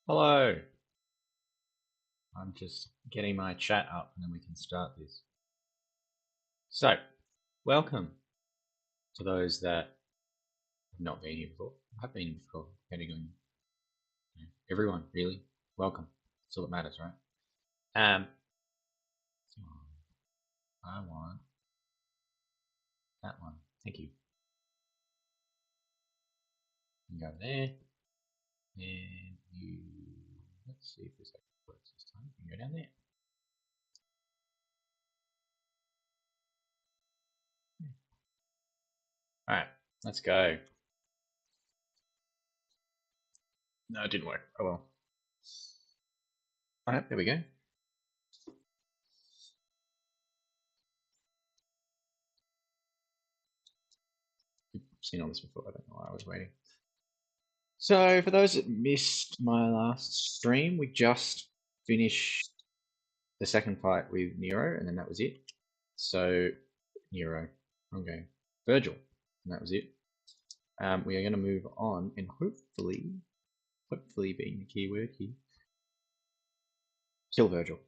Hello. I'm just getting my chat up and then we can start this. So, welcome to those that have not been here before. I've been here before, depending on everyone, really. Welcome. That's all that matters, right? So I want that one. Thank you. You can go there. And you. Let's see if this actually works this time. You can go down there. Alright, let's go. No, it didn't work. Oh well. Alright, there we go. I've seen all this before. I don't know why I was waiting. So, for those that missed my last stream, we just finished the second fight with Nero, and then that was it. So, Nero, wrong game, Virgil, and that was it. We are going to move on, and hopefully being the key word here, kill Virgil.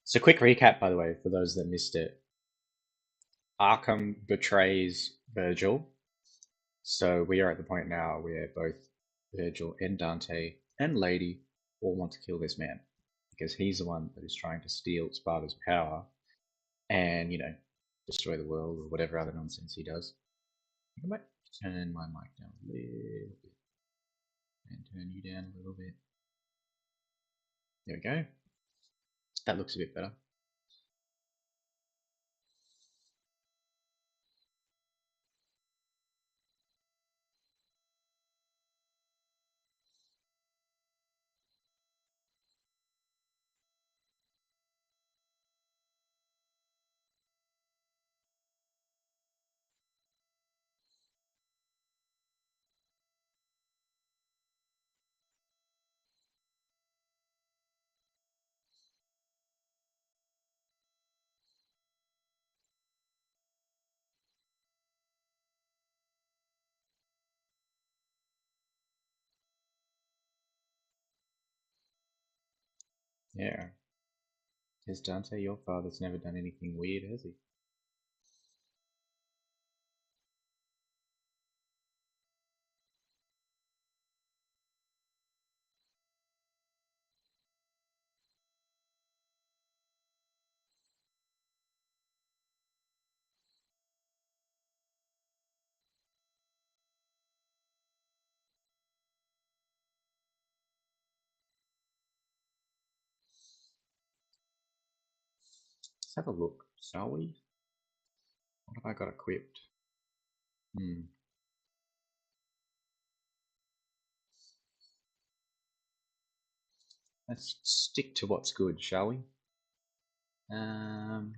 So, quick recap, by the way, for those that missed it. Arkham betrays Virgil. So we are at the point now where both Virgil and Dante and Lady all want to kill this man because he's the one that is trying to steal Sparta's power and, destroy the world or whatever other nonsense he does. I might turn my mic down a little bit and turn you down a little bit. There we go. That looks a bit better. Yeah. Because Dante, your father's never done anything weird, has he? Let's have a look, shall we? What have I got equipped? Hmm. Let's stick to what's good, shall we? Um,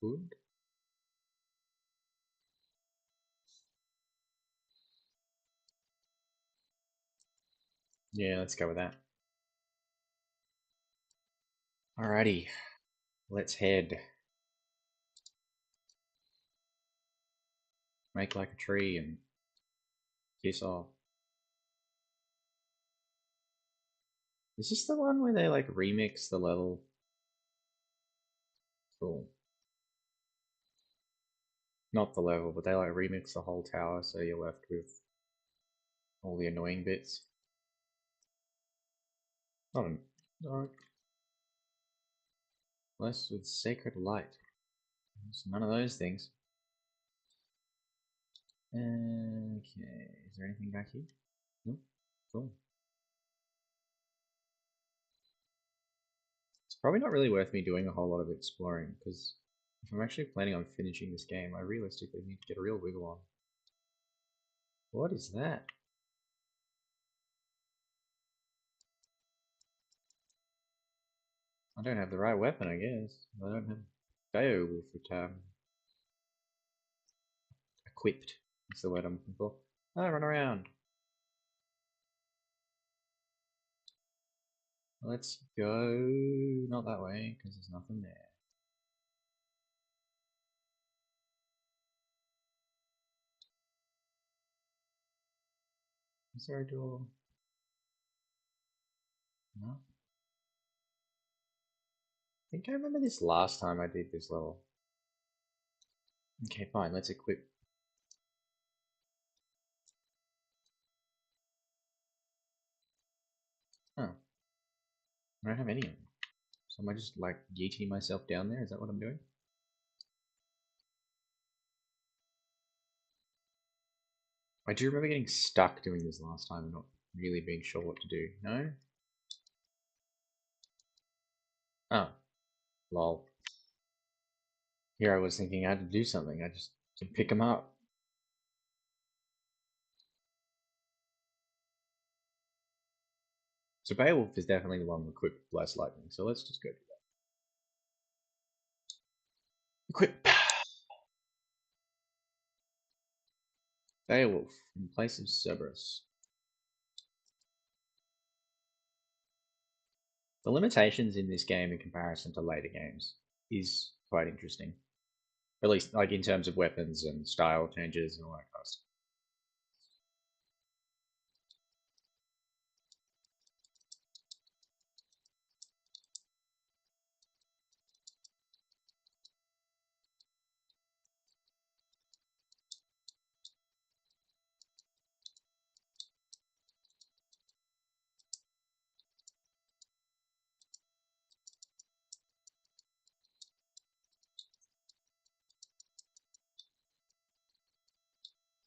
good. Yeah, let's go with that. Alrighty, let's head. Make like a tree and kiss off. Is this the one where they like remix the level? Cool. Not the level, but they like remix the whole tower so you're left with all the annoying bits. Not an. No. Blessed with sacred light. It's none of those things. Okay, is there anything back here? Nope. Cool. It's probably not really worth me doing a whole lot of exploring, because if I'm actually planning on finishing this game, I realistically need to get a real wiggle on. What is that? I don't have the right weapon, I guess. I don't have Beowulf equipped. That's the word I'm looking for. Oh, run around. Let's go. Not that way, because there's nothing there. Is there a door? No. I think I remember this last time I did this level. Okay, fine, let's equip. Oh. I don't have any of them. So am I just like yeeting myself down there? Is that what I'm doing? I do remember getting stuck doing this last time and not really being sure what to do. No? Oh. Lol. Here I was thinking I had to do something. I just can pick them up. So Beowulf is definitely the one equipped with Blast Lightning, so let's just go do that. Equip! Beowulf in place of Cerberus. The limitations in this game in comparison to later games is quite interesting. At least like in terms of weapons and style changes and all that kind of stuff.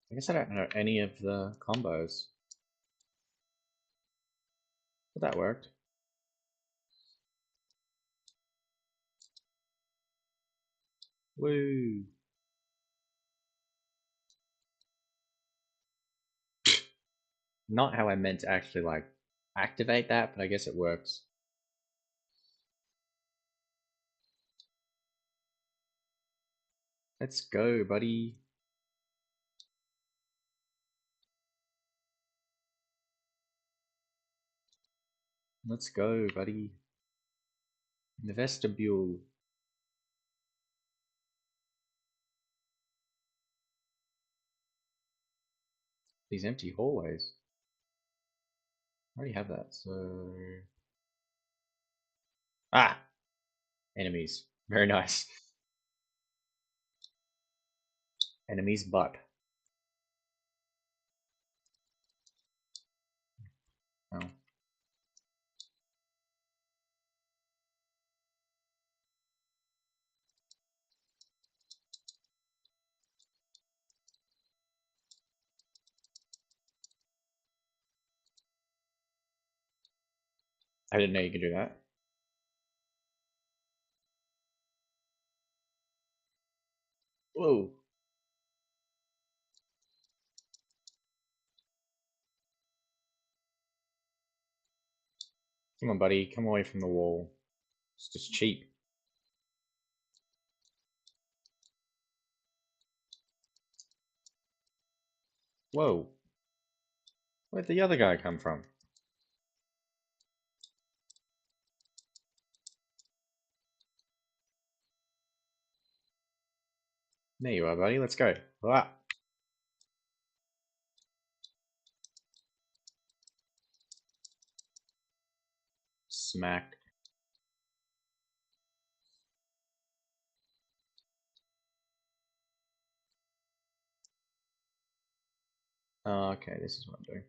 I guess I don't know any of the combos. But that worked. Woo! Not how I meant to actually like activate that, but I guess it works. Let's go, buddy. Let's go, buddy. In the vestibule. These empty hallways. I already have that, so. Ah! Enemies. Very nice. Enemies butt. Oh. I didn't know you could do that. Whoa. Come on, buddy. Come away from the wall. It's just cheap. Whoa. Where'd the other guy come from? There you are, buddy. Let's go. Ah. smacked. Oh, okay, this is what I'm doing.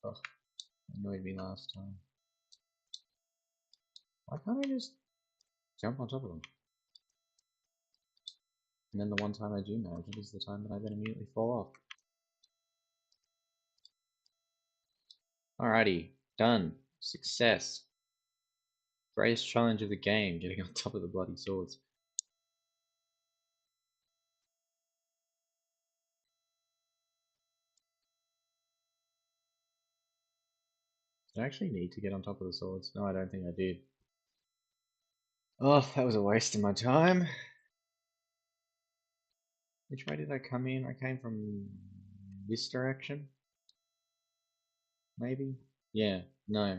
Oh, annoyed me last time. Why can't I just jump on top of them? And then the one time I do manage it is the time that I then immediately fall off. Alrighty, done. Success. Greatest challenge of the game, getting on top of the bloody swords. Did I actually need to get on top of the swords? No, I don't think I did. Oh, that was a waste of my time. Which way did I come in? I came from this direction? Maybe? Yeah, no.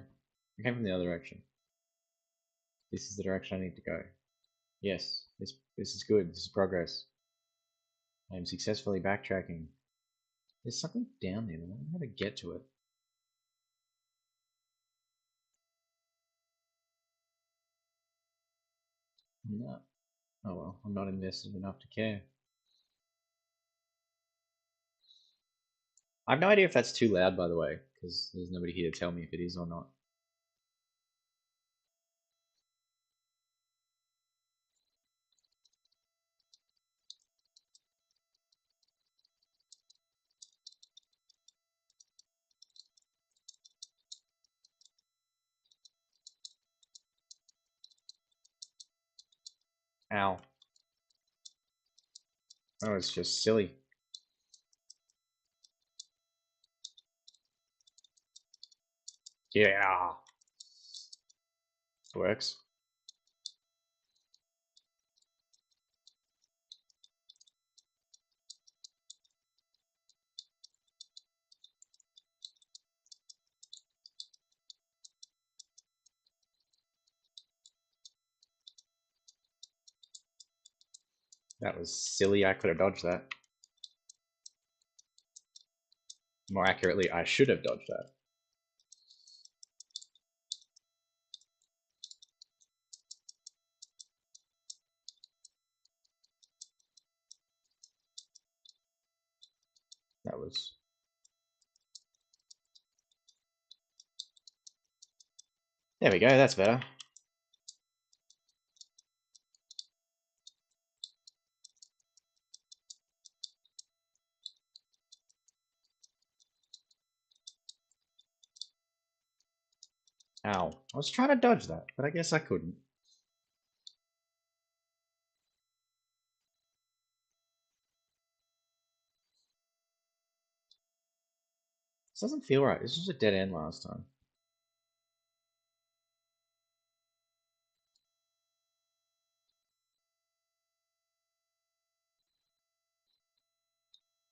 I came from the other direction. This is the direction I need to go. Yes, this is good. This is progress. I am successfully backtracking. There's something down there, but I don't know how to get to it. No. Oh well, I'm not invested enough to care. I have no idea if that's too loud, by the way, because there's nobody here to tell me if it is or not. Ow. Oh, it's just silly. Yeah. Works. That was silly. I could have dodged that. More accurately, I should have dodged that. That was... There we go, that's better. Ow. I was trying to dodge that, but I guess I couldn't. This doesn't feel right. This was a dead end last time.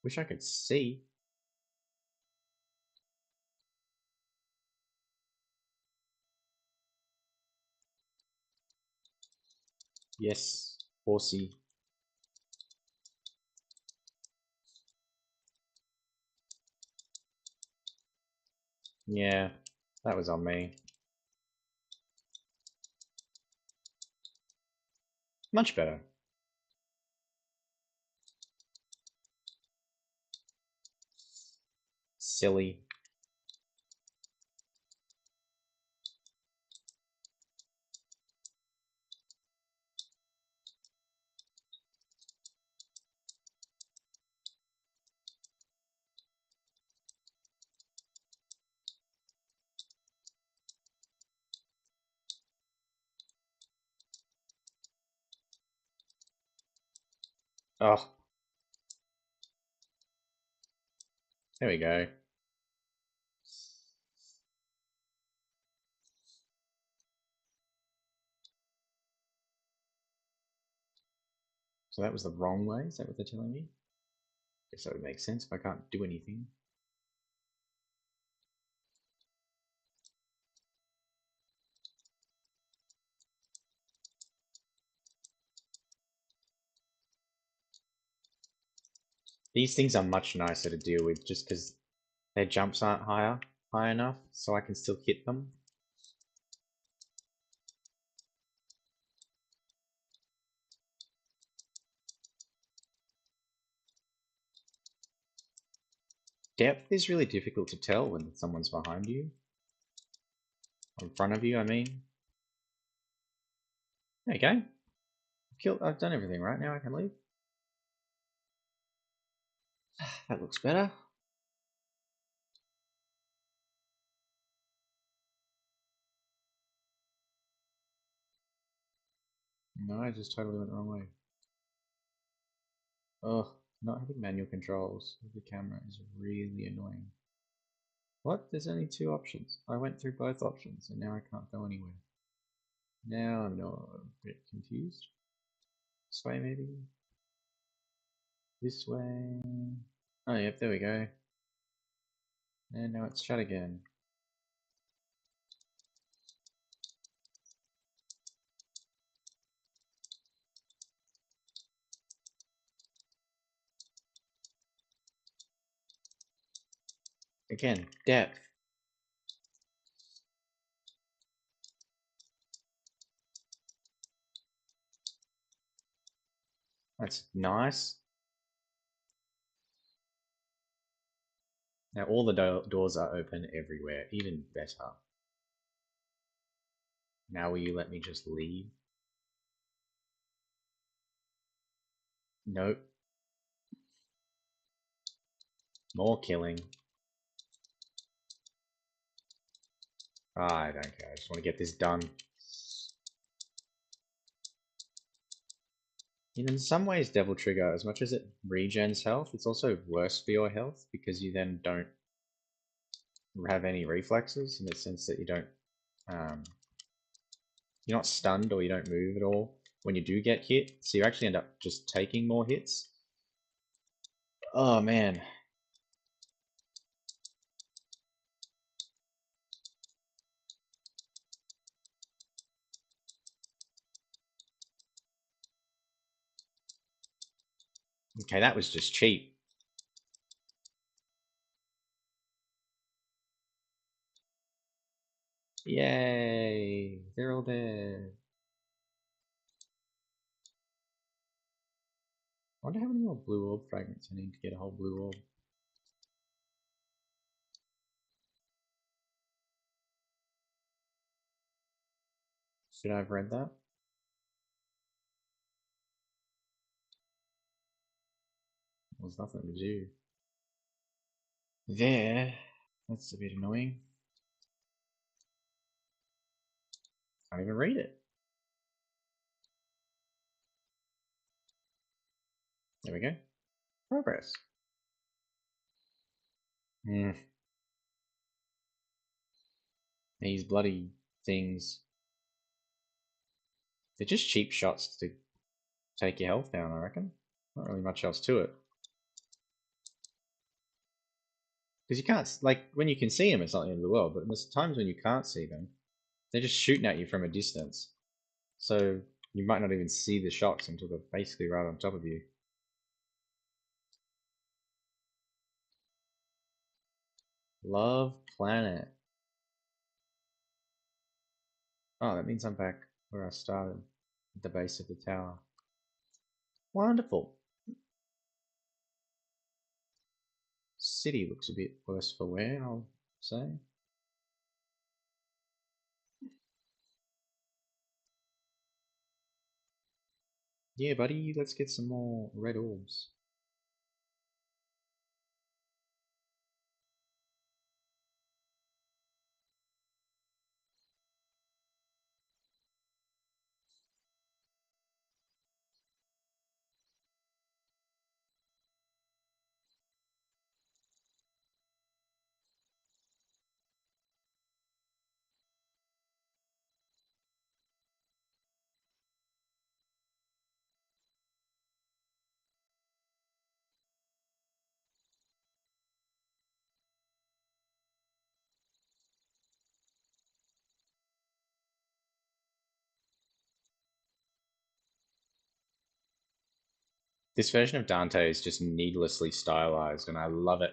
Wish I could see. Yes, horsey. Yeah, that was on me. Much better. Silly. Oh, there we go. So that was the wrong way? Is that what they're telling me? Guess that would make sense if I can't do anything. These things are much nicer to deal with just because Their jumps aren't high enough, so I can still hit them. Depth is really difficult to tell when someone's behind you. Or in front of you, I mean. There you go. I've done everything right now. I can leave. That looks better. No, I just totally went the wrong way. Oh, not having manual controls of the camera is really annoying. What? There's only two options. I went through both options and now I can't go anywhere. Now I'm not a bit confused. This way, maybe? This way? Oh, yep, there we go. And now it's shut again. Again, depth. That's nice. Now all the doors are open everywhere, even better. Now will you let me just leave? Nope. More killing. I don't care, I just want to get this done. In some ways, Devil Trigger, as much as it regens health, it's also worse for your health because you then don't have any reflexes in the sense that you don't, you're not stunned or you don't move at all when you do get hit, so you actually end up just taking more hits. Oh man. Okay, that was just cheap. Yay, they're all dead. I wonder how many more blue orb fragments I need to get a whole blue orb. Should I have read that? There's nothing to do. There. That's a bit annoying. Can't even read it. There we go. Progress. These bloody things. They're just cheap shots to take your health down, I reckon. Not really much else to it. Because you can't, like, when you can see them, it's not the end of the world, but there's times when you can't see them. They're just shooting at you from a distance. So you might not even see the shots until they're basically right on top of you. Love Planet. Oh, that means I'm back where I started, at the base of the tower. Wonderful. City looks a bit worse for wear, I'll say. Yeah, buddy, let's get some more red orbs. This version of Dante is just needlessly stylized, and I love it.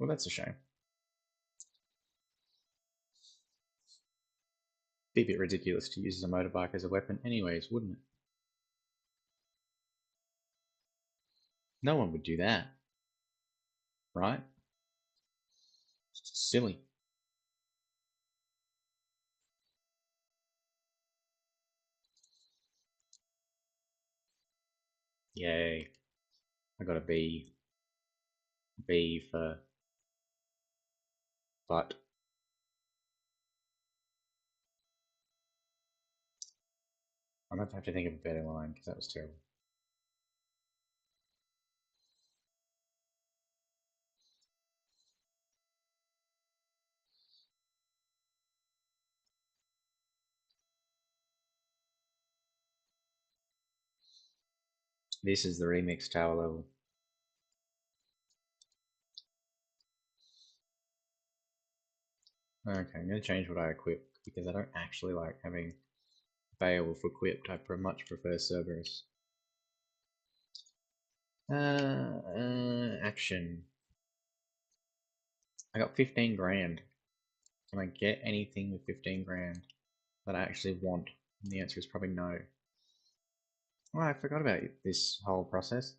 Well, that's a shame. Be a bit ridiculous to use a motorbike as a weapon anyways, wouldn't it? No one would do that, right? It's silly. Yay. I got a B. B for butt. I'm going to have to think of a better line because that was terrible. This is the remix tower level. Okay, I'm going to change what I equip because I don't actually like having Beowulf equipped. I much prefer Cerberus. Action. I got 15 grand. Can I get anything with 15 grand that I actually want? And the answer is probably no. Oh, I forgot about this whole process.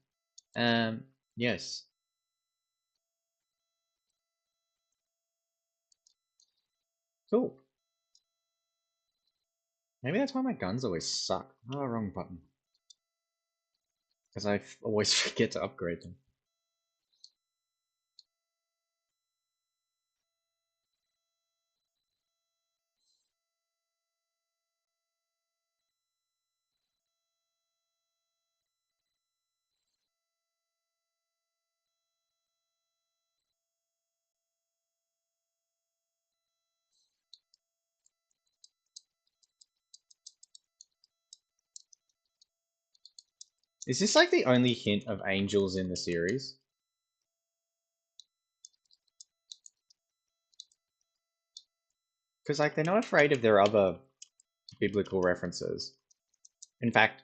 Yes. Cool. Maybe that's why my guns always suck. Oh, wrong button. Because I always forget to upgrade them. Is this like the only hint of angels in the series? Because like they're not afraid of their other biblical references. In fact,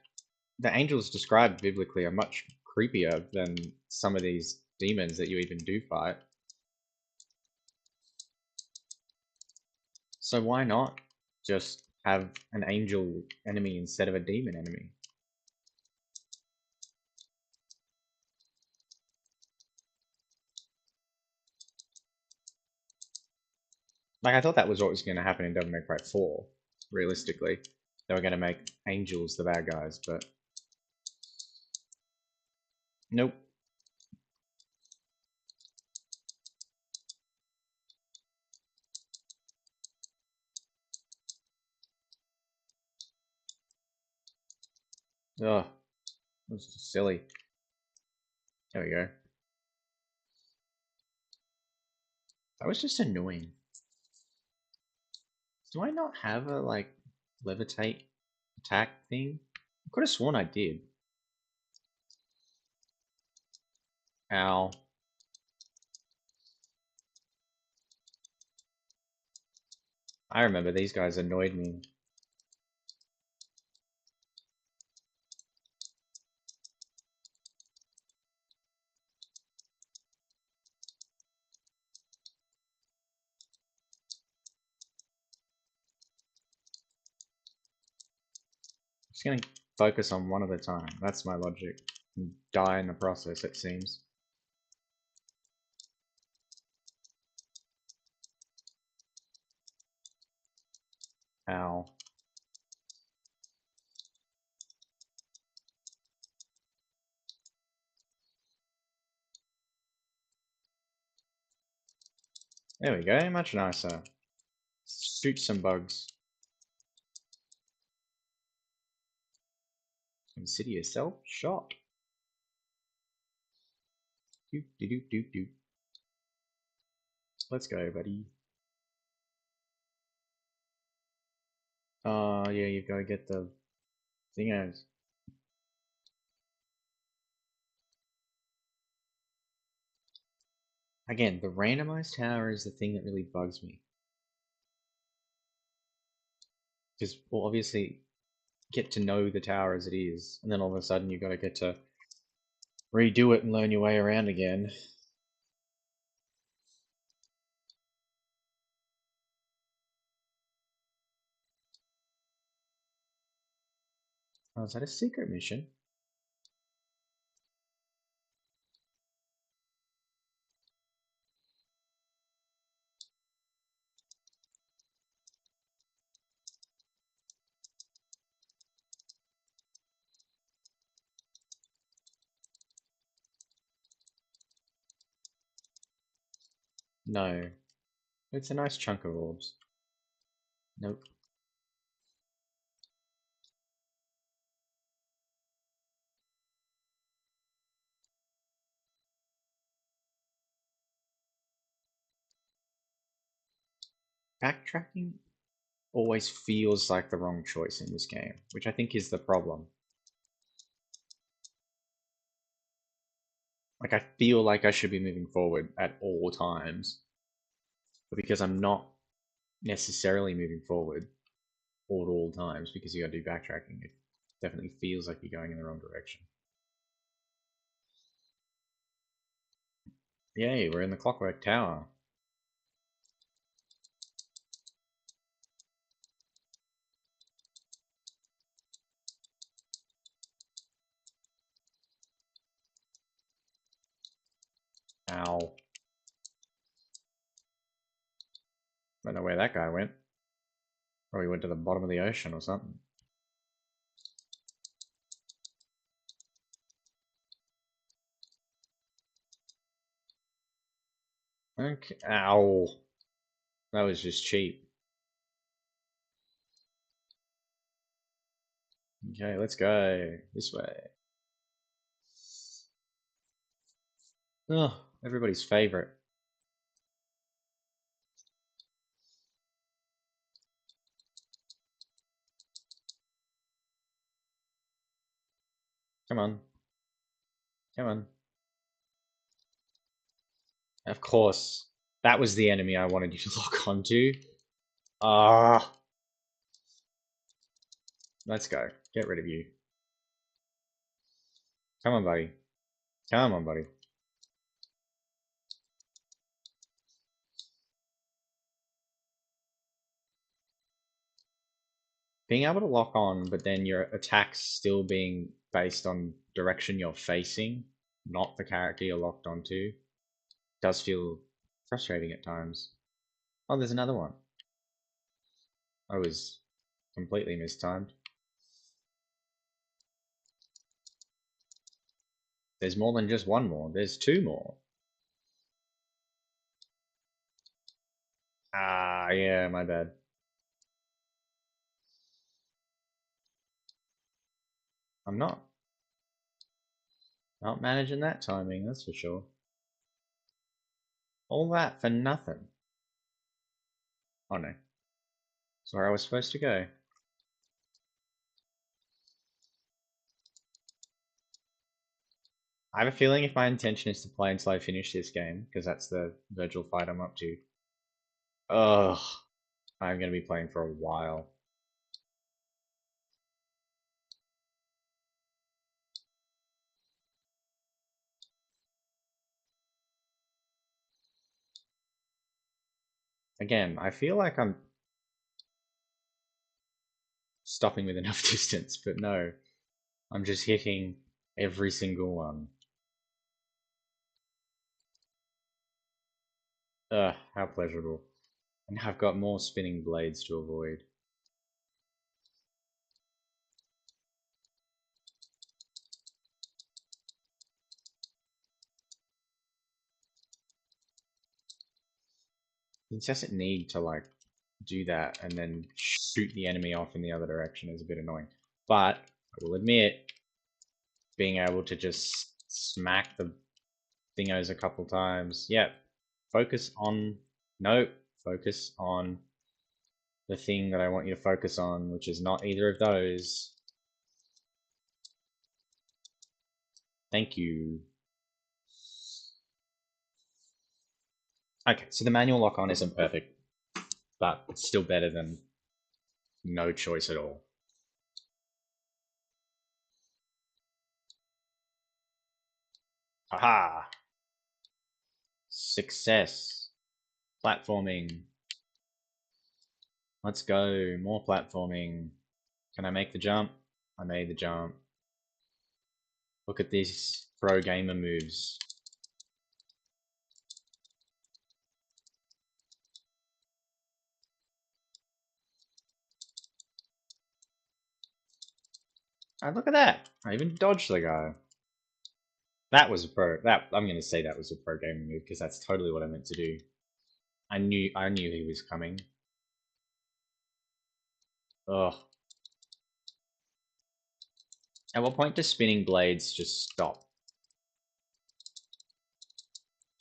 the angels described biblically are much creepier than some of these demons that you even do fight. So why not just have an angel enemy instead of a demon enemy? Like I thought that was what was going to happen in Devil May Cry 4. Realistically, they were going to make angels the bad guys, but nope. Ugh, that's just silly. There we go. That was just annoying. Do I not have a like levitate attack thing? I could have sworn I did. Ow. I remember these guys annoyed me. I'm just gonna focus on one at a time. That's my logic. And die in the process, it seems. Ow. There we go, much nicer. Shoot some bugs. Consider yourself shot. Doop, doop, doop, doop. Let's go, buddy. Oh, yeah, you've got to get the thingos. Again, the randomized tower is the thing that really bugs me. Because we'll obviously get to know the tower as it is, and then all of a sudden you've got to get to redo it and learn your way around again. Oh, is that a secret mission? No. It's a nice chunk of orbs. Nope. Backtracking always feels like the wrong choice in this game, which I think is the problem. Like, I feel like I should be moving forward at all times, but because I'm not necessarily moving forward at all times because you gotta do backtracking, it definitely feels like you're going in the wrong direction. Yay, we're in the Clockwork Tower. Ow. Don't know where that guy went. Probably went to the bottom of the ocean or something. Okay. Ow. That was just cheap. Okay, let's go this way. Oh, everybody's favorite. Come on. Come on. Of course. That was the enemy I wanted you to lock onto. Ah. Let's go. Get rid of you. Come on, buddy. Come on, buddy. Being able to lock on, but then your attacks still being based on direction you're facing, not the character you're locked onto, does feel frustrating at times. Oh, there's another one. I was completely mistimed. There's more than just one more. There's two more. Ah, yeah, my bad. I'm not managing that timing, that's for sure. All that for nothing. Oh no. That's where I was supposed to go. I have a feeling if my intention is to play until I finish this game, because that's the Virgil fight I'm up to, ugh, I'm going to be playing for a while. Again, I feel like I'm stopping with enough distance, but no, I'm just hitting every single one. Ugh, how pleasurable. And I've got more spinning blades to avoid. The incessant need to like do that and then shoot the enemy off in the other direction is a bit annoying. But I will admit, being able to just smack the thingos a couple times. Yep. Focus on. Nope. Focus on the thing that I want you to focus on, which is not either of those. Thank you. Okay, so the manual lock on isn't perfect, but it's still better than no choice at all. Aha! Success. Platforming. Let's go. More platforming. Can I make the jump? I made the jump. Look at these pro gamer moves. Oh, look at that! I even dodged the guy. That was a pro. I'm gonna say that was a pro gamer move because that's totally what I meant to do. I knew he was coming. Ugh. At what point do spinning blades just stop?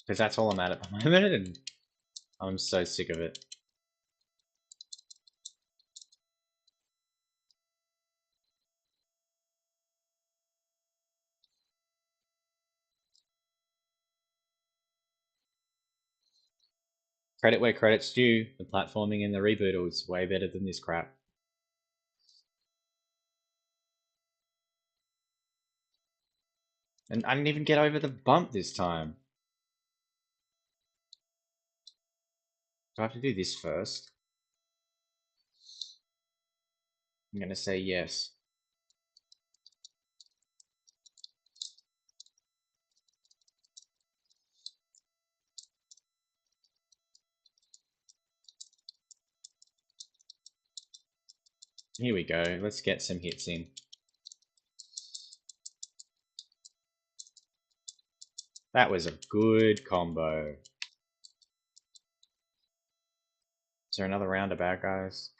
Because that's all I'm at the moment, and I'm so sick of it. Credit where credit's due. The platforming in the reboot was way better than this crap. And I didn't even get over the bump this time. Do I have to do this first? I'm gonna say yes. Here we go. Let's get some hits in. That was a good combo. Is there another roundabout, guys?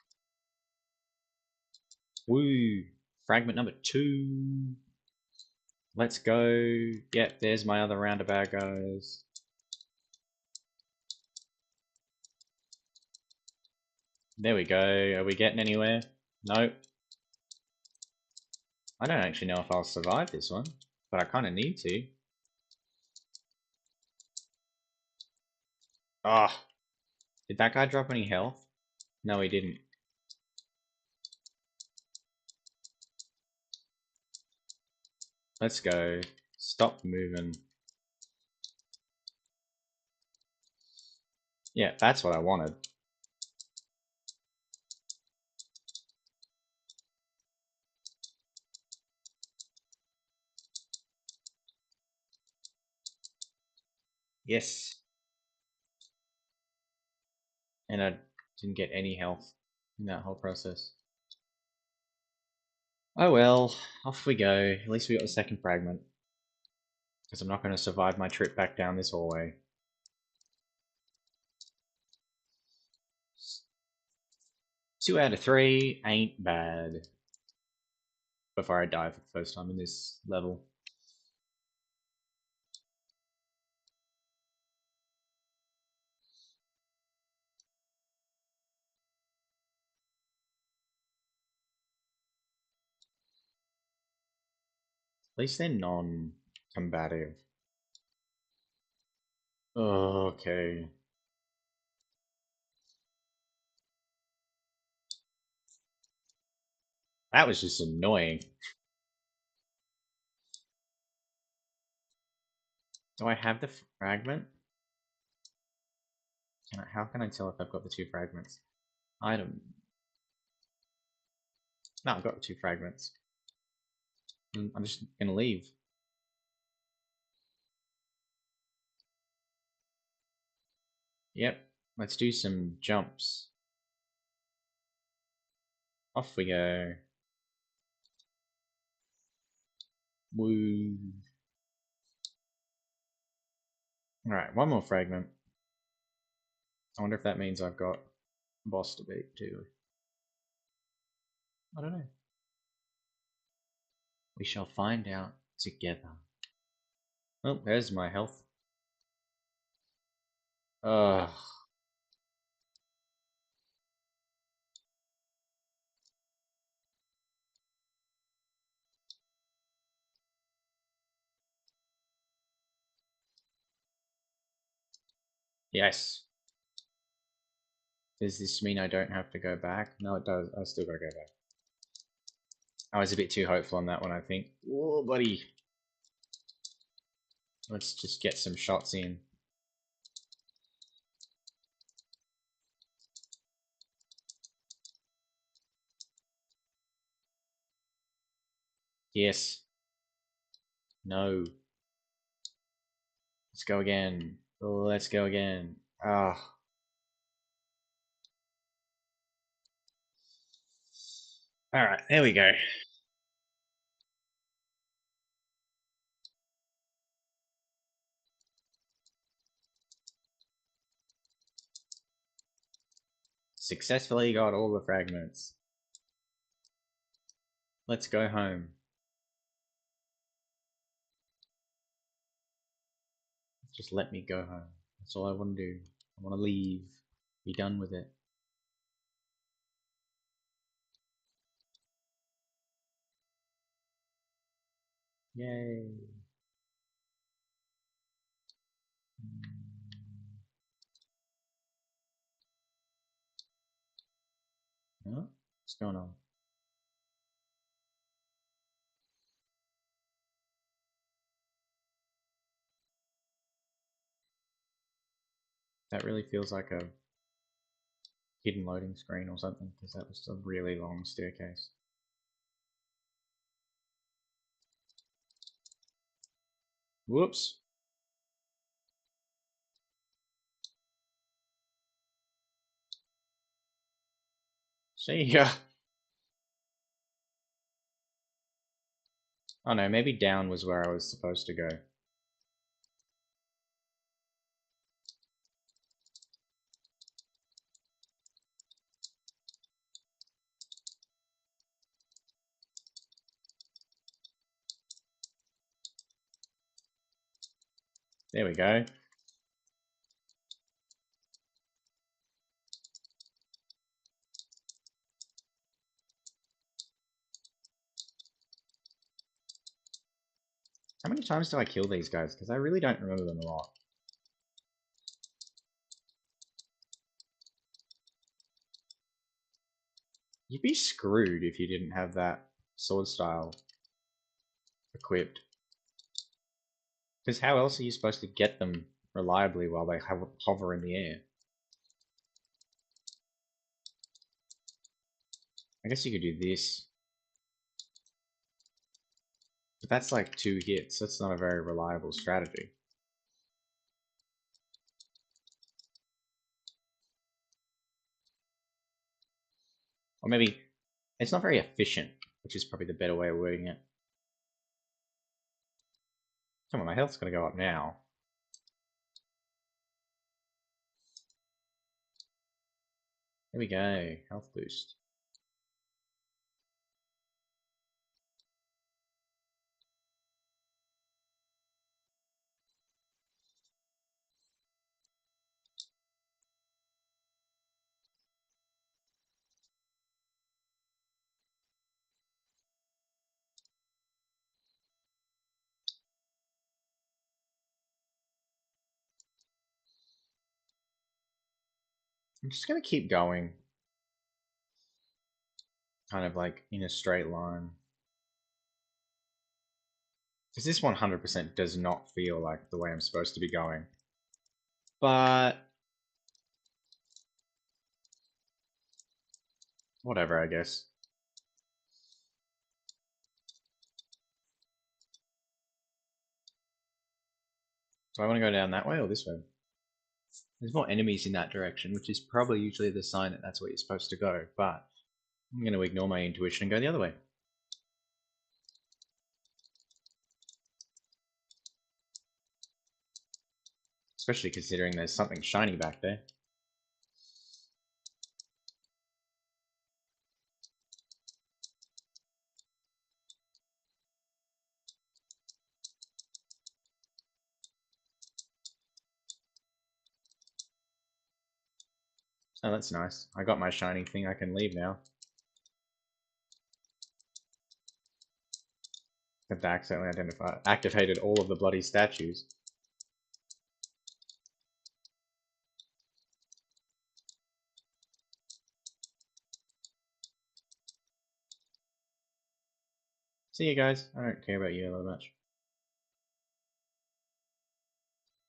Woo! Fragment number 2. Let's go. Yep, there's my other roundabout, guys. There we go. Are we getting anywhere? Nope. I don't actually know if I'll survive this one, but I kind of need to. Ah, oh, did that guy drop any health? No, he didn't. Let's go. Stop moving. Yeah, that's what I wanted. Yes. And I didn't get any health in that whole process. Oh well, off we go. At least we got the second fragment. Because I'm not going to survive my trip back down this hallway. Two out of 3 ain't bad. Before I die for the first time in this level. At least they're non-combative. Okay. That was just annoying. Do I have the fragment? How can I tell if I've got the 2 fragments? Item. No, I've got the 2 fragments. I'm just gonna leave. Yep, let's do some jumps. Off we go. Woo. Alright, one more fragment. I wonder if that means I've got boss to beat too. I don't know. We shall find out together. Oh, there's my health. Ugh. Yes. Does this mean I don't have to go back? No, it does. I still gotta go back. I was a bit too hopeful on that one, I think. Whoa, buddy. Let's just get some shots in. Yes. No. Let's go again. Let's go again. Ah. Alright, there we go. Successfully got all the fragments. Let's go home. Just let me go home. That's all I want to do. I want to leave. Be done with it. Yay. Huh? What's going on? That really feels like a hidden loading screen or something, because that was a really long staircase. Whoops. See ya. Oh no, maybe down was where I was supposed to go. There we go. How many times do I kill these guys? Because I really don't remember them a lot. You'd be screwed if you didn't have that sword style equipped. Because how else are you supposed to get them reliably while they hover in the air? I guess you could do this. But that's like 2 hits. That's not a very reliable strategy. Or maybe it's not very efficient, which is probably the better way of wording it. Come on, my health's gonna go up now. There we go, health boost. I'm just gonna keep going. Kind of like in a straight line. Because this 100% does not feel like the way I'm supposed to be going. But whatever, I guess. So I want to go down that way or this way? There's more enemies in that direction, which is probably usually the sign that that's where you're supposed to go, but I'm going to ignore my intuition and go the other way. Especially considering there's something shiny back there. Oh, that's nice. I got my shiny thing, I can leave now. Have accidentally activated all of the bloody statues. See you guys. I don't care about you that much.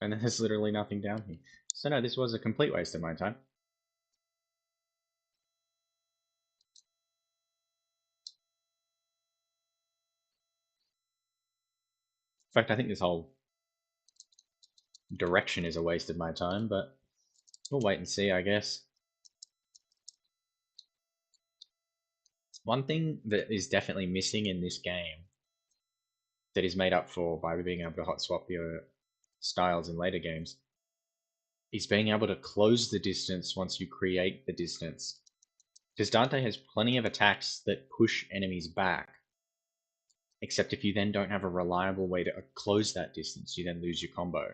And there's literally nothing down here. So no, this was a complete waste of my time. fact, I think this whole direction is a waste of my time, but we'll wait and see, I guess. One thing that is definitely missing in this game that is made up for by being able to hot swap your styles in later games is being able to close the distance once you create the distance. Because Dante has plenty of attacks that push enemies back, except if you then don't have a reliable way to close that distance, you then lose your combo.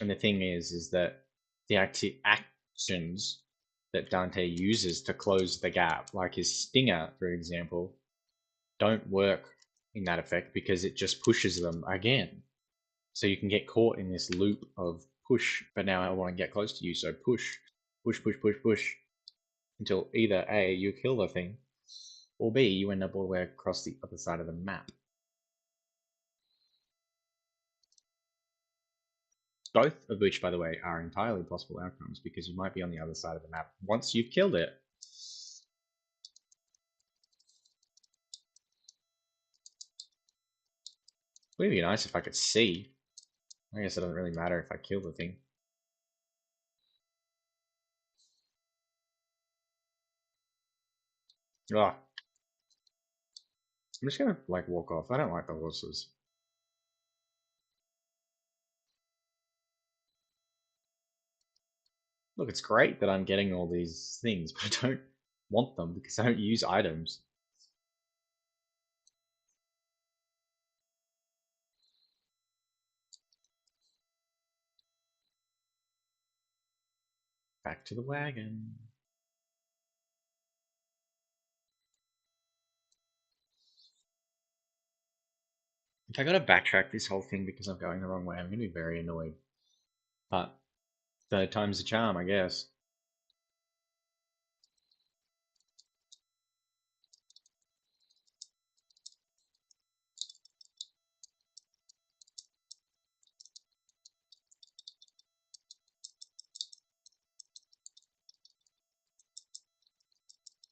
And the thing is that the actions that Dante uses to close the gap, like his stinger, for example, don't work in that effect because it just pushes them again. So you can get caught in this loop of push, but now I want to get close to you, so push, push, push, push, push, until either A, you kill the thing, or B, you end up all the way across the other side of the map. Both of which, by the way, are entirely possible outcomes because you might be on the other side of the map once you've killed it. It would be nice if I could see. I guess it doesn't really matter if I kill the thing. Ugh. I'm just gonna like walk off. I don't like the horses. Look, it's great that I'm getting all these things, but I don't want them because I don't use items. Back to the wagon. If I gotta backtrack this whole thing because I'm going the wrong way, I'm gonna be very annoyed. But third time's the charm, I guess.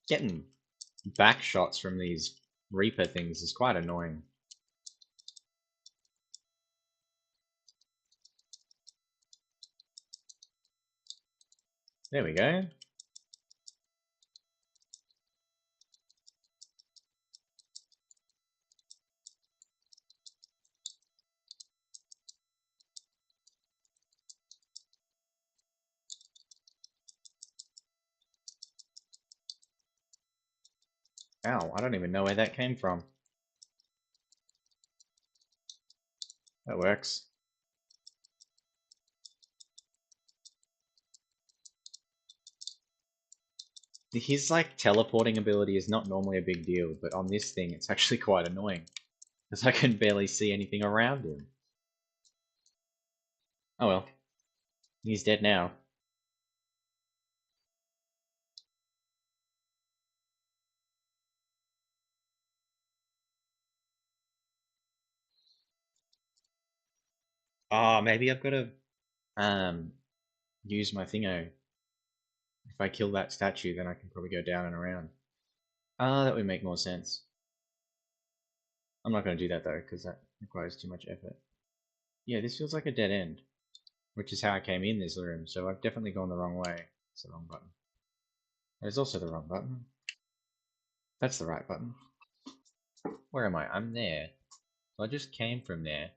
Getting back shots from these Reaper things is quite annoying. There we go. Ow, I don't even know where that came from. That works. His like teleporting ability is not normally a big deal, but on this thing it's actually quite annoying. Because I can barely see anything around him. Oh well. He's dead now. Oh, maybe I've got to use my thingo. If I kill that statue, then I can probably go down and around. Ah, that would make more sense. I'm not going to do that though, because that requires too much effort. Yeah, this feels like a dead end, which is how I came in this room, so I've definitely gone the wrong way. It's the wrong button. There's also the wrong button. That's the right button. Where am I? I'm there. So I just came from there.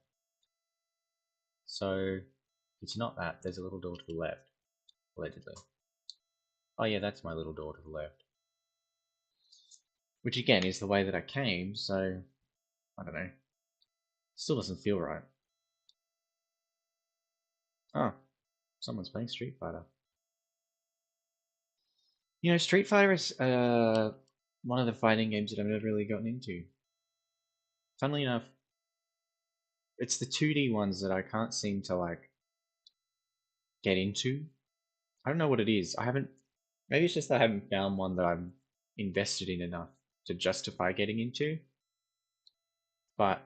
So it's not that. There's a little door to the left, allegedly. Oh yeah, that's my little door to the left. Which again is the way that I came, so I don't know. Still doesn't feel right. Oh, someone's playing Street Fighter. You know, Street Fighter is one of the fighting games that I've never really gotten into. Funnily enough, it's the 2D ones that I can't seem to like get into. I don't know what it is. I haven't. Maybe it's just that I haven't found one that I'm invested in enough to justify getting into. But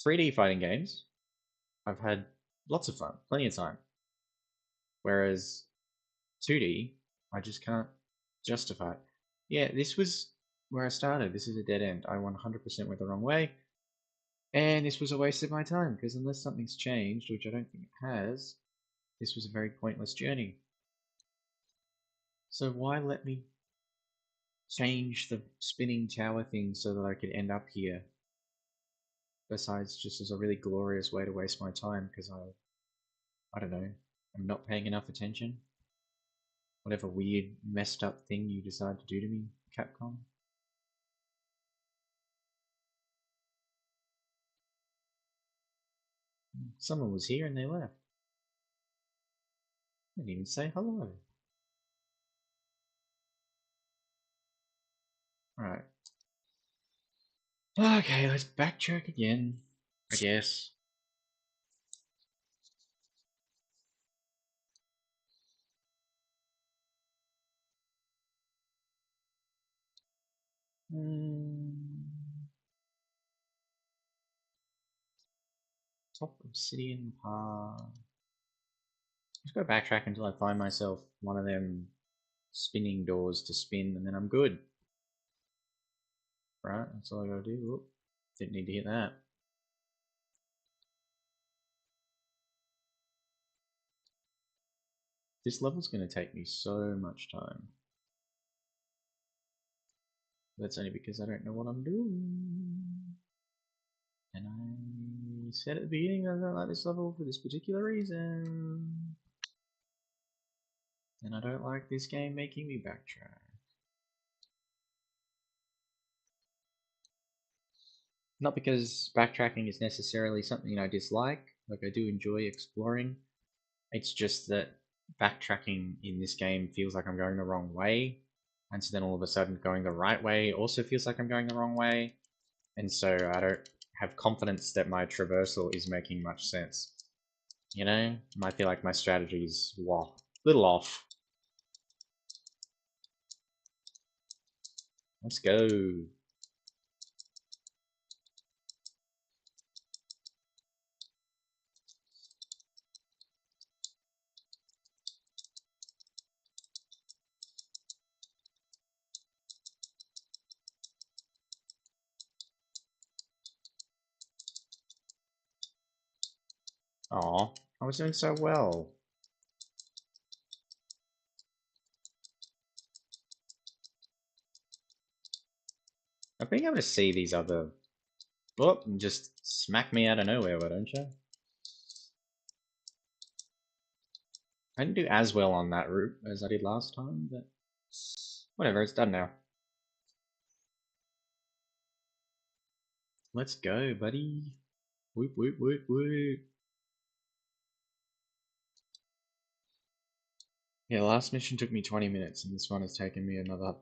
3D fighting games, I've had lots of fun, plenty of time. Whereas 2D, I just can't justify it. Yeah, this was where I started. This is a dead end. I 100% went the wrong way. And this was a waste of my time, because unless something's changed, which I don't think it has, this was a very pointless journey. So why let me change the spinning tower thing so that I could end up here? Besides, just as a really glorious way to waste my time, because I don't know, I'm not paying enough attention. Whatever weird, messed up thing you decide to do to me, Capcom. Someone was here and they left. Didn't even say hello. Alright. Okay, let's backtrack again, I guess. Top Obsidian Path. Let's go backtrack until I find myself one of them spinning doors to spin, and then I'm good. Right, that's all I gotta do. Whoop. Didn't need to hit that. This level's gonna take me so much time. That's only because I don't know what I'm doing. And I said at the beginning I don't like this level for this particular reason. And I don't like this game making me backtrack. Not because backtracking is necessarily something I dislike, like I do enjoy exploring. It's just that backtracking in this game feels like I'm going the wrong way. And so then all of a sudden going the right way also feels like I'm going the wrong way. And so I don't have confidence that my traversal is making much sense. You know? I feel like my strategy's little off. Let's go. Aw, I was doing so well. I think I'm gonna see these other. Oh, and just smack me out of nowhere, why don't you? I didn't do as well on that route as I did last time, but whatever, it's done now. Let's go, buddy. Whoop, whoop, whoop, whoop. Yeah, the last mission took me 20 minutes, and this one has taken me another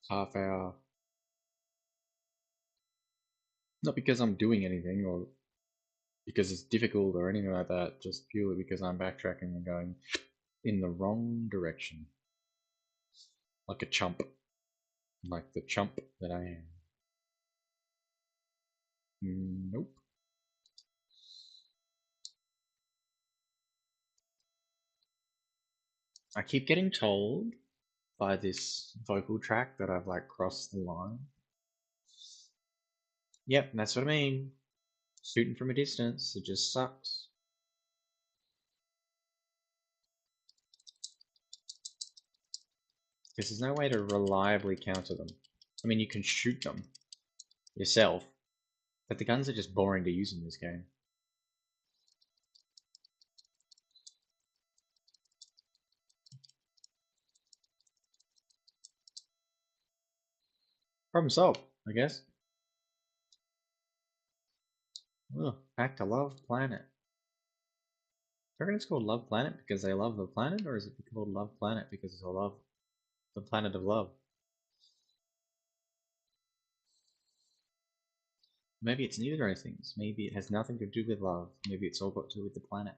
half hour. Not because I'm doing anything, or because it's difficult or anything like that, just purely because I'm backtracking and going in the wrong direction. Like a chump. Like the chump that I am. Nope. I keep getting told by this vocal track that I've like crossed the line. Yep, that's what I mean. Shooting from a distance, it just sucks. Because there's no way to reliably counter them. I mean, you can shoot them yourself, but the guns are just boring to use in this game. Problem solved, I guess. Ugh, back to Love Planet. I reckon it's called Love Planet because they love the planet, or is it called Love Planet because it's a love, the planet of love? Maybe it's neither of those things. Maybe it has nothing to do with love. Maybe it's all got to do with the planet.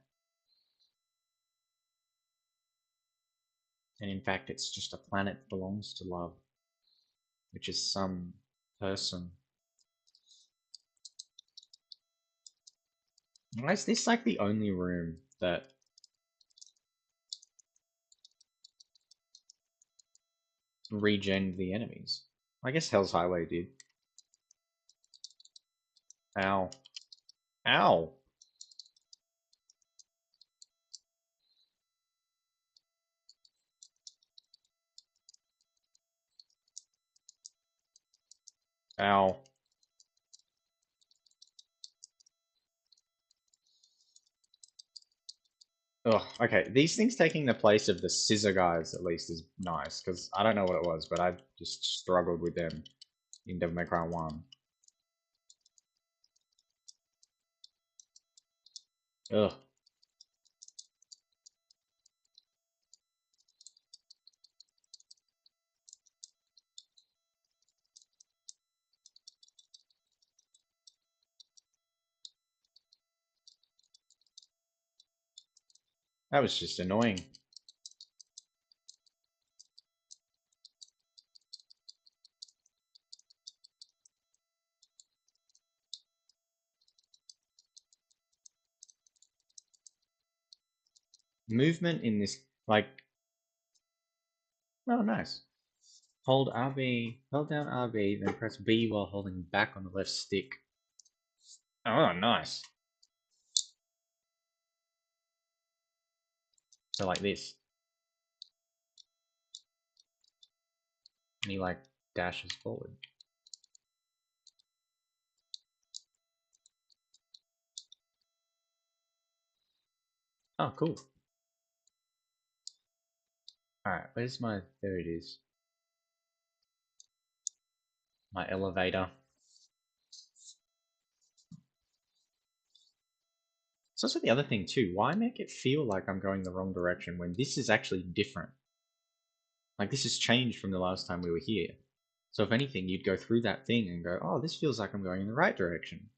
And in fact, it's just a planet that belongs to love, which is some person. Why is this like the only room that regen the enemies? I guess Hell's Highway did. Ow. Ow! Ow. Ugh, okay. These things taking the place of the scissor guys at least is nice, because I don't know what it was, but I just struggled with them in Devil May Cry 1. Ugh. That was just annoying. Movement in this, like, oh, nice. Hold RB, hold down RB, then press B while holding back on the left stick. Oh, nice. So like this. And he like dashes forward. Oh, cool. Alright, where's my, there it is. My elevator. It's also the other thing too. Why make it feel like I'm going the wrong direction when this is actually different? Like this has changed from the last time we were here. So if anything, you'd go through that thing and go, oh, this feels like I'm going in the right direction.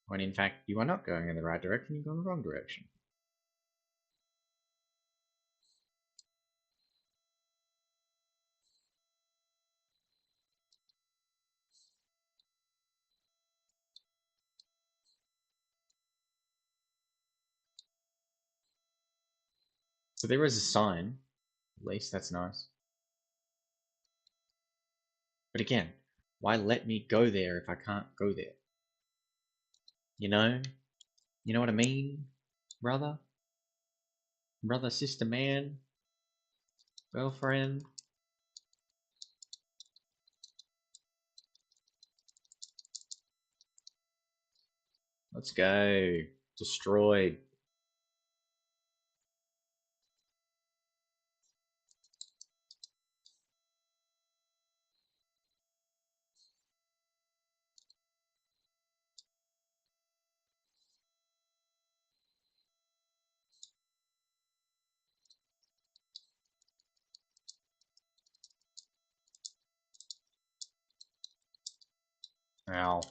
When in fact, you are not going in the right direction, you're going the wrong direction. So there is a sign. At least that's nice. But again, why let me go there if I can't go there? You know? You know what I mean? Brother? Brother, sister, man? Girlfriend? Let's go. Destroyed. Ow.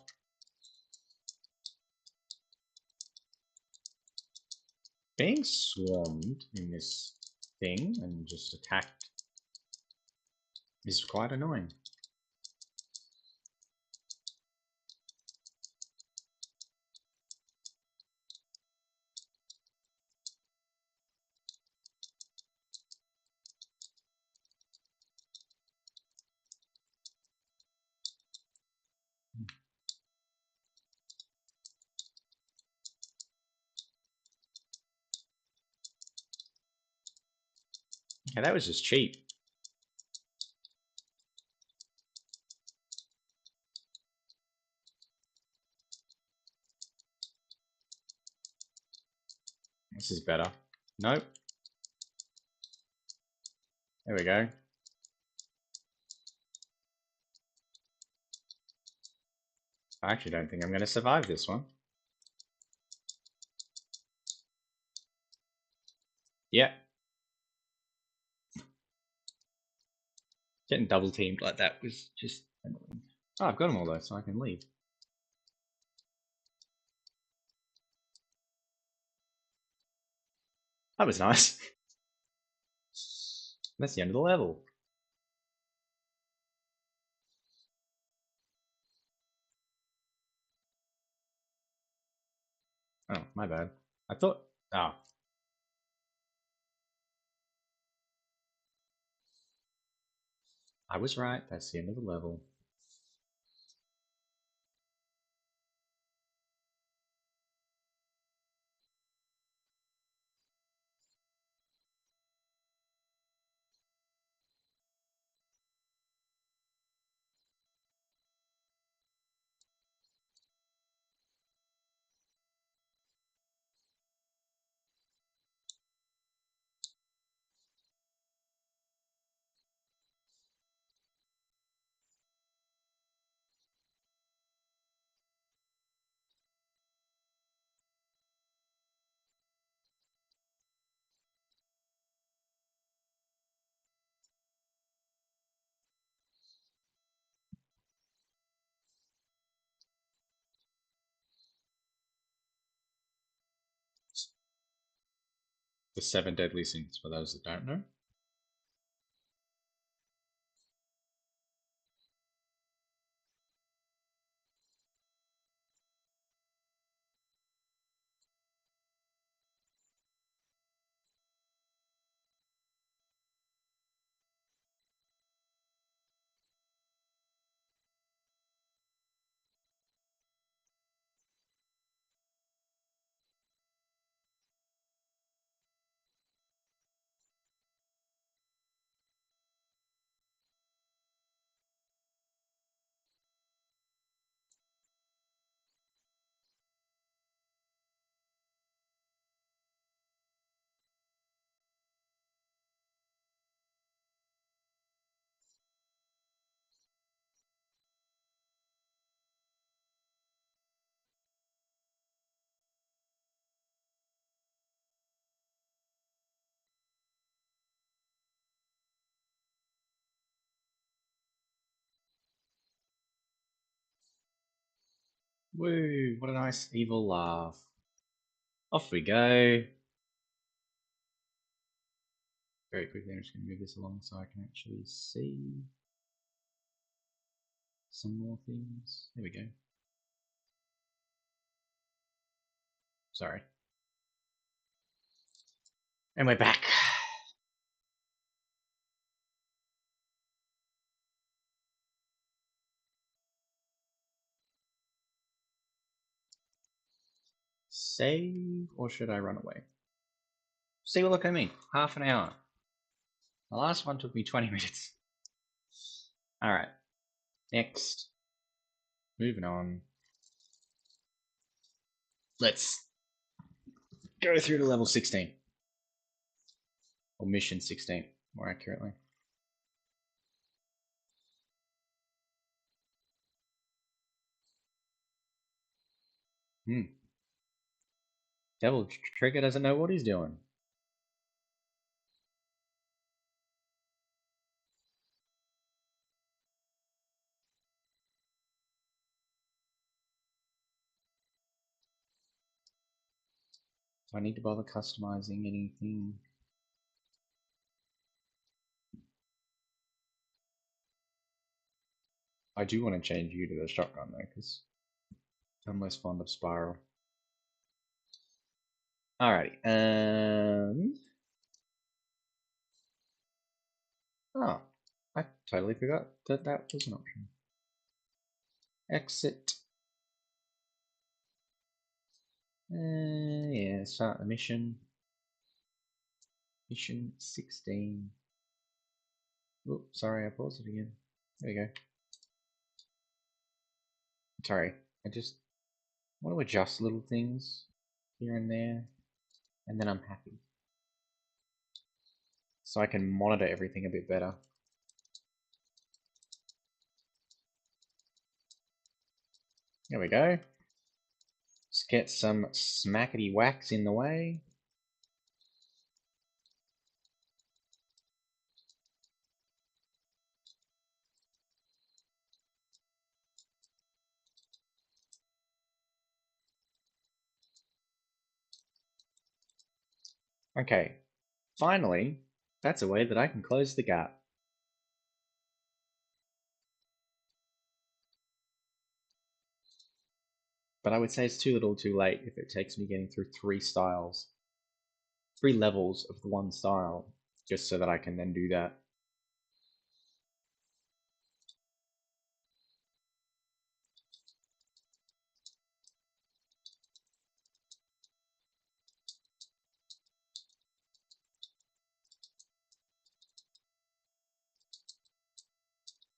Being swarmed in this thing and just attacked is quite annoying. Okay, that was just cheap. This is better. Nope. There we go. I actually don't think I'm going to survive this one. Yeah. Getting double teamed like that was just annoying. Oh, I've got them all though, so I can leave. That was nice. That's the end of the level. Oh, my bad. I thought... Oh. I was right. That's the end of the level. The seven deadly sins, for those that don't know. Woo! What a nice evil laugh. Off we go. Very quickly, I'm just going to move this along so I can actually see some more things. There we go. Sorry. And we're back. Save, or should I run away? See, well, look at me. Half an hour. The last one took me 20 minutes. Alright. Next. Moving on. Let's go through to level 16. Or mission 16, more accurately. Devil Trigger doesn't know what he's doing. Do I need to bother customizing anything? I do want to change you to the shotgun though, because I'm less fond of Spiral. Alrighty. Oh, I totally forgot that that was an option. Exit. Yeah, start the mission. Mission 16. Oops, sorry, I paused it again. There we go. Sorry, I just want to adjust little things here and there, and then I'm happy. So I can monitor everything a bit better. There we go. Let's get some smackety whacks in the way. Okay, finally, that's a way that I can close the gap. But I would say it's too little too late if it takes me getting through 3 levels of the one style, just so that I can then do that.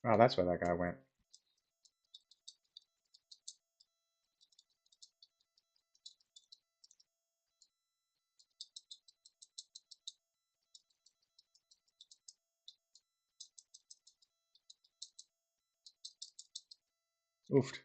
Oh, that's where that guy went. Oofed.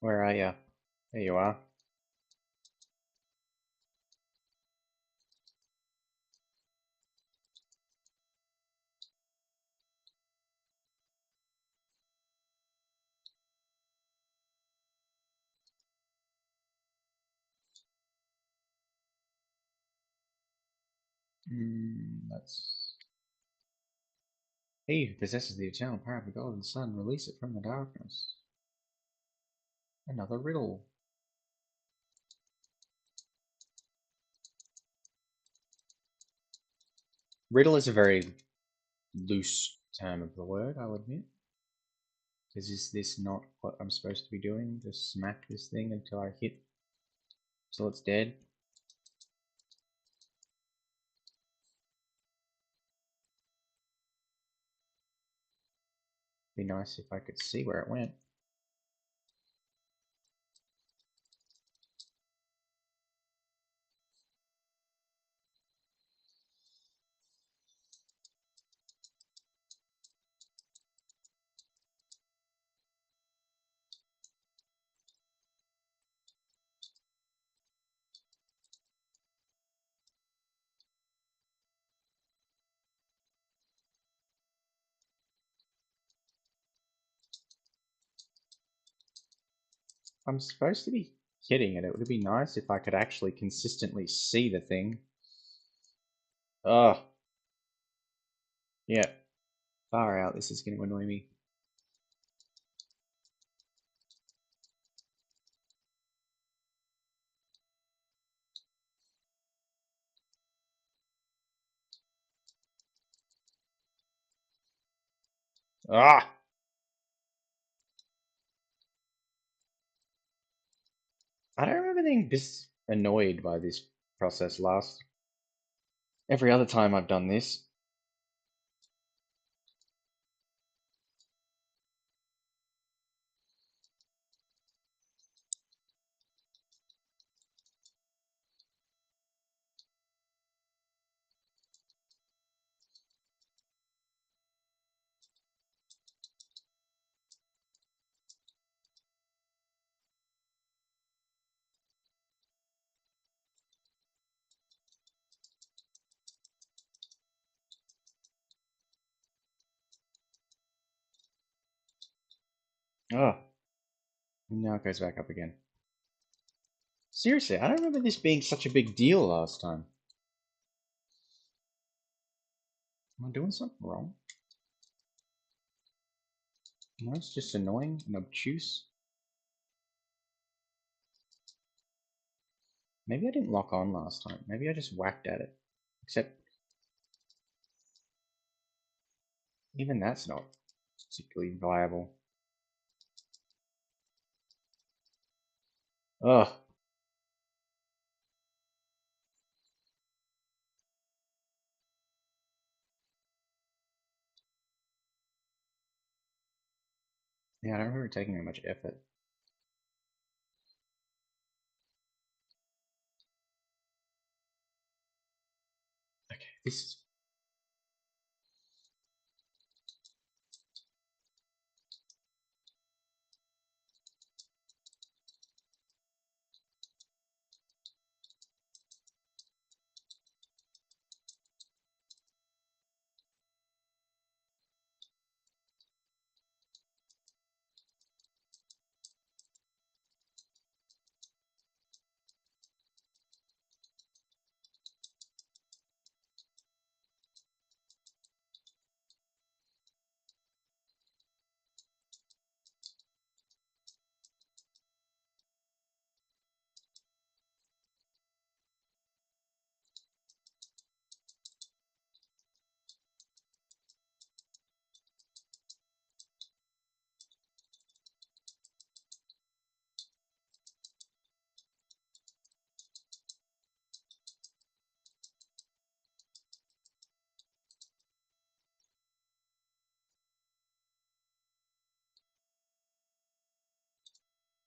Where are ya? There you are. Let's. He who possesses the eternal power of the golden sun, release it from the darkness. Another riddle. Riddle is a very loose term of the word, I'll admit. Because is this not what I'm supposed to be doing? Just smack this thing until I hit, till it's dead? Be nice if I could see where it went. I'm supposed to be hitting it. It would be nice if I could actually consistently see the thing. Ugh. Yeah. Far out. This is going to annoy me. Ah! I don't remember being this annoyed by this process last. Every other time I've done this. Oh. Now it goes back up again. Seriously, I don't remember this being such a big deal last time. Am I doing something wrong? No, it's just annoying and obtuse. Maybe I didn't lock on last time. Maybe I just whacked at it. Except, even that's not particularly viable. Ugh. Yeah, I don't remember taking that much effort. Okay, this is.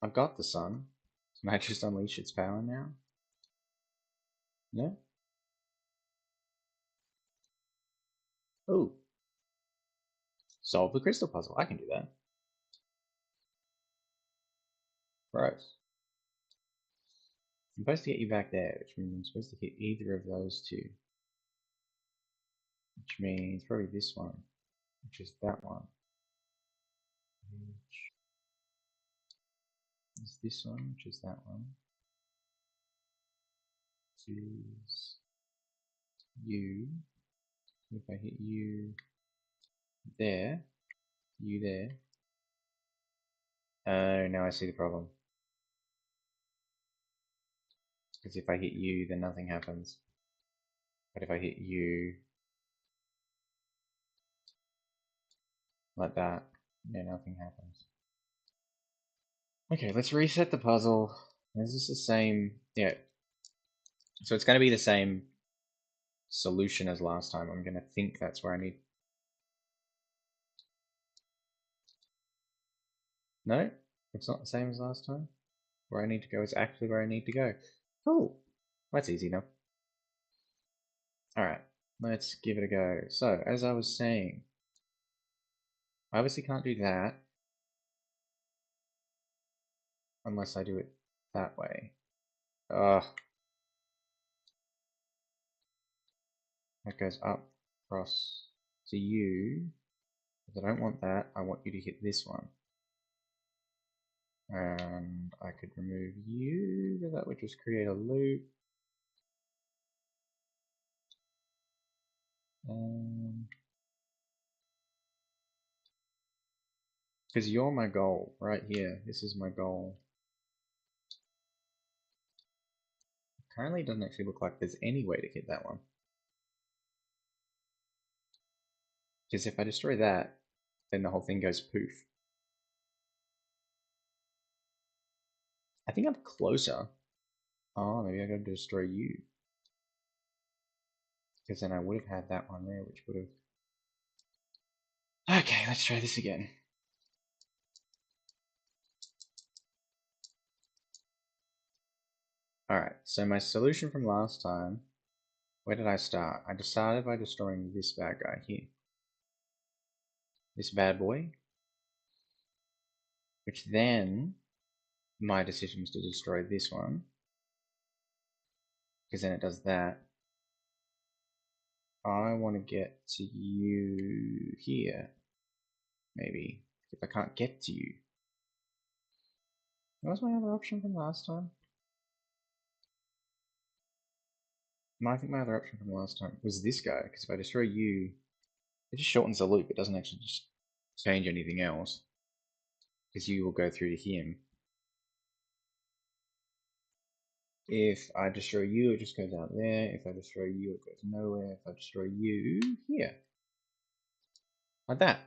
I've got the sun. Can I just unleash its power now? No? Oh. Solve the crystal puzzle. I can do that. Right. I'm supposed to get you back there, which means I'm supposed to hit either of those two. Which means probably this one, which is that one. Which is this one, which is that one. Which is you, if I hit you there, you there. Oh, now I see the problem. Because if I hit you, then nothing happens. But if I hit you like that, yeah, nothing happens. Okay, let's reset the puzzle. Is this the same? Yeah. So it's going to be the same solution as last time. I'm going to think that's where I need. No, it's not the same as last time. Where I need to go is actually where I need to go. Cool. That's easy enough. Alright, let's give it a go. So, as I was saying, I obviously can't do that unless I do it that way. Ugh. That goes up, across to you. Because I don't want that, I want you to hit this one. And I could remove you, but that would just create a loop. Because you're my goal, right here. This is my goal. Currently, it doesn't actually look like there's any way to hit that one. Because if I destroy that, then the whole thing goes poof. I think I'm closer. Oh, maybe I gotta destroy you. Because then I would have had that one there, which would have... Okay, let's try this again. Alright, so my solution from last time, where did I start? I started by destroying this bad guy here. This bad boy. Which then, my decision was to destroy this one. Because then it does that. I want to get to you here. Maybe. If I can't get to you. What was my other option from last time? I think my other option from last time was this guy, because if I destroy you, it just shortens the loop. It doesn't actually just change anything else. Because you will go through to him. If I destroy you, it just goes out there. If I destroy you, it goes nowhere. If I destroy you, here. Like that.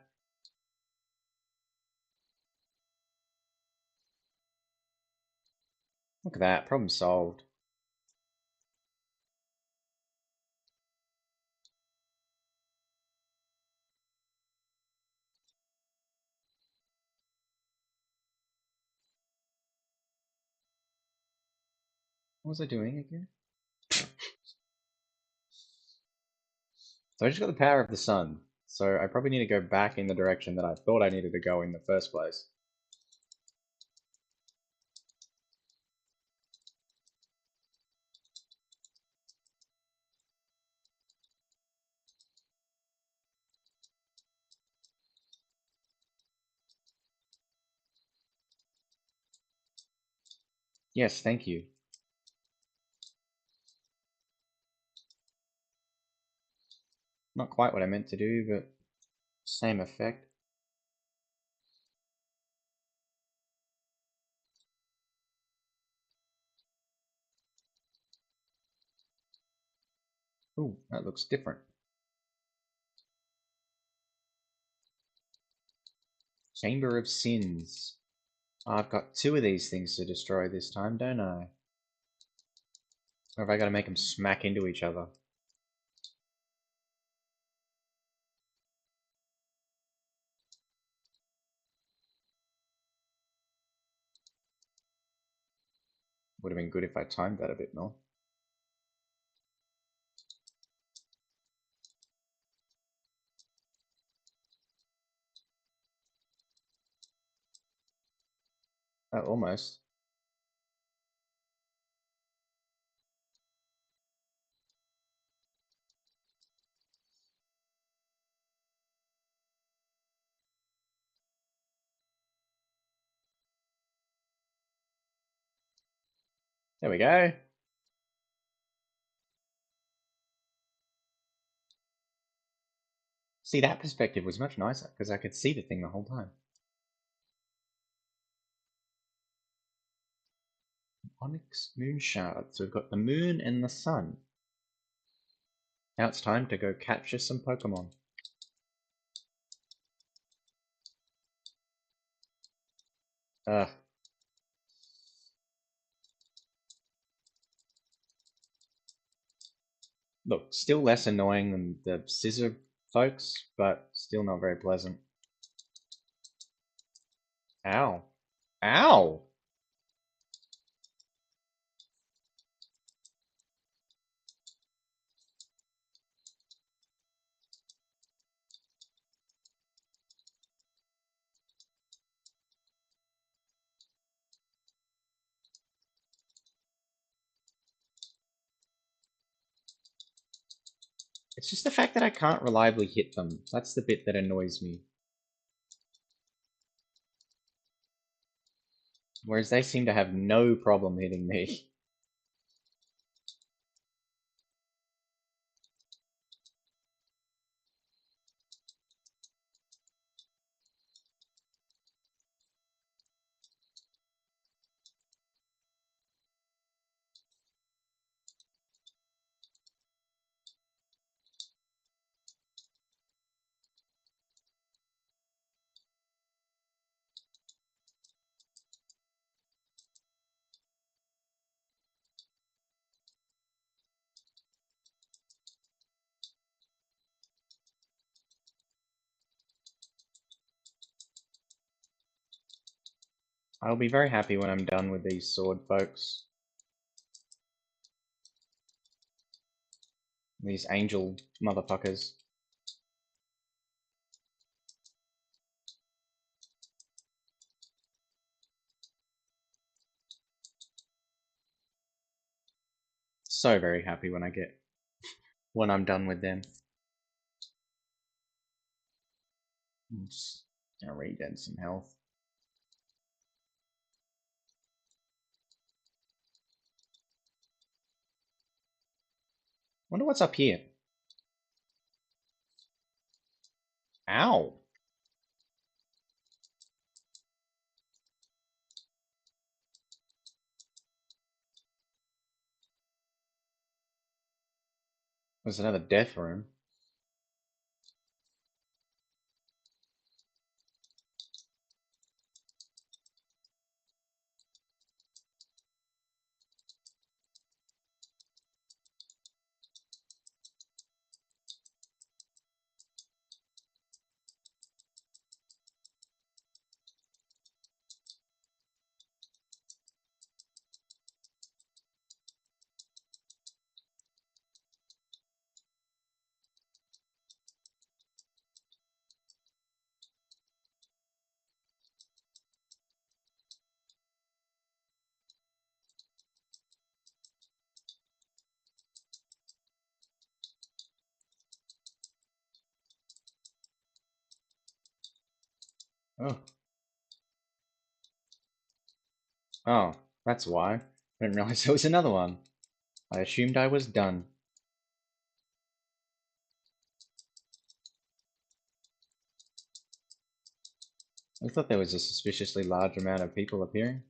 Look at that, problem solved. What was I doing again? So I just got the power of the sun. So I probably need to go back in the direction that I thought I needed to go in the first place. Yes, thank you. Not quite what I meant to do, but same effect. Ooh, that looks different. Chamber of Sins. I've got two of these things to destroy this time, don't I? Or have I got to make them smack into each other? Would have been good if I timed that a bit more. Oh, almost. There we go. See, that perspective was much nicer because I could see the thing the whole time. Onyx moon shard. So we've got the moon and the sun. Now it's time to go capture some Pokemon. Ugh. Look, still less annoying than the scissor folks, but still not very pleasant. Ow. Ow! It's just the fact that I can't reliably hit them. That's the bit that annoys me. Whereas they seem to have no problem hitting me. I'll be very happy when I'm done with these sword folks. These angel motherfuckers. So very happy when I'm done with them. I'm just gonna regen some health. Wonder what's up here. Ow! There's another death room. Oh. Oh, that's why. I didn't realize there was another one. I assumed I was done. I thought there was a suspiciously large amount of people appearing.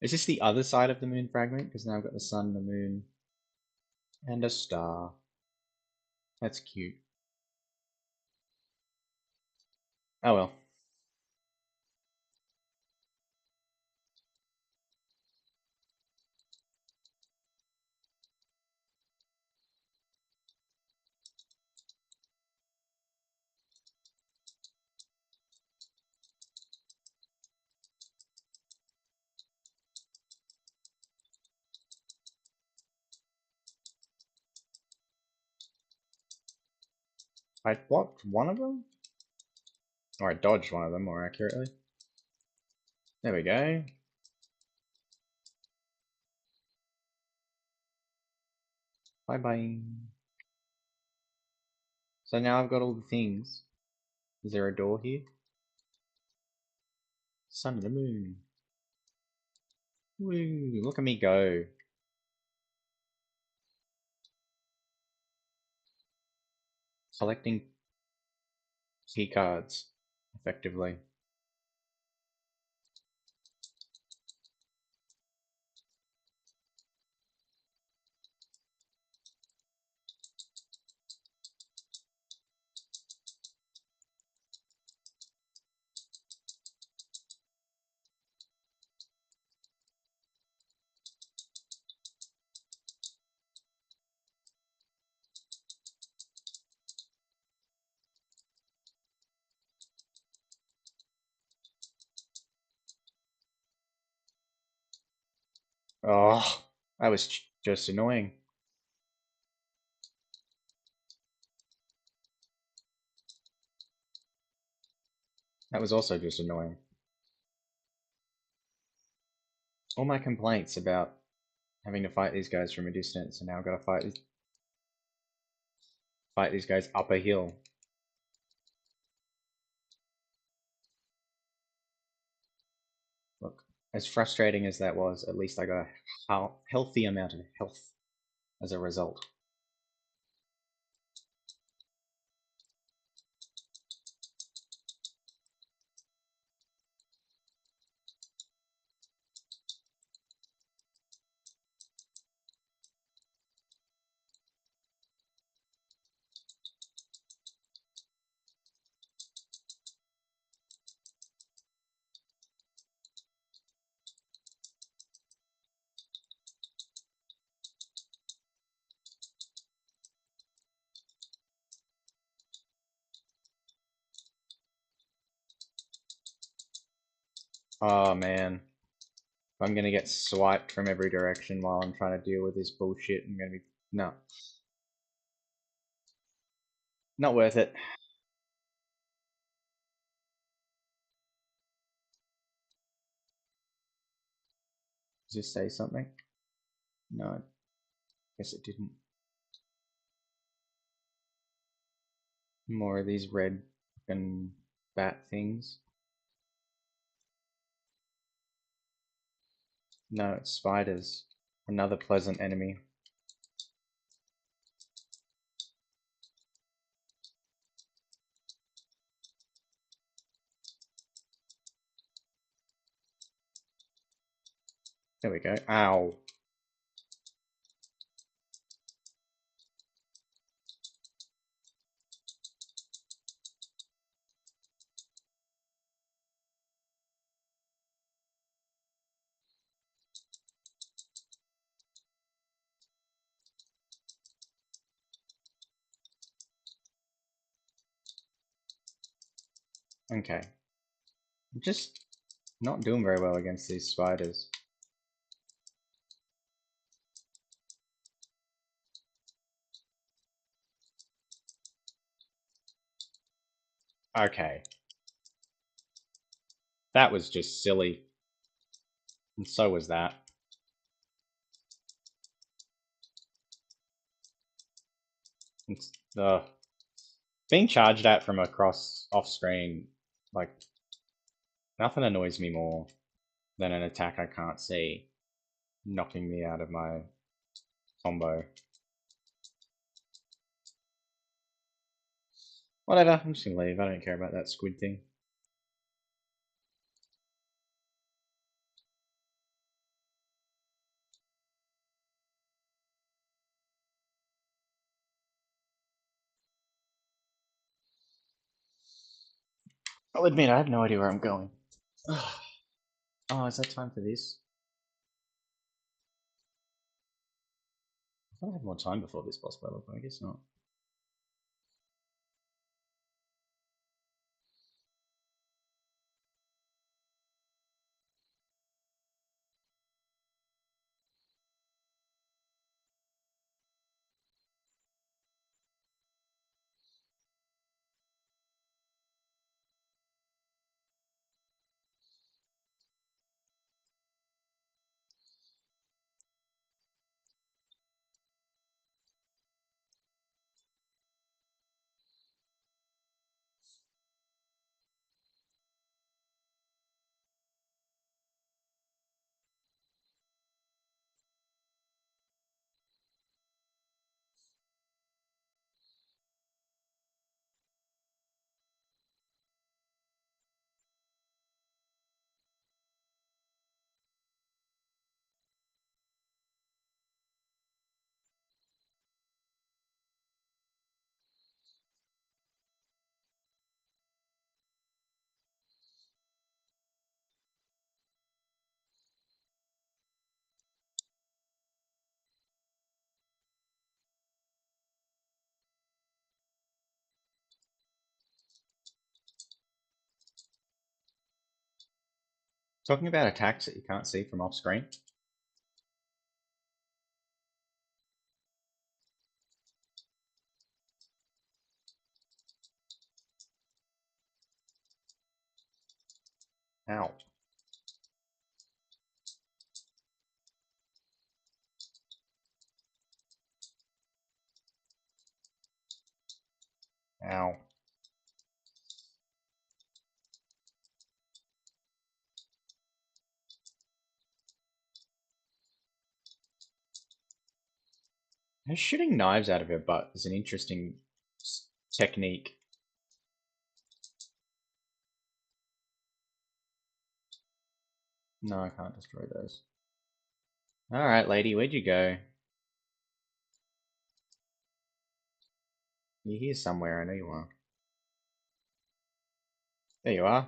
Is this the other side of the moon fragment? Because now I've got the sun, the moon, and a star. That's cute. Oh well. I blocked one of them? Or I dodged one of them more accurately. There we go. Bye bye. So now I've got all the things. Is there a door here? Sun and the moon. Woo, look at me go. collecting key cards effectively. Oh, that was just annoying. That was also just annoying. All my complaints about having to fight these guys from a distance, and now I've got to fight these guys up a hill. Look, as frustrating as that was, at least I got a healthy amount of health as a result. Oh man, if I'm gonna get swiped from every direction while I'm trying to deal with this bullshit, I'm gonna be no, not worth it. Does this say something? No, guess it didn't. More of these red fucking bat things. No, it's spiders. Another pleasant enemy. There we go. Ow. Okay. I'm just not doing very well against these spiders. Okay. That was just silly. And so was that. It's the being charged at from across off screen, like nothing annoys me more than an attack I can't see knocking me out of my combo. Whatever, I'm just gonna leave. I don't care about that squid thing. I'll admit I have no idea where I'm going. Oh, is that time for this? I thought I had more time before this boss battle, but I guess not. Talking about attacks that you can't see from off screen. Ow. Ow. Her shooting knives out of her butt is an interesting technique. No, I can't destroy those. Alright, lady, where'd you go? You're here somewhere, I know you are. There you are.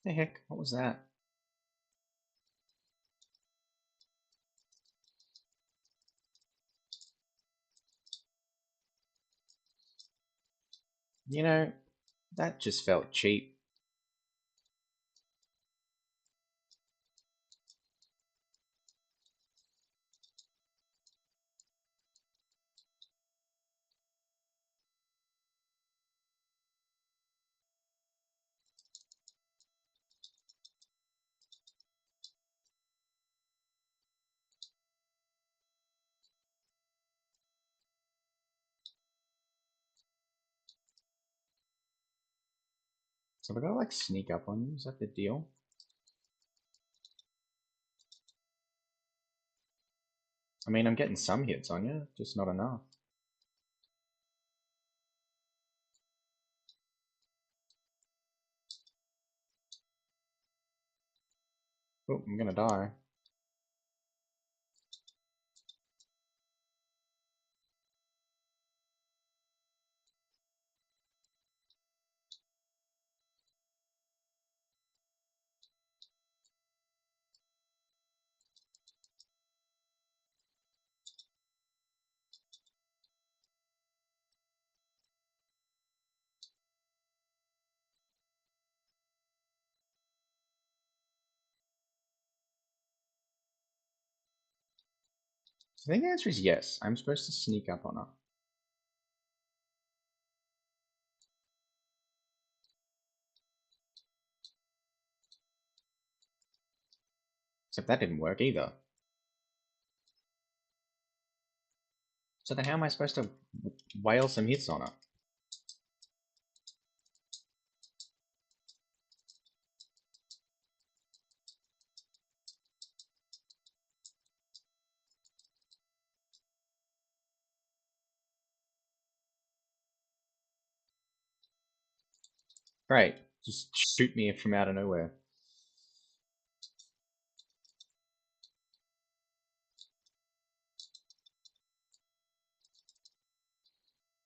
The heck? What was that? You know, that just felt cheap. So we gotta like sneak up on you, is that the deal? I mean, I'm getting some hits on you, just not enough. Oh, I'm gonna die. I think the answer is yes. I'm supposed to sneak up on her. Except that didn't work either. So then how am I supposed to whale some hits on her? Great. Just shoot me from out of nowhere.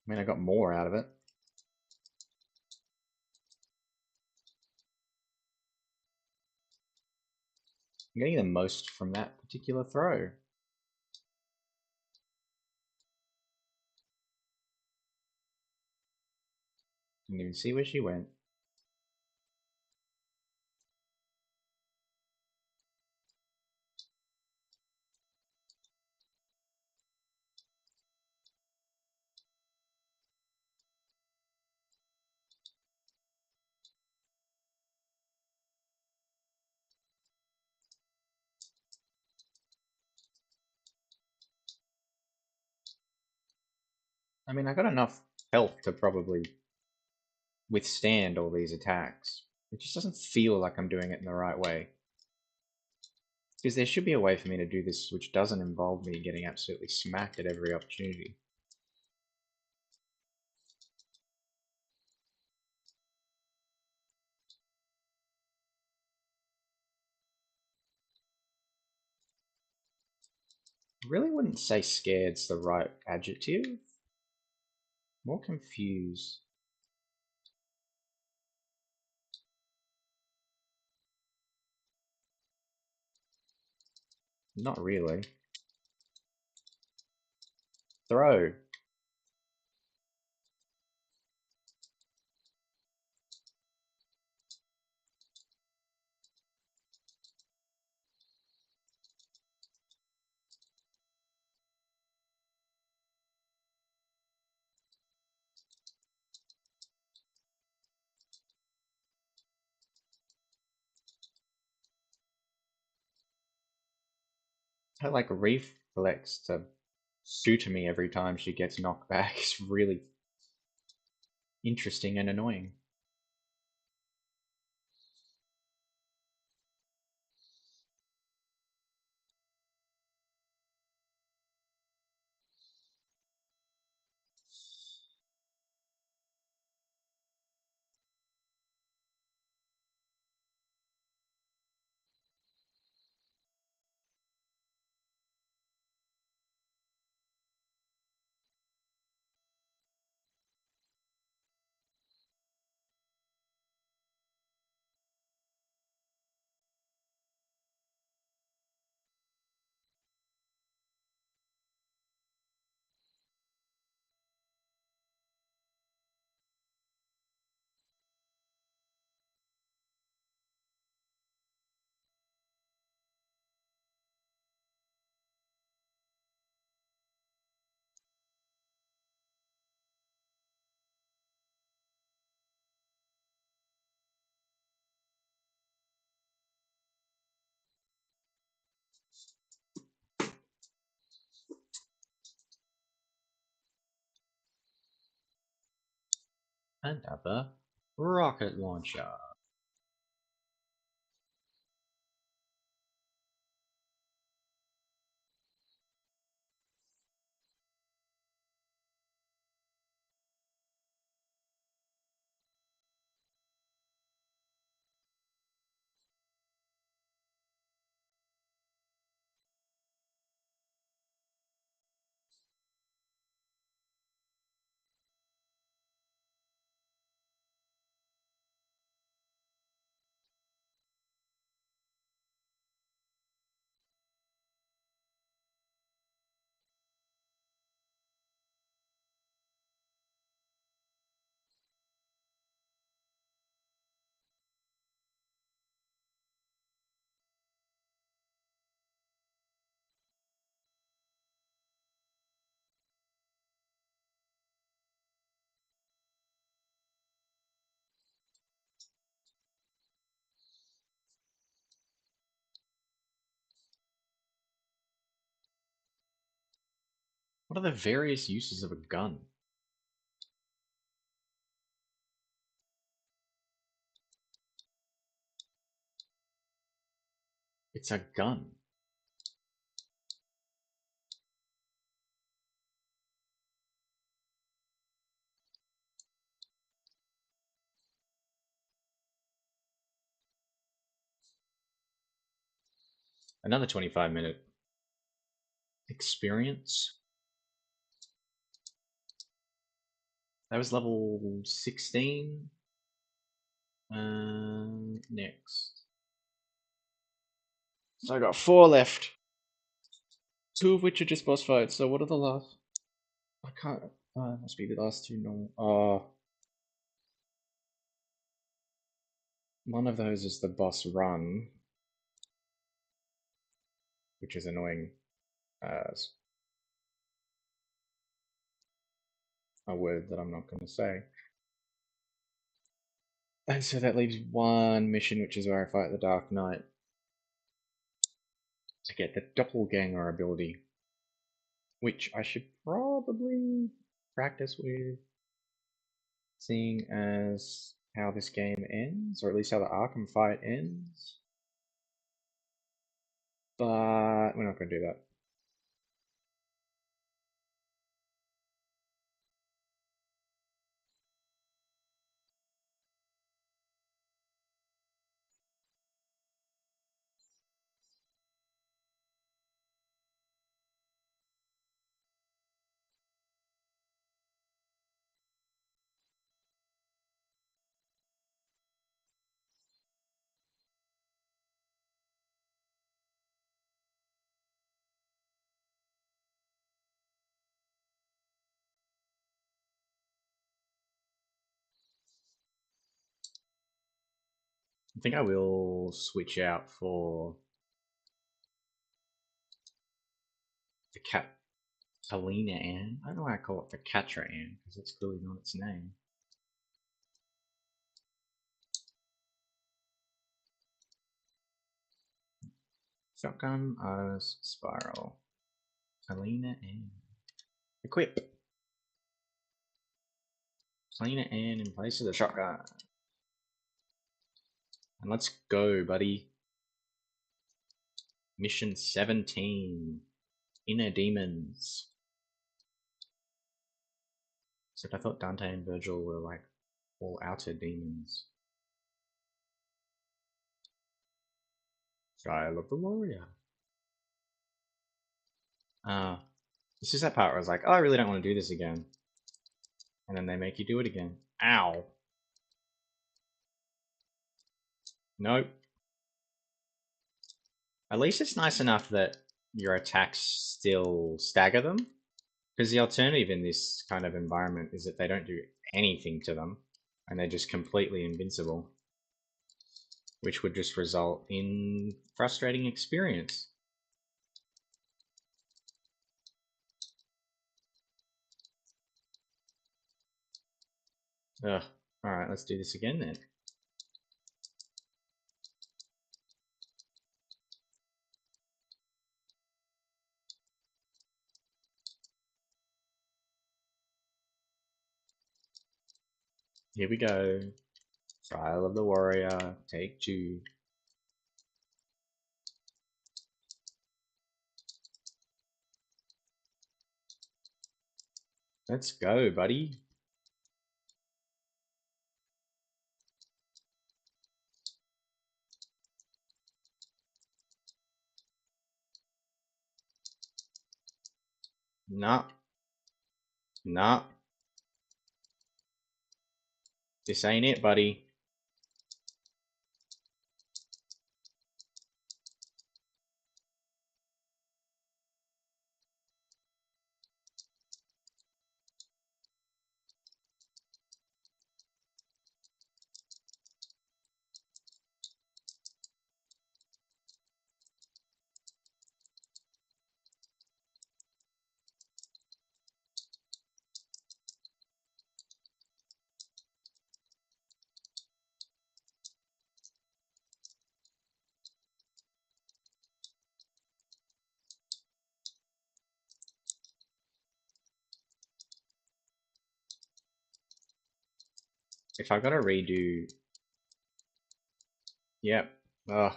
I mean, I got more out of it. I'm getting the most from that particular throw. Didn't even see where she went. I mean, I got enough health to probably withstand all these attacks. It just doesn't feel like I'm doing it in the right way. Because there should be a way for me to do this which doesn't involve me getting absolutely smacked at every opportunity. I really wouldn't say scared's the right adjective. More confused. Not really. Throw. Her like reflex to suitor me every time she gets knocked back is really interesting and annoying. Another rocket launcher. What are the various uses of a gun? It's a gun. Another 25-minute experience. That was level 16. Next. So I got 4 left. 2 of which are just boss fights. So what are the last? I can't. It must be the last 2 normal. Oh, one of those is the boss run, which is annoying as a word that I'm not going to say. And so that leaves one mission, which is where I fight the Dark Knight to get the Doppelganger ability, which I should probably practice with, seeing as how this game ends, or at least how the Arkham fight ends. But we're not going to do that. think I will switch out for the Catalina Ann. I don't know why I call it the Catra Ann, because that's clearly not its name. Shotgun, Artemis, Spiral. Catalina Ann. Equip! Catalina Ann in place of the shotgun. And let's go, buddy. Mission 17. Inner Demons. Except I thought Dante and Virgil were like all outer demons. Trial of the Warrior. This is that part where I was like, oh, I really don't want to do this again. And then they make you do it again. Ow. Nope. At least it's nice enough that your attacks still stagger them. Because the alternative in this kind of environment is that they don't do anything to them. And they're just completely invincible. Which would just result in frustrating experience. Ugh. Alright, let's do this again then. Here we go. Trial of the Warrior, take 2. Let's go, buddy. Nah. Nah. This ain't it, buddy. If I gotta redo... Yep. Ugh.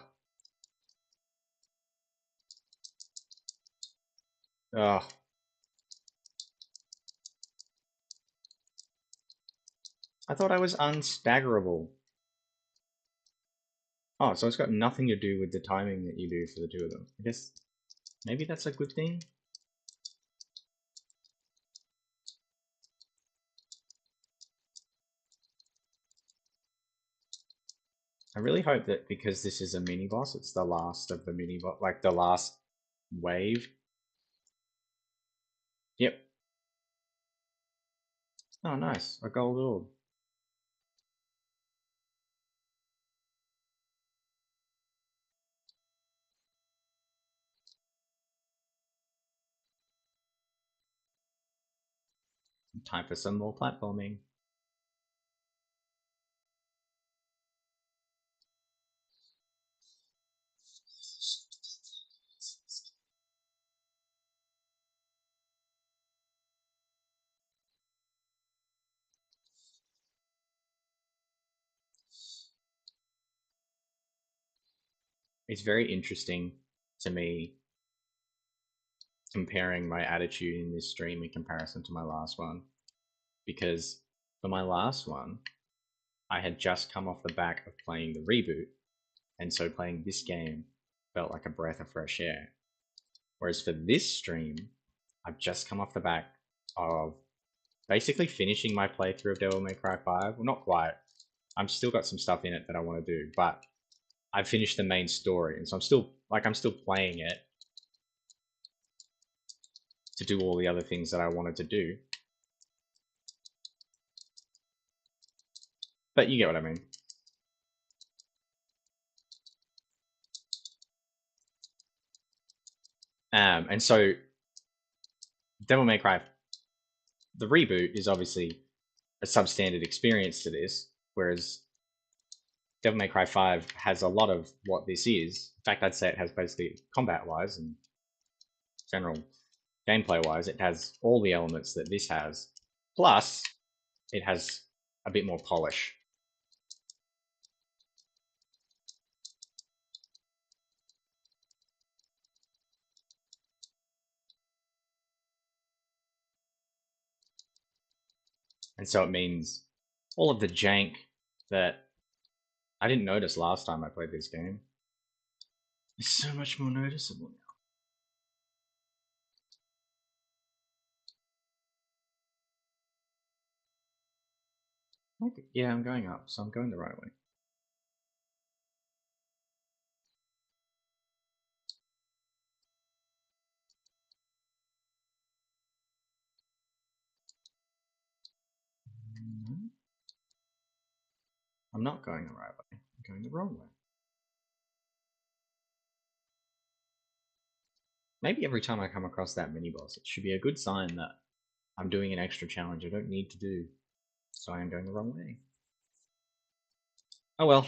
Ugh. I thought I was unstaggerable. Oh, so it's got nothing to do with the timing that you do for the two of them. I guess maybe that's a good thing? I really hope that because this is a mini-boss, it's the last of the mini-boss, like the last wave. Yep. Oh, nice. A gold orb. Time for some more platforming. It's very interesting to me comparing my attitude in this stream in comparison to my last one. Because for my last one, I had just come off the back of playing the reboot, and so playing this game felt like a breath of fresh air. Whereas for this stream, I've just come off the back of basically finishing my playthrough of Devil May Cry 5. Well, not quite. I've still got some stuff in it that I want to do, but I've finished the main story, and so I'm still playing it to do all the other things that I wanted to do. But you get what I mean. And so Devil May Cry, the reboot is obviously a substandard experience to this, whereas Devil May Cry 5 has a lot of what this is. In fact, I'd say it has basically combat wise and general gameplay wise, it has all the elements that this has. Plus, it has a bit more polish. And so it means all of the jank that I didn't notice last time I played this game is so much more noticeable now. Okay, yeah, I'm going up, so I'm going the right way. No, I'm not going the right way. I'm going the wrong way. Maybe every time I come across that mini boss, it should be a good sign that I'm doing an extra challenge I don't need to do. So I am going the wrong way. Oh well.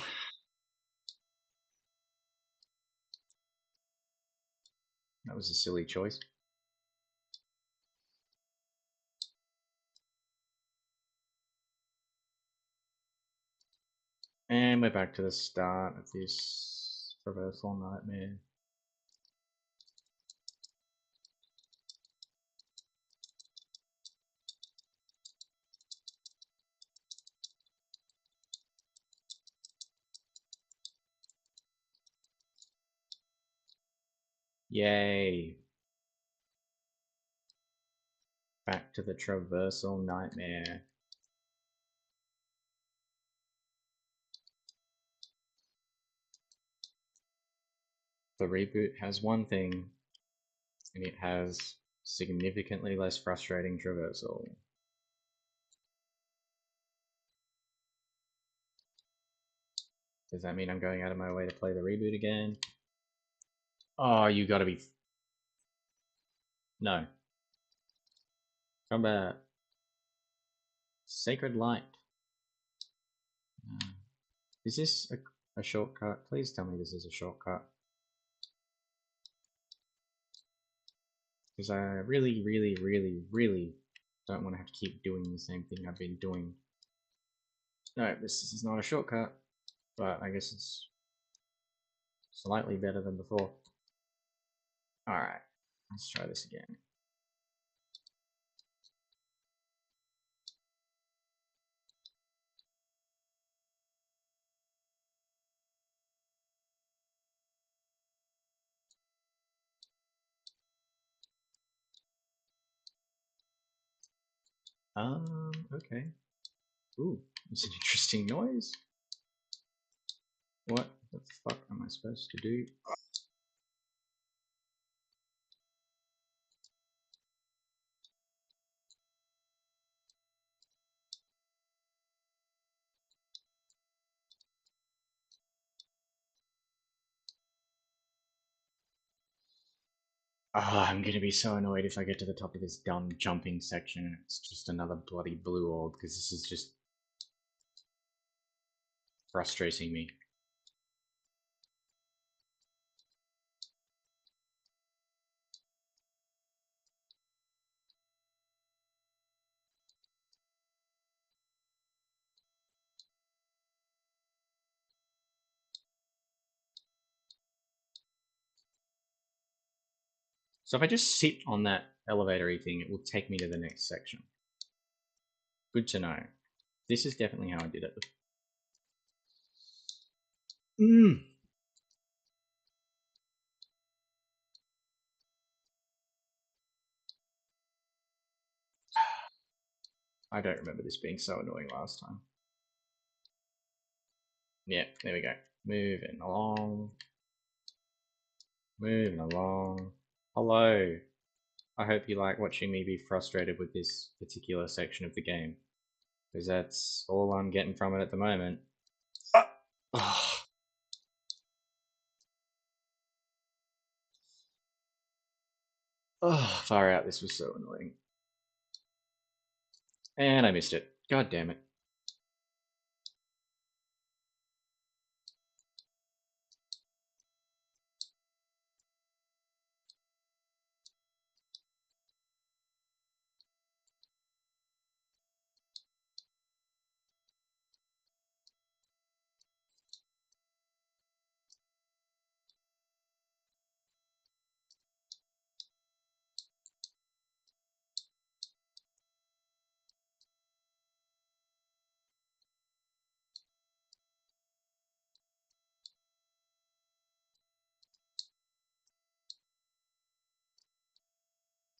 That was a silly choice. And we're back to the start of this traversal nightmare. Yay. Back to the traversal nightmare. The reboot has one thing, and it has significantly less frustrating traversal. Does that mean I'm going out of my way to play the reboot again? Oh, you gotta be. No. Combat. Sacred Light. Is this a shortcut? Please tell me this is a shortcut. Because I really, really, really, really don't want to have to keep doing the same thing I've been doing. No, this is not a shortcut, but I guess it's slightly better than before. Alright, let's try this again. Okay. Ooh, it's an interesting noise. What the fuck am I supposed to do? Oh, I'm gonna be so annoyed if I get to the top of this dumb jumping section and it's just another bloody blue orb, because this is just frustrating me. So if I just sit on that elevatory thing, it will take me to the next section. Good to know. This is definitely how I did it. I don't remember this being so annoying last time. Yeah, there we go. Moving along. Moving along. Hello. I hope you like watching me be frustrated with this particular section of the game, because that's all I'm getting from it at the moment. Oh, far out. This was so annoying. And I missed it. God damn it.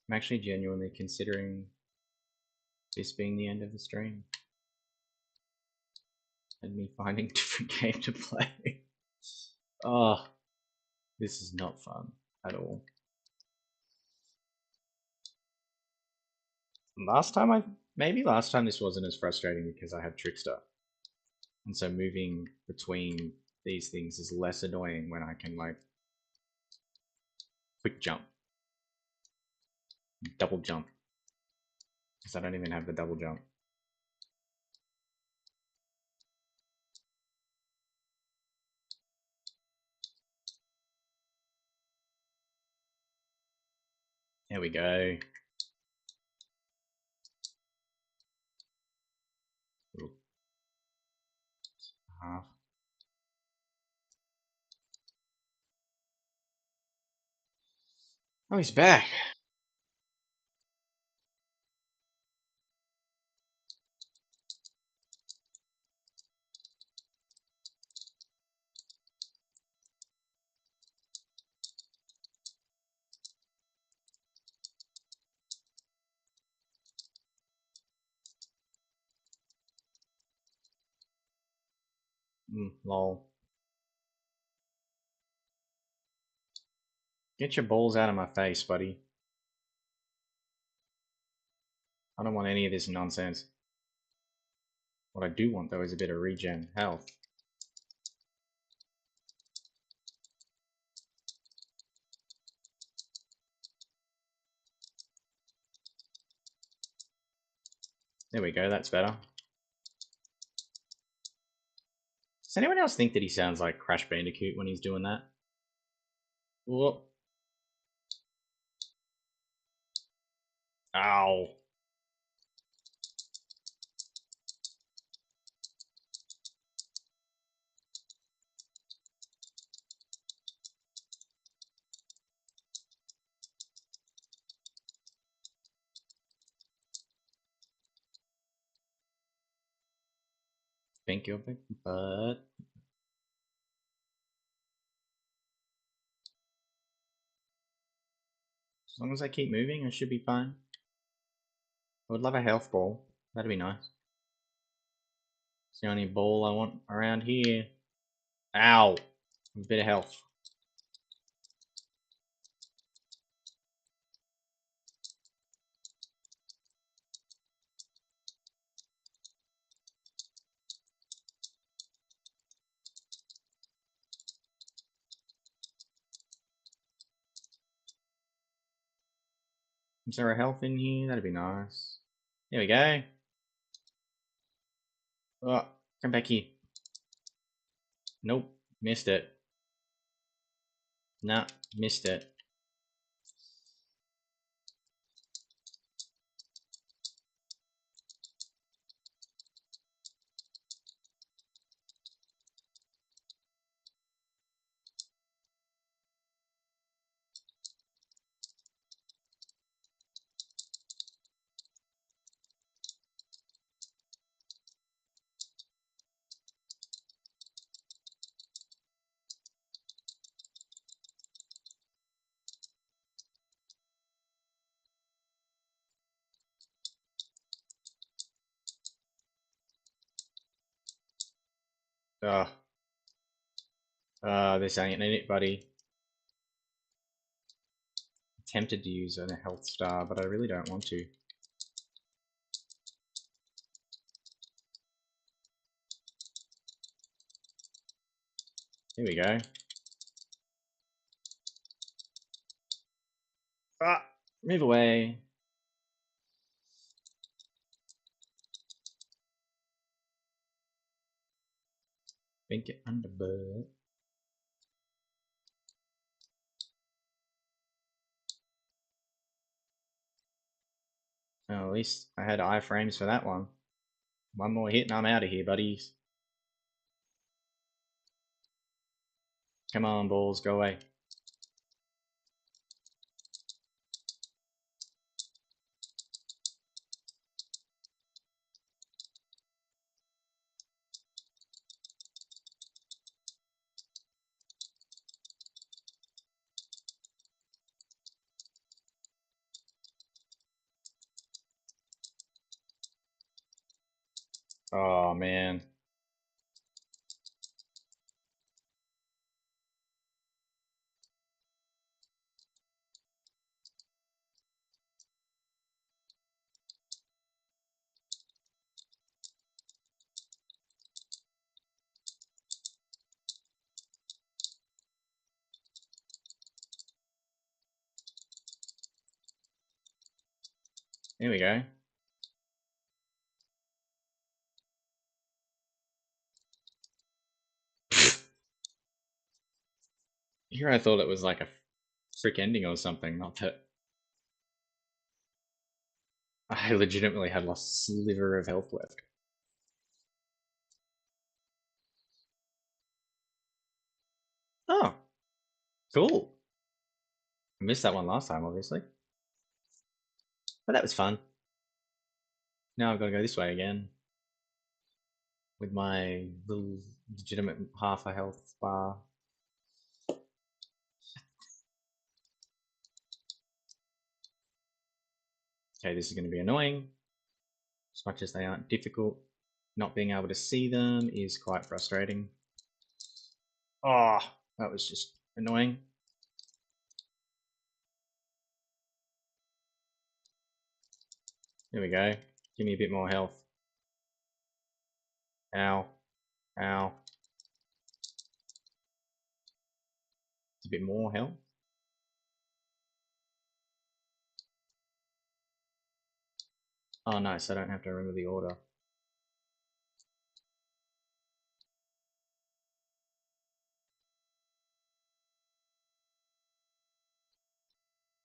I'm actually genuinely considering this being the end of the stream and me finding a different game to play. Oh, this is not fun at all. Maybe last time this wasn't as frustrating because I had Trickster. And so moving between these things is less annoying when I can like quick jump, double jump. Because I don't even have the double jump. There we go. Half. Oh, he's back. Lol. Get your balls out of my face, buddy. I don't want any of this nonsense. What I do want, though, is a bit of regen health. There we go, that's better. Does anyone else think that he sounds like Crash Bandicoot when he's doing that? Whoop. Ow. Thank you, but as long as I keep moving, I should be fine. I would love a health ball. That'd be nice. It's the only ball I want around here. Ow! A bit of health. Is there a health in here? That'd be nice. There we go. Oh, come back here. Nope, missed it. Nah, missed it. Ugh. This ain't in it, buddy. Tempted to use a health star, but I really don't want to. Here we go. Ah! Move away. Think it under bird. Oh, at least I had iframes for that one. One more hit and I'm out of here, buddies. Come on, balls, go away. Oh, man. Here we go. Here I thought it was like a frick ending or something, not that I legitimately had a sliver of health left. Oh, cool. I missed that one last time, obviously. But that was fun. Now I've got to go this way again. With my little legitimate half a health bar. Okay, this is going to be annoying. As much as they aren't difficult, not being able to see them is quite frustrating. Oh, that was just annoying. There we go. Give me a bit more health. Ow. Ow. A bit more health. Oh, nice. I don't have to remember the order.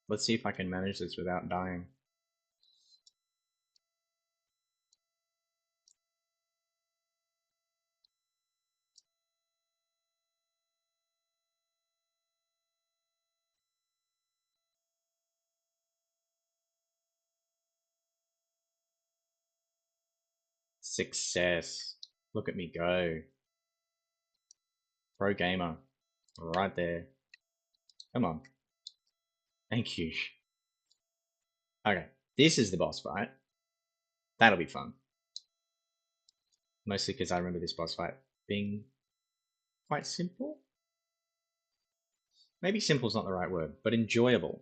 Let's see if I can manage this without dying. Success. Look at me go. Pro gamer. Right there. Come on. Thank you. Okay. This is the boss fight. That'll be fun. Mostly because I remember this boss fight being quite simple. Maybe simple is not the right word, but enjoyable.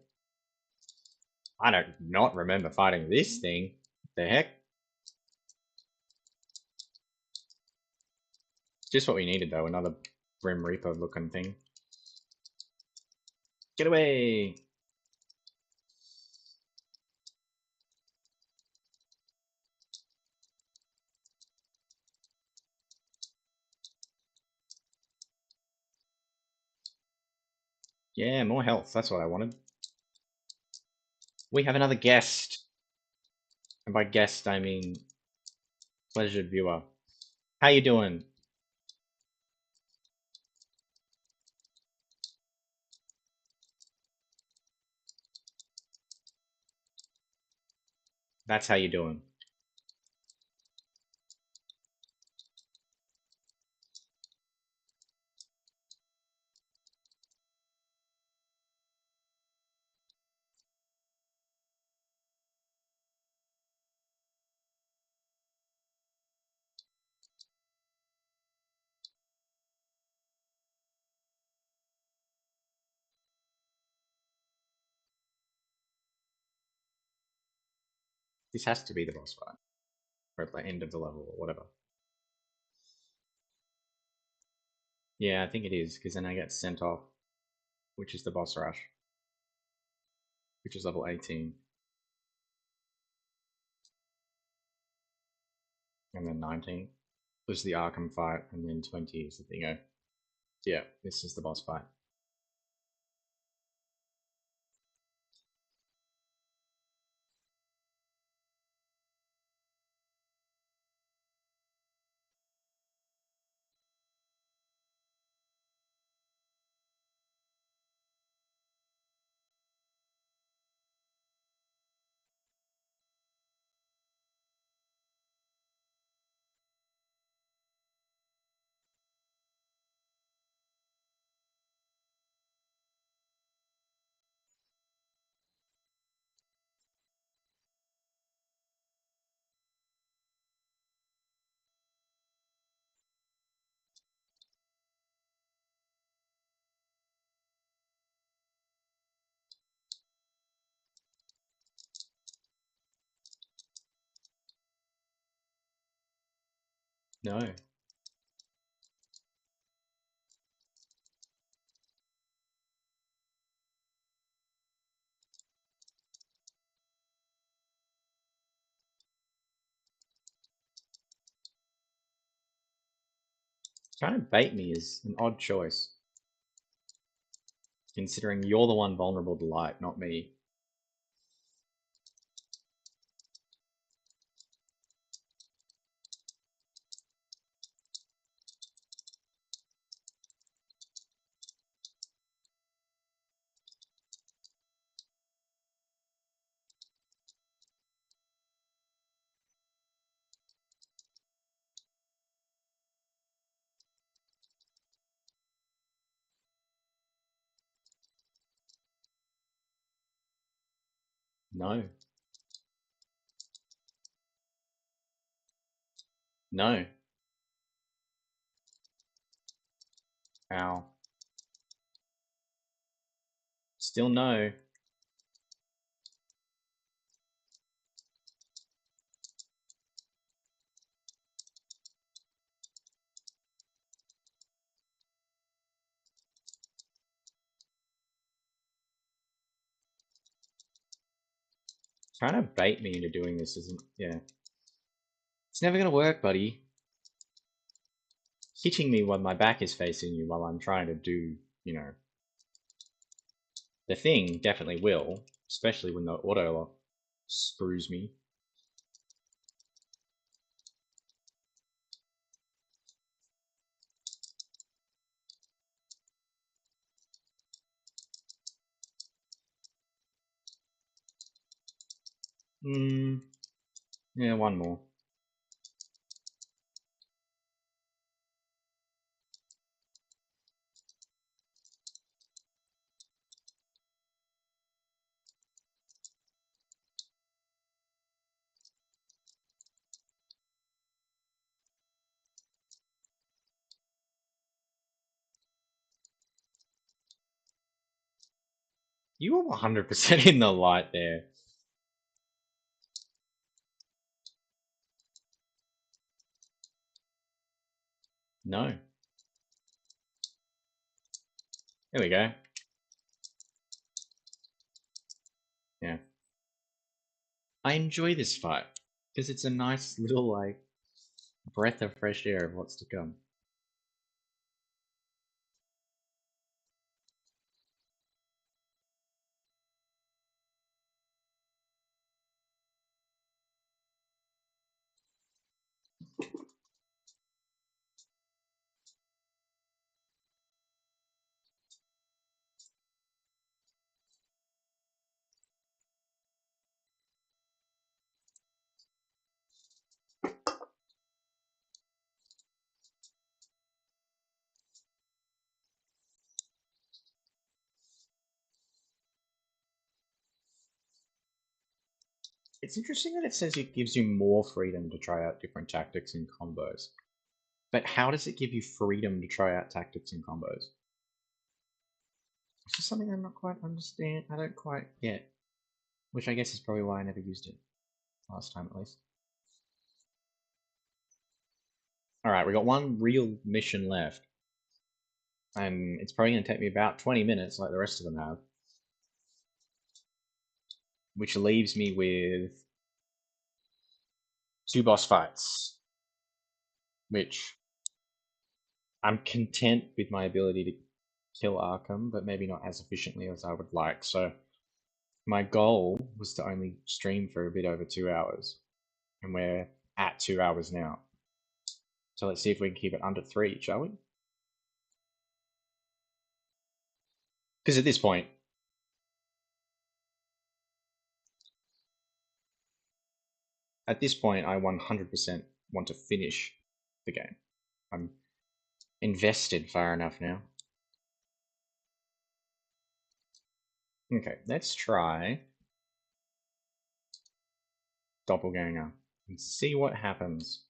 I don't not remember fighting this thing. The heck? Just what we needed though, another Grim Reaper looking thing. Get away! Yeah, more health. That's what I wanted. We have another guest. And by guest, I mean pleasured viewer. How you doing? That's how you doing. This has to be the boss fight. Or at the end of the level or whatever. Yeah, I think it is, because then I get sent off, which is the boss rush. which is level 18. And then 19 was the Arkham fight, and then 20 is the Thingo. Yeah, this is the boss fight. No. Trying to bait me is an odd choice, considering you're the one vulnerable to light, not me. No. No. Ow. Still no. Trying to bait me into doing this isn't. Yeah. It's never gonna work, buddy. Hitting me when my back is facing you while I'm trying to do, the thing definitely will, especially when the auto lock screws me. Yeah, one more. You were 100% in the light there. No. There we go. Yeah. I enjoy this fight because it's a nice little, like, breath of fresh air of what's to come. It's interesting that it says it gives you more freedom to try out different tactics and combos. But how does it give you freedom to try out tactics and combos? It's just something I'm not quite understand. I don't quite get. Which I guess is probably why I never used it last time, at least. All right, we got one real mission left, and it's probably going to take me about 20 minutes, like the rest of them have. which leaves me with 2 boss fights, which I'm content with my ability to kill Arkham, but maybe not as efficiently as I would like. So my goal was to only stream for a bit over 2 hours, and we're at 2 hours now. So let's see if we can keep it under 3, shall we? Because at this point, I 100% want to finish the game. I'm invested far enough now. Okay, let's try Doppelganger and see what happens.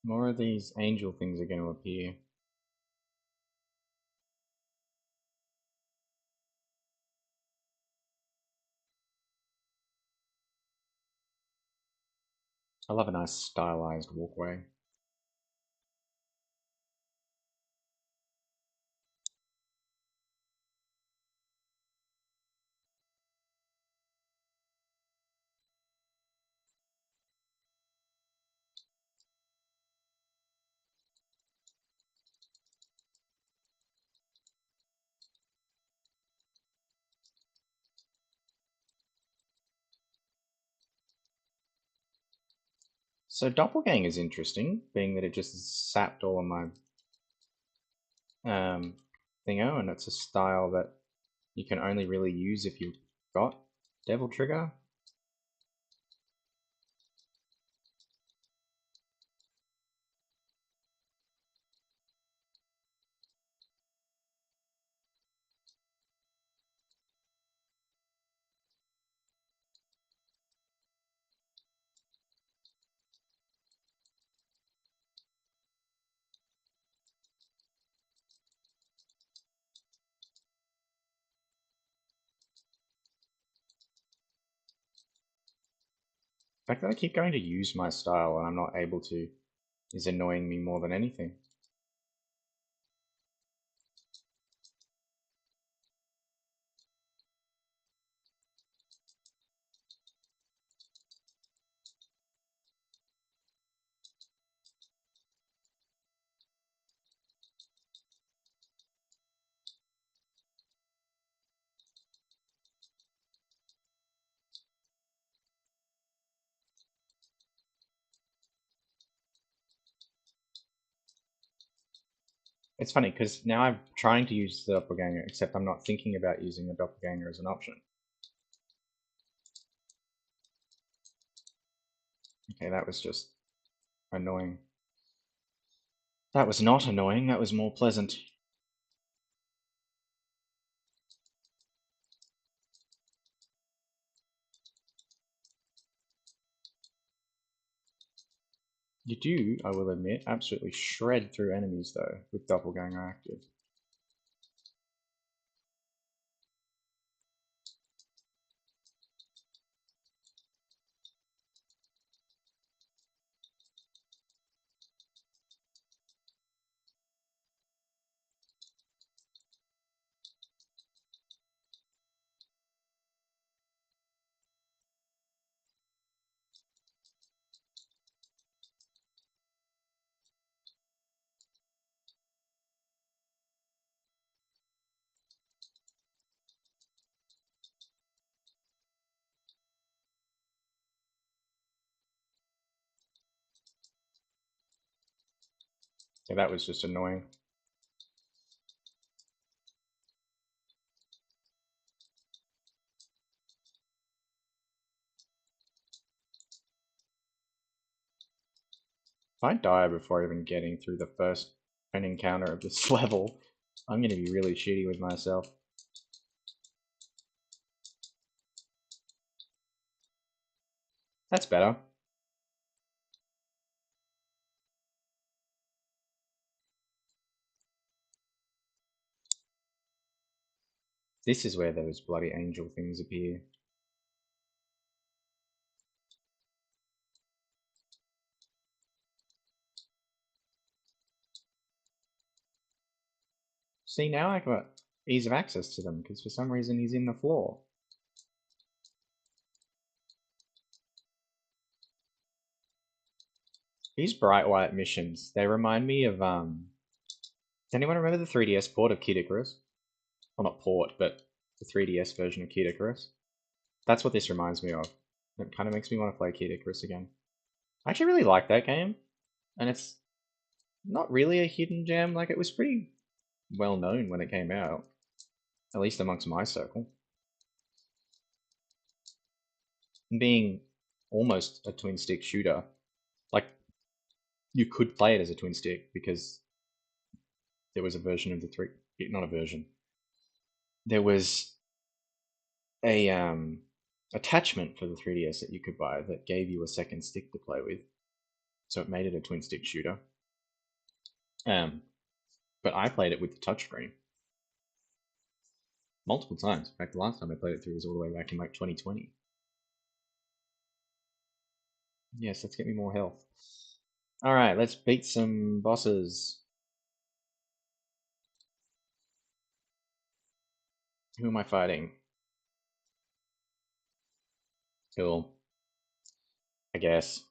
More of these angel things are going to appear. I love a nice stylized walkway. So Doppelganger is interesting, being that it just sapped all of my thingo, and it's a style that you can only really use if you've got Devil Trigger. The fact that I keep going to use my style and I'm not able to is annoying me more than anything. It's funny because now I'm trying to use the doppelganger, except I'm not thinking about using the doppelganger as an option. Okay, that was just annoying. That was not annoying, that was more pleasant. You do, I will admit, absolutely shred through enemies though, with doppelganger active. Yeah, that was just annoying. If I die before even getting through the first encounter of this level, I'm going to be really shitty with myself. That's better. This is where those bloody angel things appear. See, now I got ease of access to them, because for some reason he's in the floor. These bright white missions, they remind me of, does anyone remember the 3DS port of Kid Icarus? Well, not port, but the 3DS version of Kid Icarus. That's what this reminds me of. It kind of makes me want to play Kid Icarus again. I actually really like that game, and it's not really a hidden gem. Like, it was pretty well known when it came out, at least amongst my circle. Being almost a twin stick shooter, like, you could play it as a twin stick because there was a version of the three, not a version. There was a attachment for the 3DS that you could buy that gave you a second stick to play with, so it made it a twin stick shooter. Um, but I played it with the touchscreen multiple times. In fact, the last time I played it through was all the way back in like 2020. Yes, let's get me more health. All right, let's beat some bosses. Who am I fighting? Cool. I guess.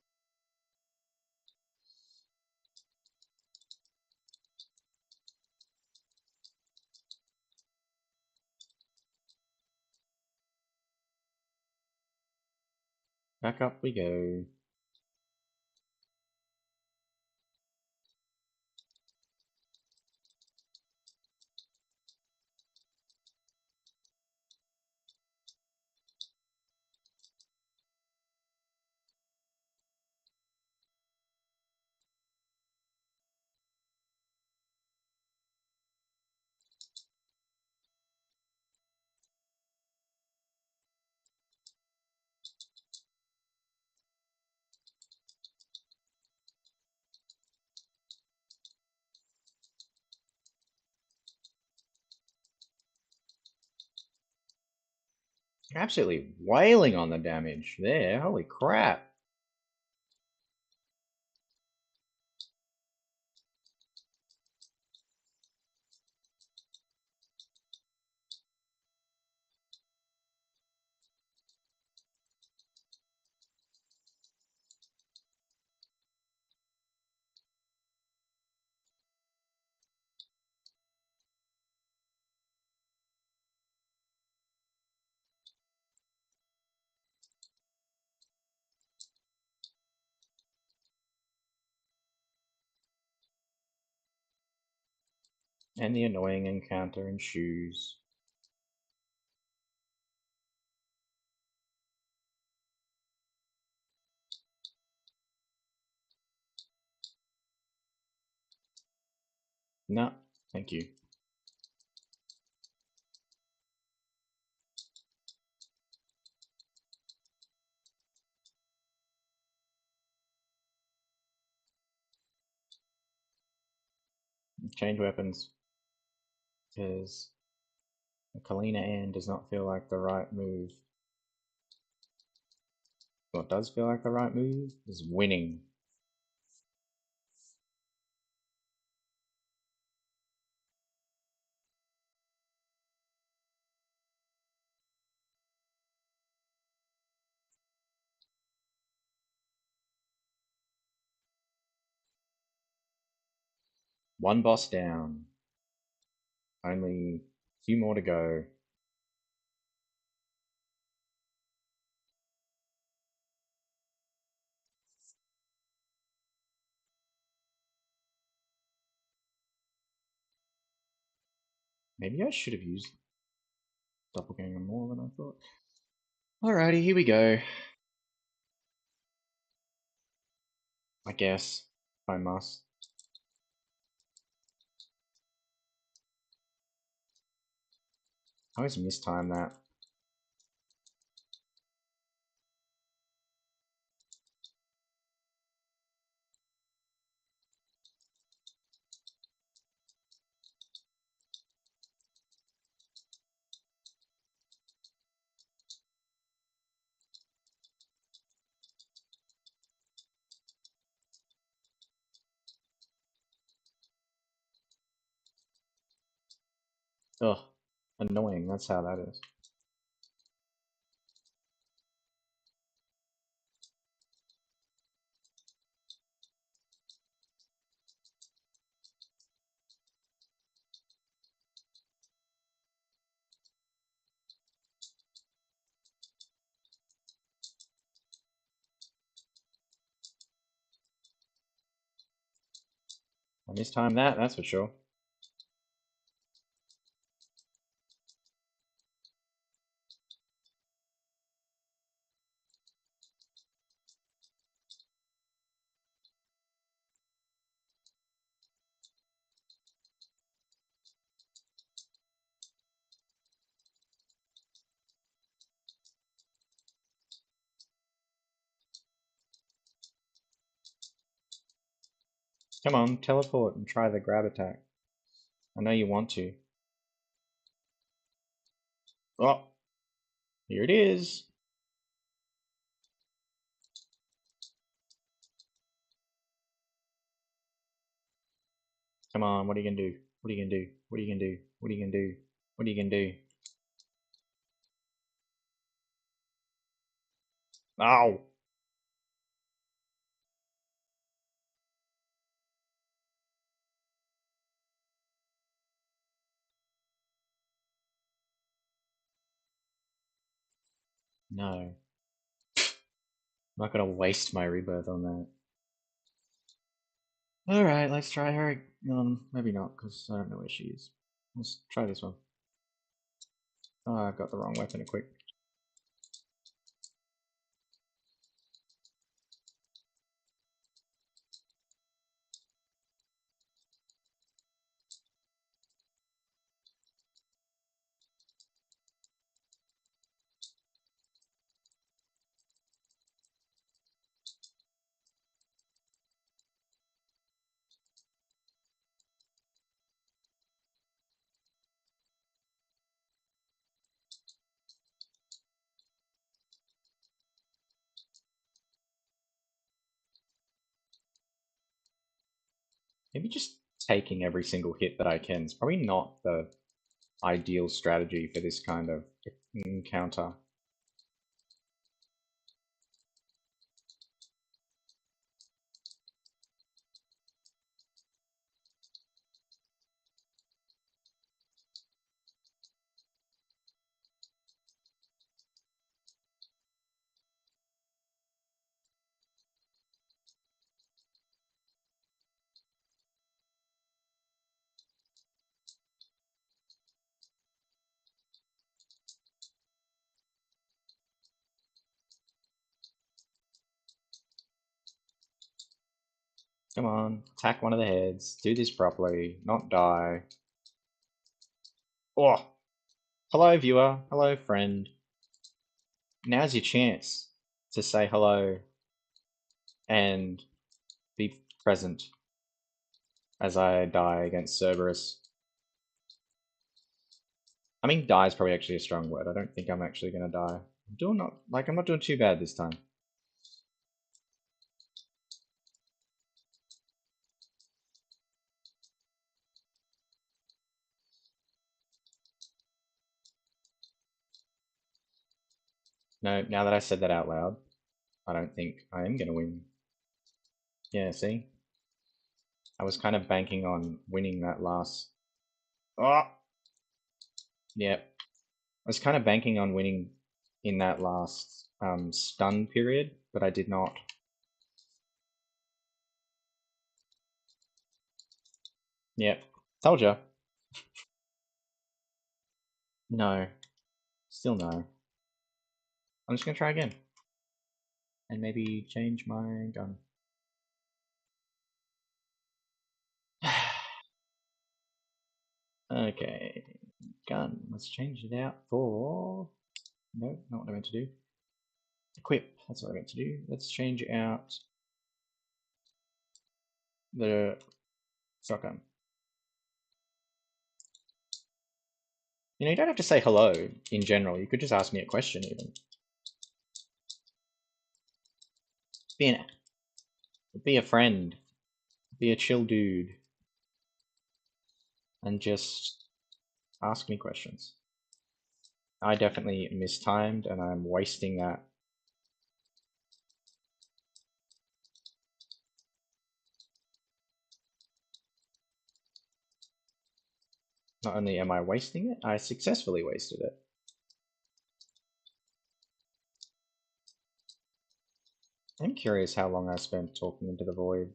Back up we go. Absolutely wailing on the damage there. Holy crap. And the annoying encounter in shoes. No, thank you. Change weapons. Because a Kalina Ann does not feel like the right move. What does feel like the right move is winning. One boss down. Only a few more to go. Maybe I should have used Doppelganger more than I thought. Alrighty, here we go. I guess I must. I always mistime that. Ugh, annoying, that's how that is. I mistimed that, that's for sure. Come on, teleport and try the grab attack. I know you want to. Oh, here it is. Come on, what are you gonna do? What are you gonna do? What are you gonna do? What are you gonna do? What are you gonna do? Ow! No. I'm not gonna waste my rebirth on that. Alright, let's try her. Maybe not, because I don't know where she is. Let's try this one. Oh, I got the wrong weapon equipped. Maybe just taking every single hit that I can is probably not the ideal strategy for this kind of encounter. Come on, attack one of the heads, do this properly, not die. Oh! Hello, viewer. Hello, friend. Now's your chance to say hello and be present as I die against Cerberus. I mean, die is probably actually a strong word. I don't think I'm actually gonna die. I'm not doing too bad this time. No, now that I said that out loud, I don't think I am gonna win. Yeah, see? I was kind of banking on winning that last. Oh! Yep. I was kind of banking on winning in that last stun period, but I did not. Yep. Told ya. No. Still no. I'm just gonna try again. And maybe change my gun. Okay. Gun. Let's change it out for... No, not what I meant to do. Equip. That's what I meant to do. Let's change out the shotgun. You know, you don't have to say hello in general. You could just ask me a question even. Be, be a friend. Be a chill dude. And just Ask me questions. I definitely mistimed and I'm wasting that. Not only am I wasting it, I successfully wasted it. I'm curious how long I spent talking into the void.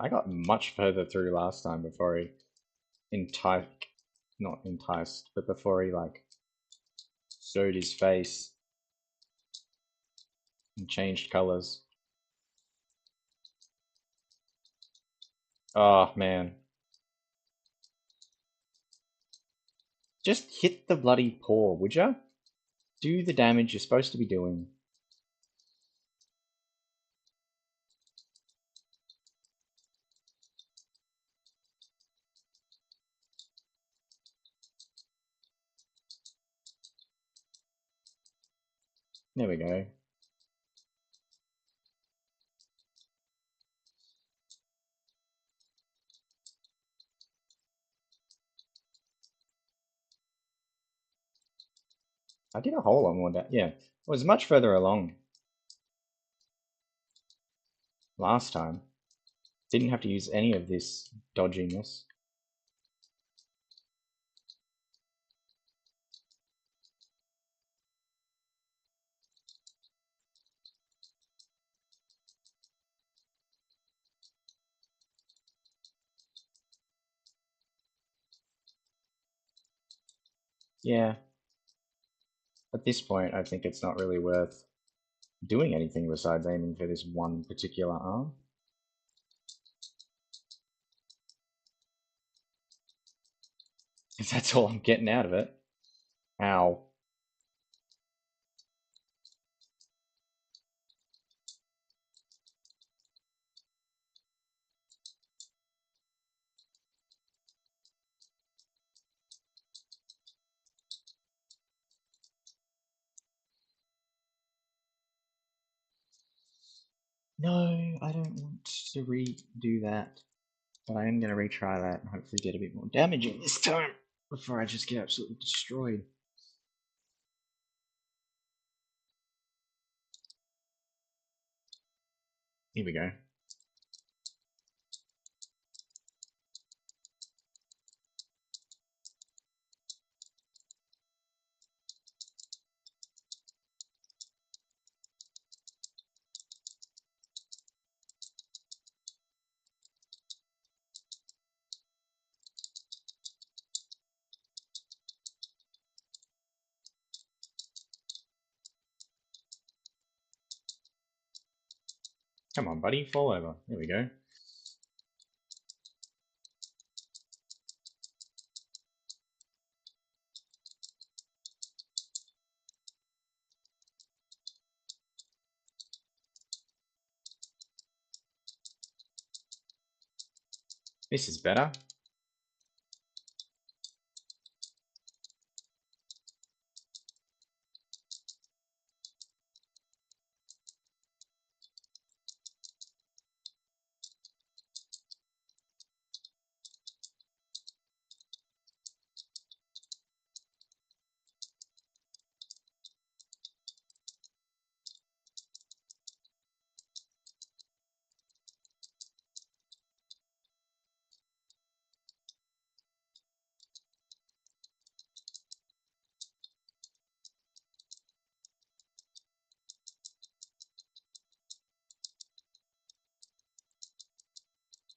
I got much further through last time before he enticed, not enticed, but before he like showed his face and changed colors. Oh man. Just hit the bloody paw, would ya? Do the damage you're supposed to be doing. There we go. I did a whole lot more yeah. It was much further along last time. Didn't have to use any of this dodginess. Yeah, at this point, I think it's not really worth doing anything besides aiming for this one particular arm. Because that's all I'm getting out of it. Ow. No, I don't want to redo that. But I am going to retry that and hopefully get a bit more damage in this time before I just get absolutely destroyed. Here we go. Come on, buddy, fall over. There we go. This is better.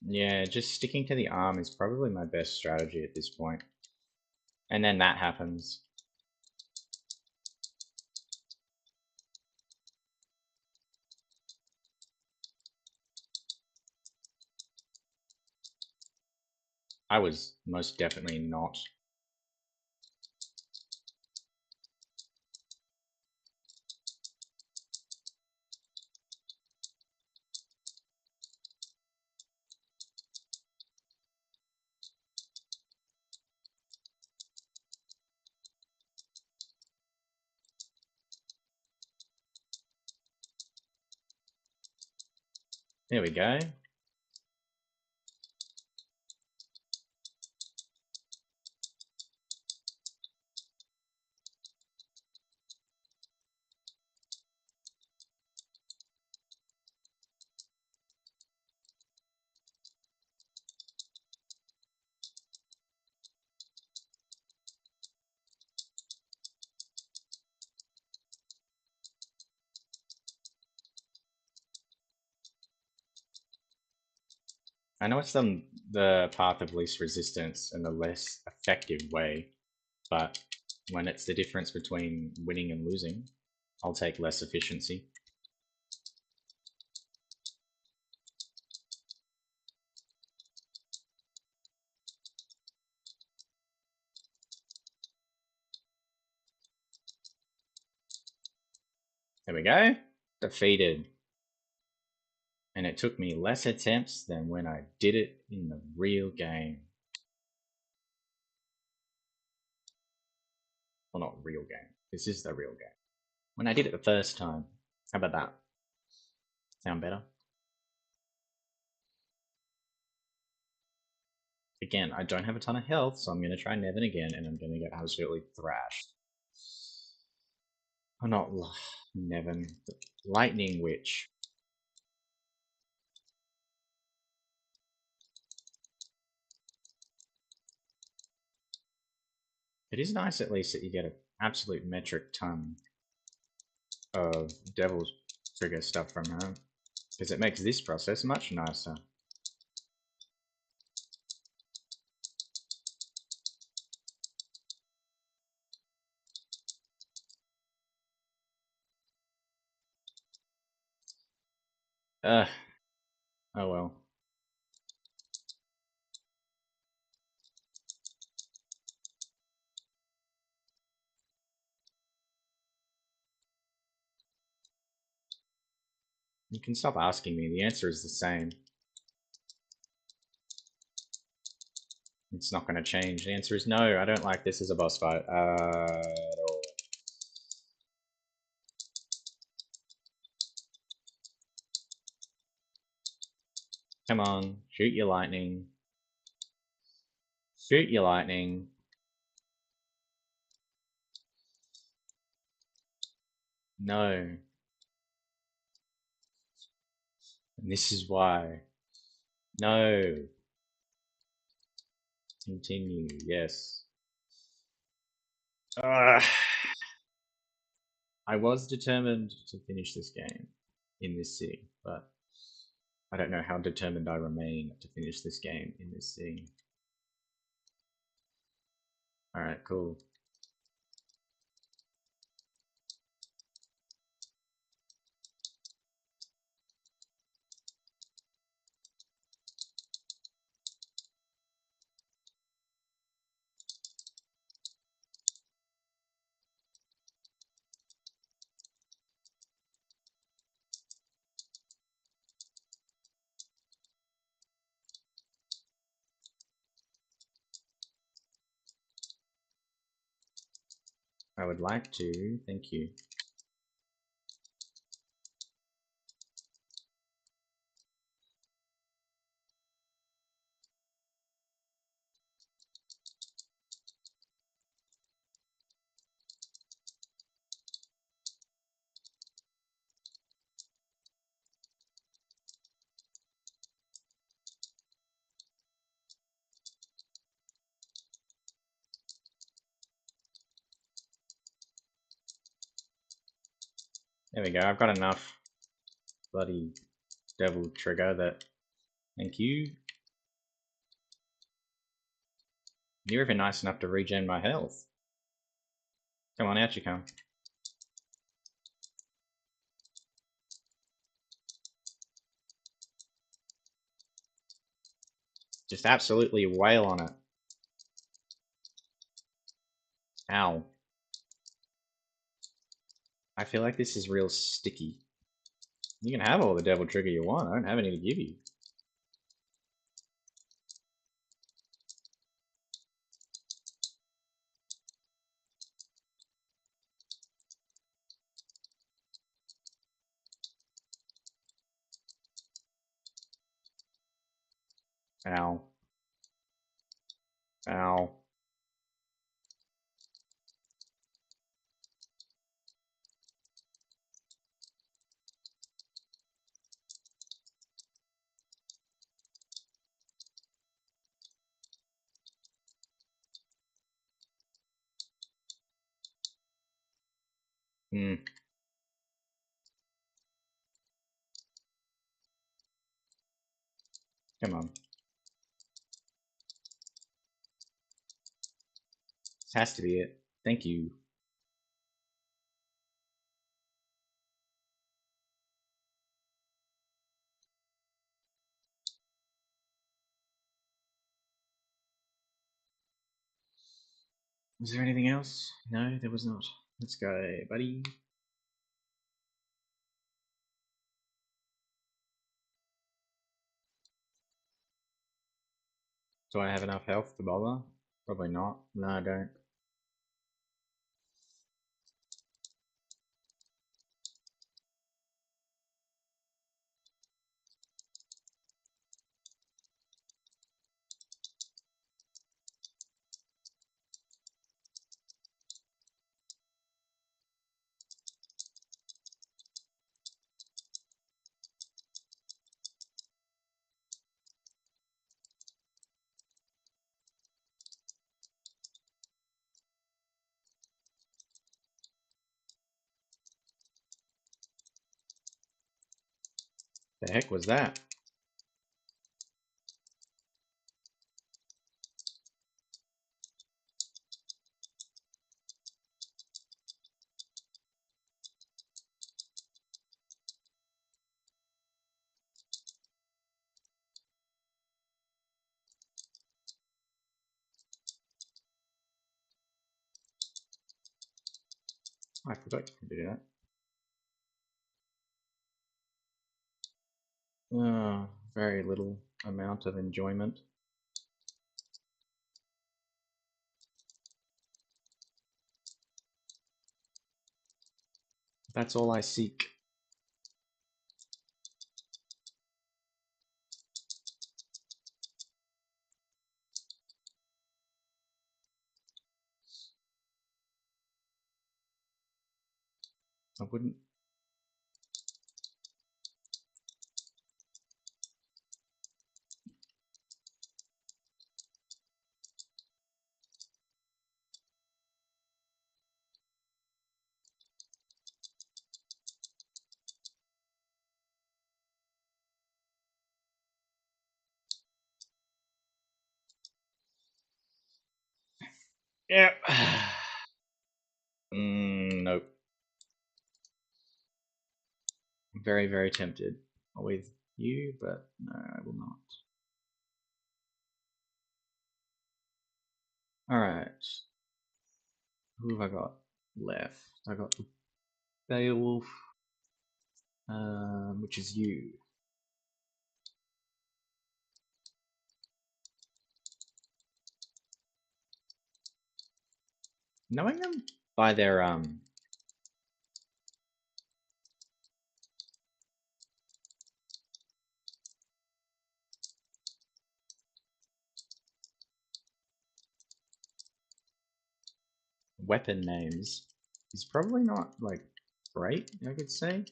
Yeah, just sticking to the arm is probably my best strategy at this point. And then that happens. I was most definitely not. There we go. I know it's the path of least resistance and the less effective way, but when it's the difference between winning and losing, I'll take less efficiency. There we go. Defeated. And it took me less attempts than when I did it in the real game. Well, not real game. This is the real game. When I did it the first time. How about that? Sound better? Again, I don't have a ton of health, so I'm going to try Nevin again, and I'm going to get absolutely thrashed. Oh, not Nevin. Lightning Witch. It is nice at least that you get an absolute metric ton of Devil's Trigger stuff from her, because it makes this process much nicer. Oh well. You can stop asking me, the answer is the same. It's not going to change. The answer is no, I don't like this as a boss fight at all. Come on, shoot your lightning. Shoot your lightning. No. And this is why. No. Continue, yes. Ugh. I was determined to finish this game in this city, but I don't know how determined I remain to finish this game in this city. Alright, cool. I would like to, thank you. There we go, I've got enough bloody devil trigger that, thank you. You're even nice enough to regen my health. Come on, out you come. Just absolutely wail on it. Ow. I feel like this is real sticky. You can have all the devil trigger you want. I don't have any to give you. Ow. Ow. Hmm. Come on. This has to be it. Thank you. Was there anything else? No, there was not. Let's go, buddy. Do I have enough health to bother? Probably not. No, I don't. The heck was that? I forgot you can do that. Very little amount of enjoyment. That's all I seek. I wouldn't. Yep. Nope. I'm very, very tempted with you, but no, I will not. Alright. Who have I got left? I got the Beowulf, which is you. Knowing them by their weapon names is probably not like great, I could say.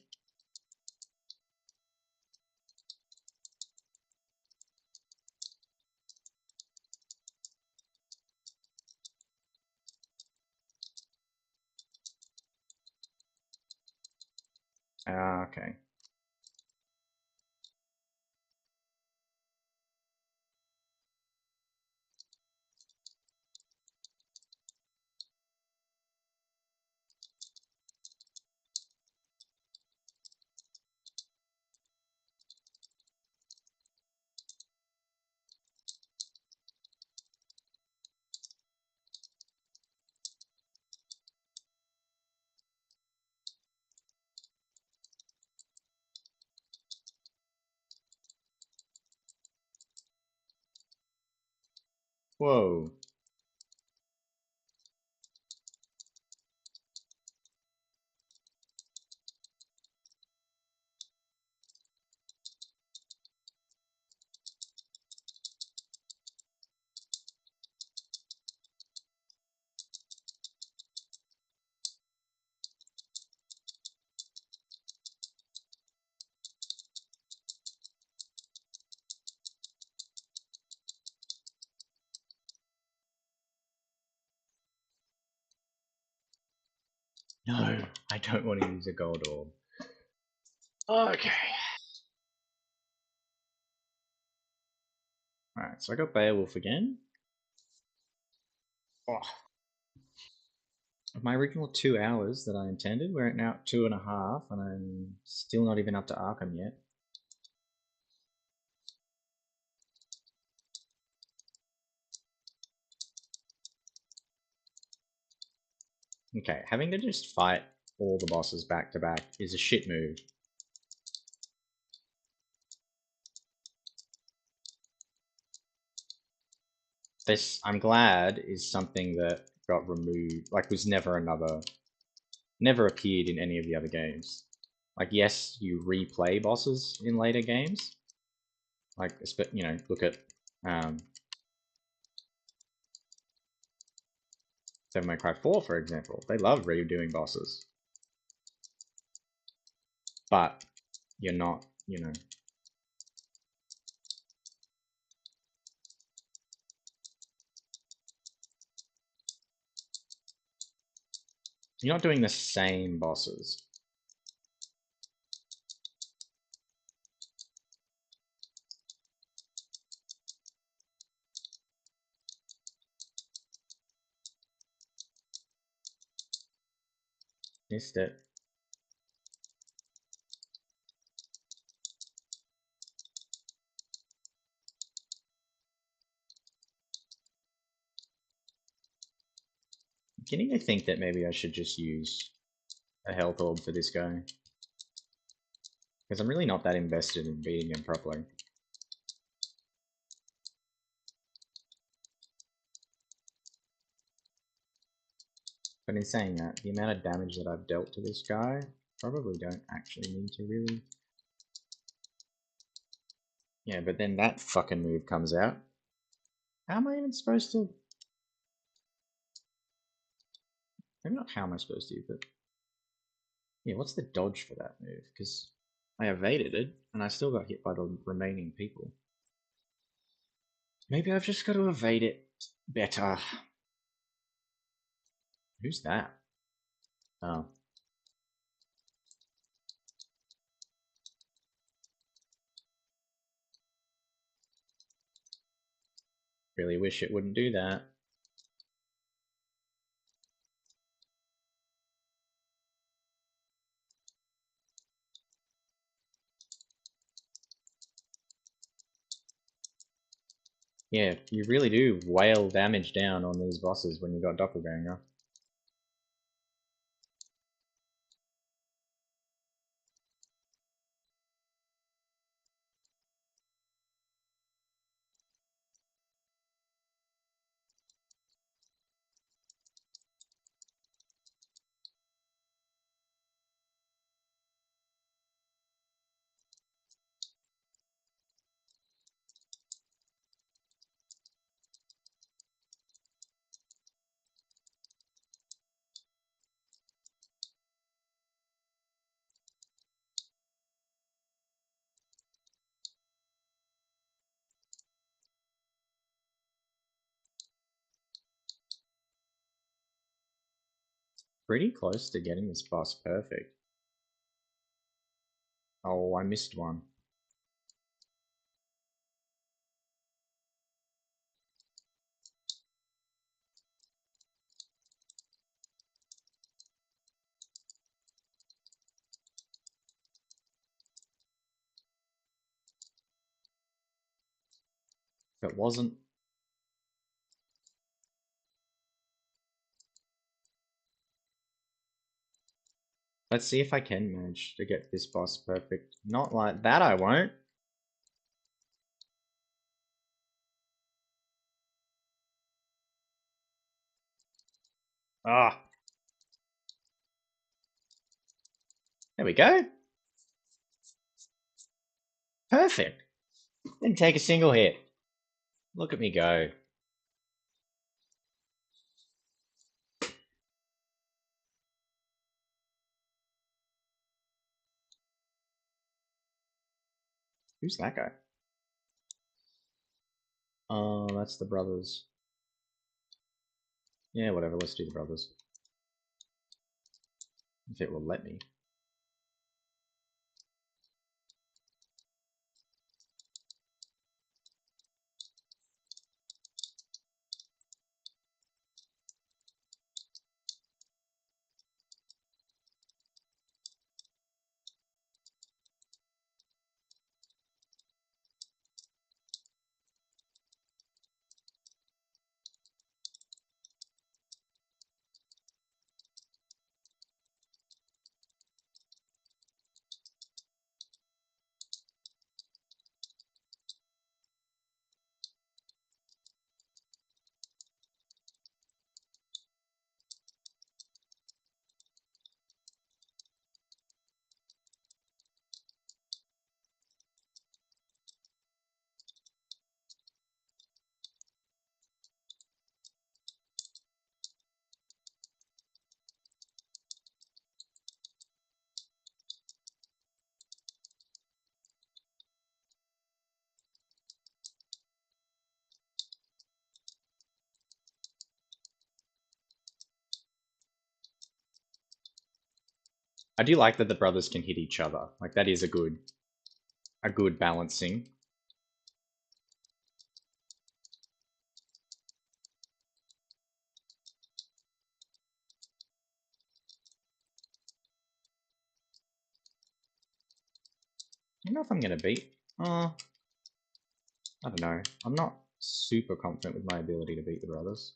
Ah, okay. Whoa. No, I don't want to use a gold orb. Okay. Alright, so I got Beowulf again. Oh. Of my original 2 hours that I intended, we're at now 2.5, and I'm still not even up to Arkham yet. Okay, having to just fight all the bosses back to back is a shit move. This, I'm glad, is something that got removed, like was never appeared in any of the other games. Like, yes, you replay bosses in later games. Like, you know, look at Devil May Cry 4, for example. They love redoing bosses. But you're not, you know, you're not doing the same bosses. Missed it. I'm beginning to think that maybe I should just use a health orb for this guy. Because I'm really not that invested in beating him properly. But in saying that, the amount of damage that I've dealt to this guy probably don't actually need to really... Yeah, but then that fucking move comes out. How am I even supposed to... Maybe not how am I supposed to, but... Yeah, what's the dodge for that move? Because I evaded it, and I still got hit by the remaining people. Maybe I've just got to evade it better. Who's that? Oh. Really wish it wouldn't do that. Yeah, you really do whale damage down on these bosses when you got Doppelganger. Pretty close to getting this boss perfect. Oh, I missed one. If it wasn't... Let's see if I can manage to get this boss perfect. Not like that, I won't. Ah, there we go. Perfect. Didn't take a single hit. Look at me go. Who's that guy? Oh, that's the brothers. Yeah, whatever. Let's do the brothers. If it will let me. I do like that the brothers can hit each other. Like that is a good balancing. I don't know if I'm gonna beat. I don't know. I'm not super confident with my ability to beat the brothers.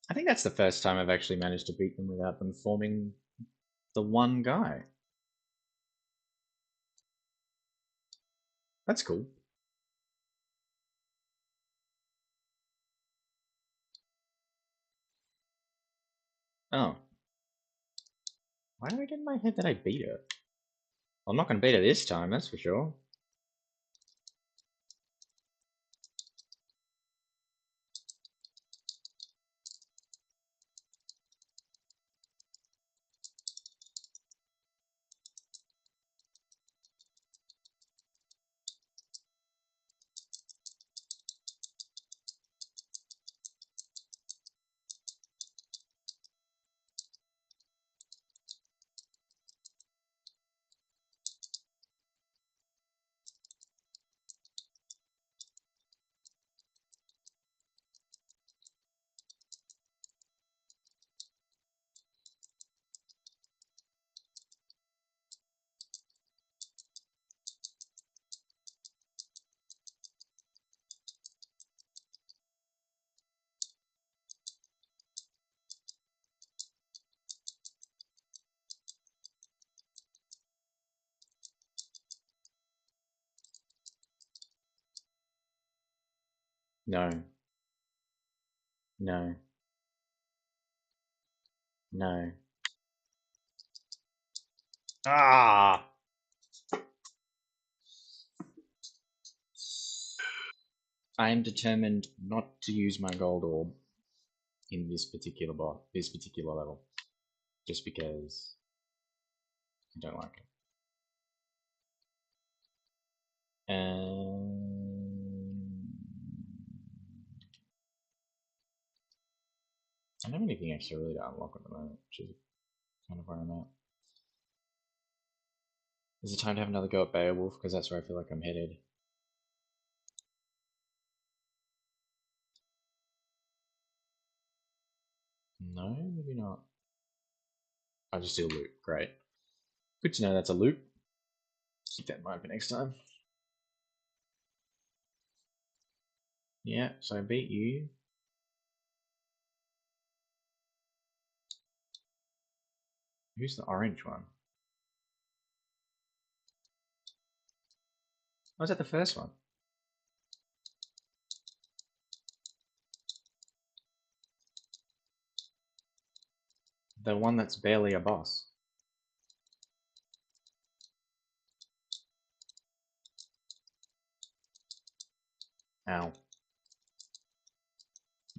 I think that's the first time I've actually managed to beat them without them forming the one guy. That's cool. Oh. Why did I get in my head that I beat her? Well, I'm not going to beat her this time, that's for sure. No. No. No. Ah! I am determined not to use my gold orb in this particular level, just because I don't like it. I don't have anything extra really to unlock at the moment, which is kind of where I'm at. Is it time to have another go at Beowulf? Because that's where I feel like I'm headed. No, maybe not. I'll just do a loop. Great. Good to know that's a loop. Keep that in mind for next time. Yeah, so I beat you. Who's the orange one? Oh, was that the first one? The one that's barely a boss. Ow.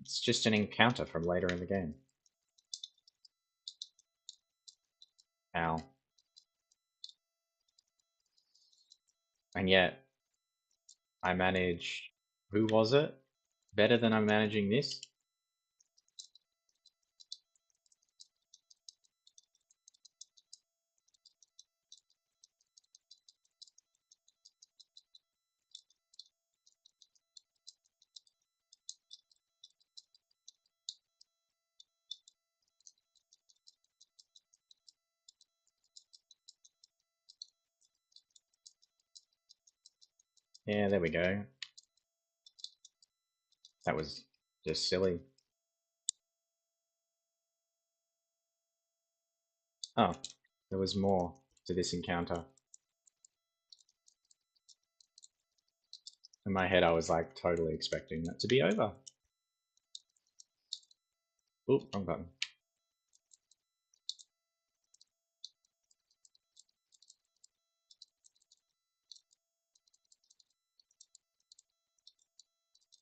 It's just an encounter from later in the game. Ow. And yet, I managed. Who was it? Better than I'm managing this? Yeah, there we go. That was just silly. Oh, there was more to this encounter. In my head, I was like totally expecting that to be over. Oop, wrong button.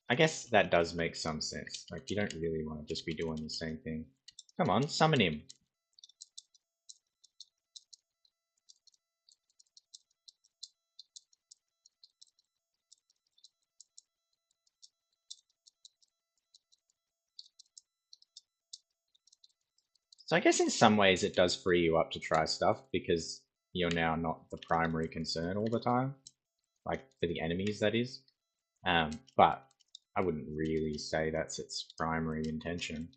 I guess that does make some sense. Like, you don't really want to just be doing the same thing. Come on, summon him. So I guess in some ways it does free you up to try stuff because you're now not the primary concern all the time. Like, for the enemies, that is. But I wouldn't really say that's its primary intention.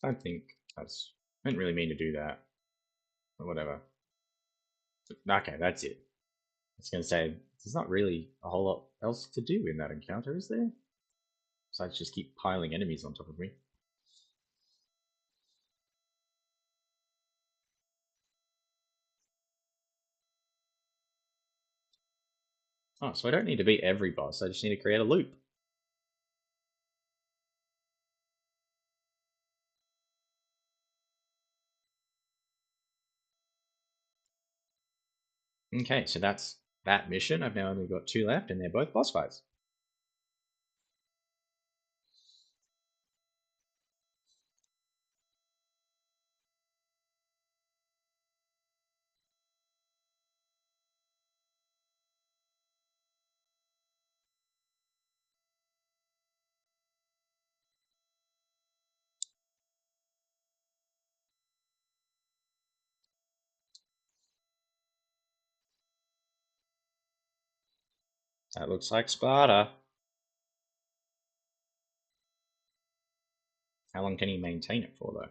I don't think that's. I didn't really mean to do that. Or whatever. Okay, that's it. I was going to say, there's not really a whole lot else to do in that encounter, is there? Besides just keep piling enemies on top of me. Oh, so I don't need to beat every boss, I just need to create a loop. Okay, so that's that mission. I've now only got 2 left, and they're both boss fights. That looks like Sparta. How long can he maintain it for, though?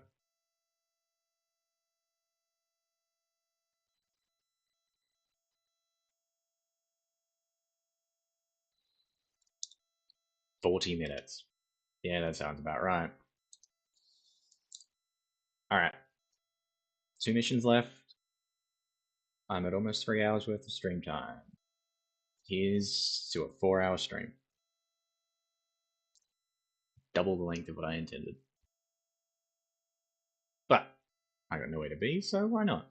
$40. Yeah, that sounds about right. Alright. 2 missions left. I'm at almost 3 hours worth of stream time. Here's to a 4-hour stream. Double the length of what I intended. But I got nowhere to be, so why not?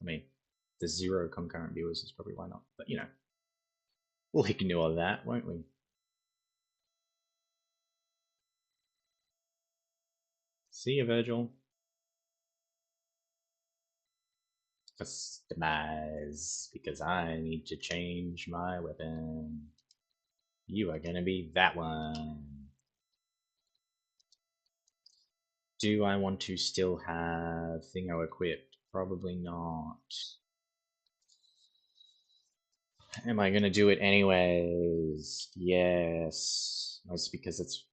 I mean, the 0 concurrent viewers is probably why not. But you know, we'll ignore that, won't we? See you, Virgil. Customize, because I need to change my weapon. You are gonna be that one. Do I want to still have Thingo equipped? Probably not. Am I gonna do it anyways? Yes. That's because it's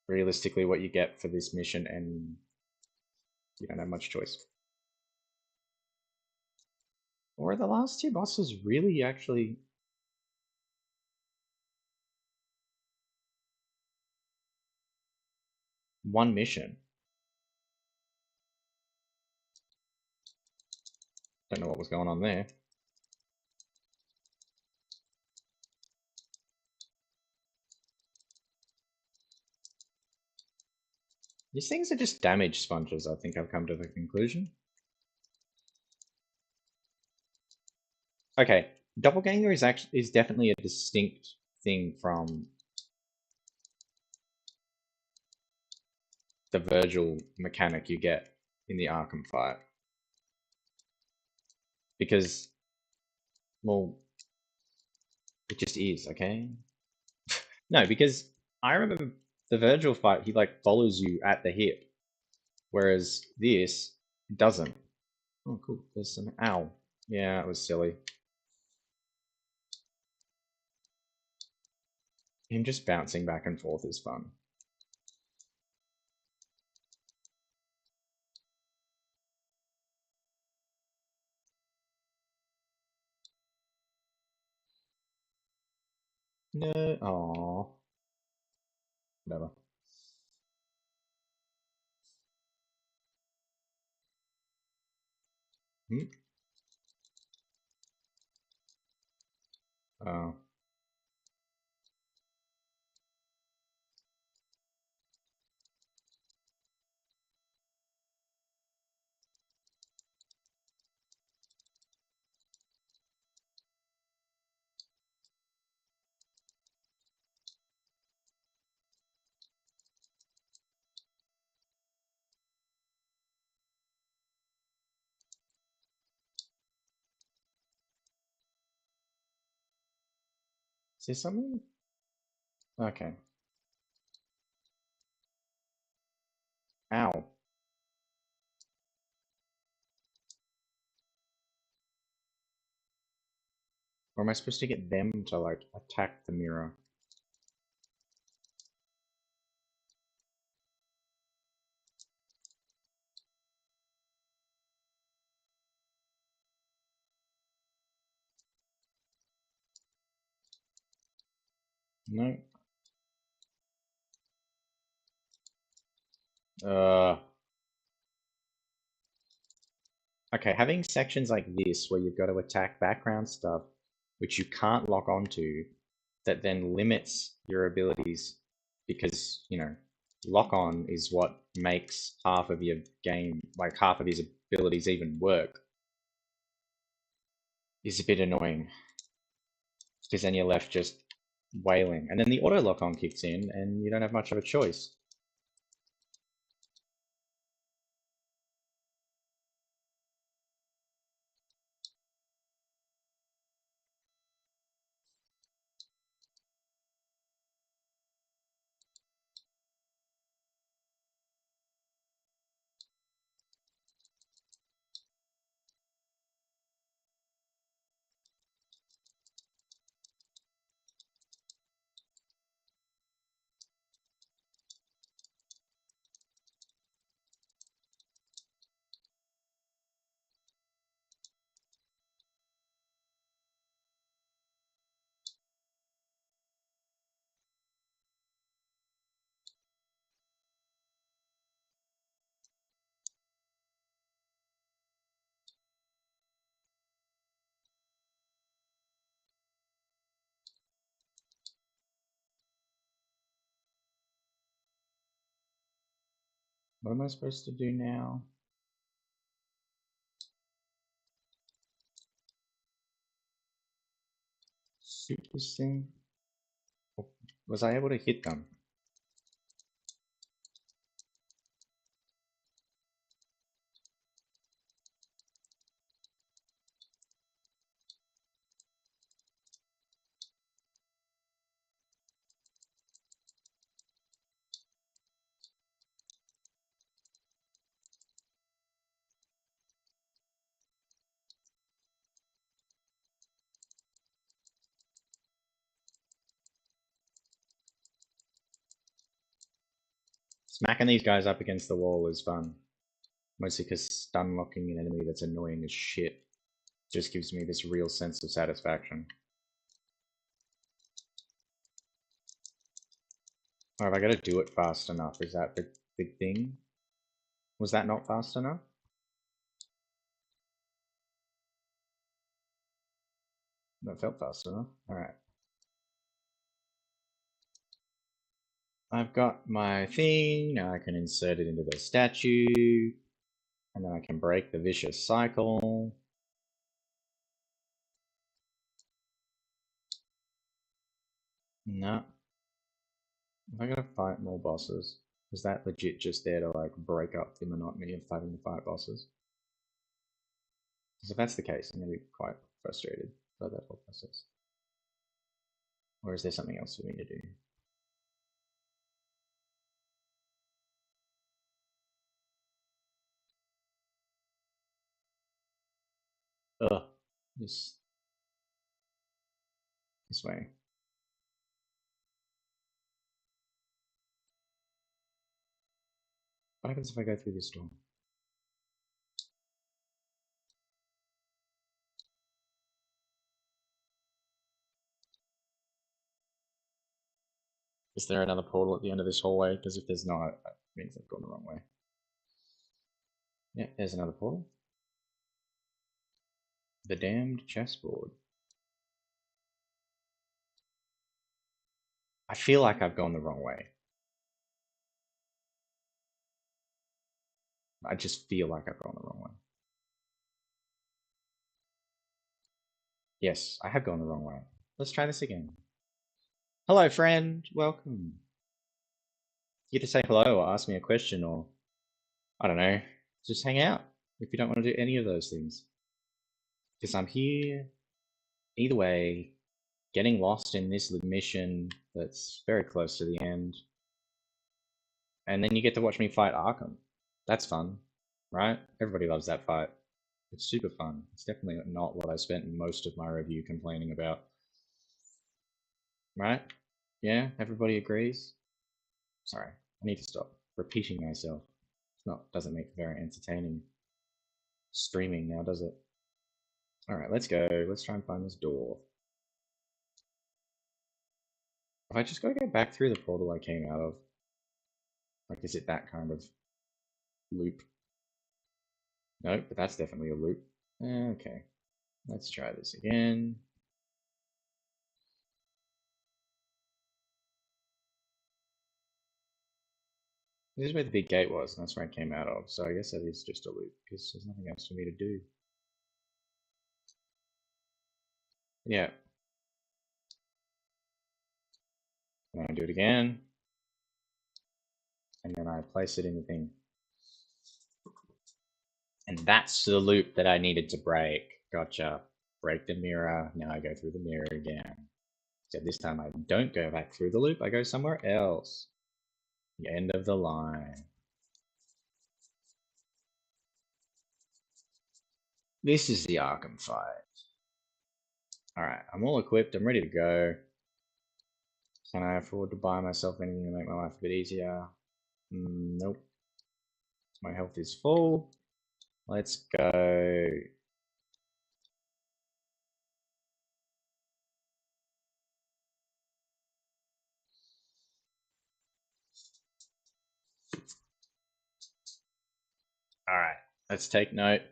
realistically what you get for this mission and you don't have much choice. Or are the last 2 bosses really actually... one mission? Don't know what was going on there. These things are just damage sponges, I think I've come to the conclusion. Okay, Doppelganger is definitely a distinct thing from the Virgil mechanic you get in the Arkham fight. Because, well, it just is, okay? No, because I remember the Virgil fight, he like follows you at the hip, whereas this doesn't. Oh, cool. There's some. Ow. Yeah, it was silly. Him just bouncing back and forth is fun. No. Aww. Whatever. Hmm? Oh. Is there something? Okay. Ow. Or am I supposed to get them to like attack the mirror? No. Uh. Okay, having sections like this where you've got to attack background stuff, which you can't lock onto, that then limits your abilities because, you know, lock on is what makes half of your game, like half of his abilities even work, is a bit annoying. Because then you're left just wailing. And then the auto lock on kicks in and you don't have much of a choice. What am I supposed to do now? Shoot this thing? Oh, was I able to hit them? Smacking these guys up against the wall is fun. Mostly because stun locking an enemy that's annoying as shit just gives me this real sense of satisfaction. Or have I got to do it fast enough? Is that the big thing? Was that not fast enough? That felt fast enough. Alright. I've got my thing. Now I can insert it into the statue. And then I can break the vicious cycle. No. I gotta fight more bosses. Is that legit just there to like break up the monotony of having to fight bosses? Because if that's the case, I'm gonna be quite frustrated by that whole process. Or is there something else we need to do? Ugh. This way. What happens if I go through this door? Is there another portal at the end of this hallway? Because if there's not, that means I've gone the wrong way. Yeah, there's another portal. The damned chessboard. I feel like I've gone the wrong way. I just feel like I've gone the wrong way. Yes, I have gone the wrong way. Let's try this again. Hello, friend. Welcome. You get to say hello or ask me a question or, I don't know, just hang out if you don't want to do any of those things. Because I'm here, either way, getting lost in this mission that's very close to the end. And then you get to watch me fight Arkham. That's fun, right? Everybody loves that fight. It's super fun. It's definitely not what I spent most of my review complaining about. Right? Yeah, everybody agrees? Sorry, I need to stop repeating myself. It's not doesn't make very entertaining streaming now, does it? Alright, let's go. Let's try and find this door. Have I just got to go back through the portal I came out of? Like, is it that kind of loop? No, but that's definitely a loop. Okay, let's try this again. This is where the big gate was, and that's where I came out of, so I guess that is just a loop, because there's nothing else for me to do. Yeah. And I do it again. And then I place it in the thing. And that's the loop that I needed to break. Gotcha. Break the mirror. Now I go through the mirror again. Except this time I don't go back through the loop. I go somewhere else. The end of the line. This is the Arkham fight. Alright, I'm all equipped. I'm ready to go. Can I afford to buy myself anything to make my life a bit easier? Nope. My health is full. Let's go. Alright, let's take note.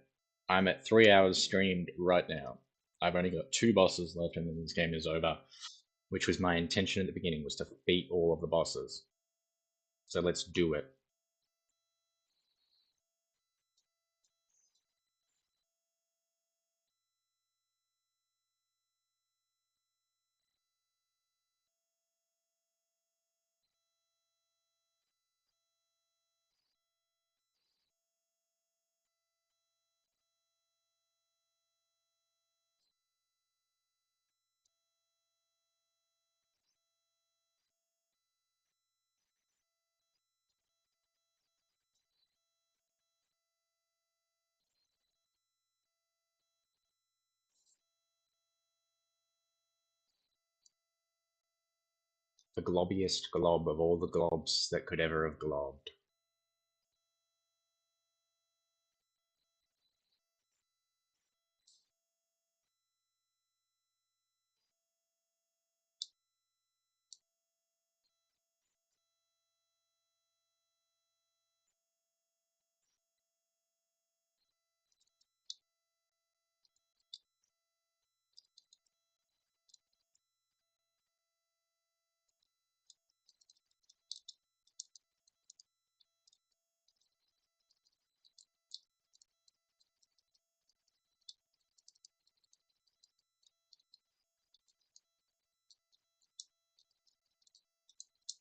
I'm at 3 hours streamed right now. I've only got 2 bosses left and then this game is over, which was my intention at the beginning, was to beat all of the bosses. So let's do it. The globbiest glob of all the globs that could ever have globbed.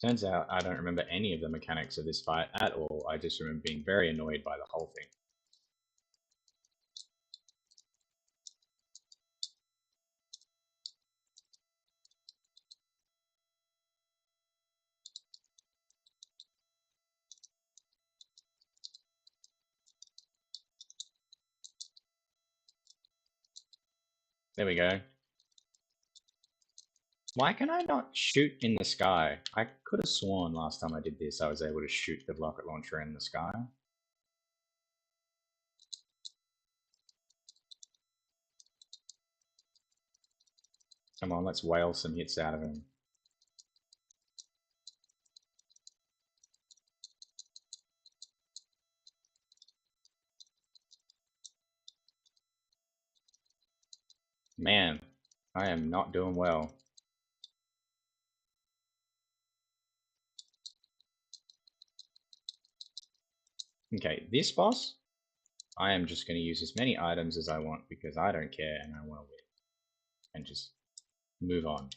Turns out I don't remember any of the mechanics of this fight at all. I just remember being very annoyed by the whole thing. There we go. Why can I not shoot in the sky? I could have sworn last time I did this I was able to shoot the rocket launcher in the sky. Come on, let's whale some hits out of him. Man, I am not doing well. Okay, this boss, I am just going to use as many items as I want because I don't care and I want to win. And just move on.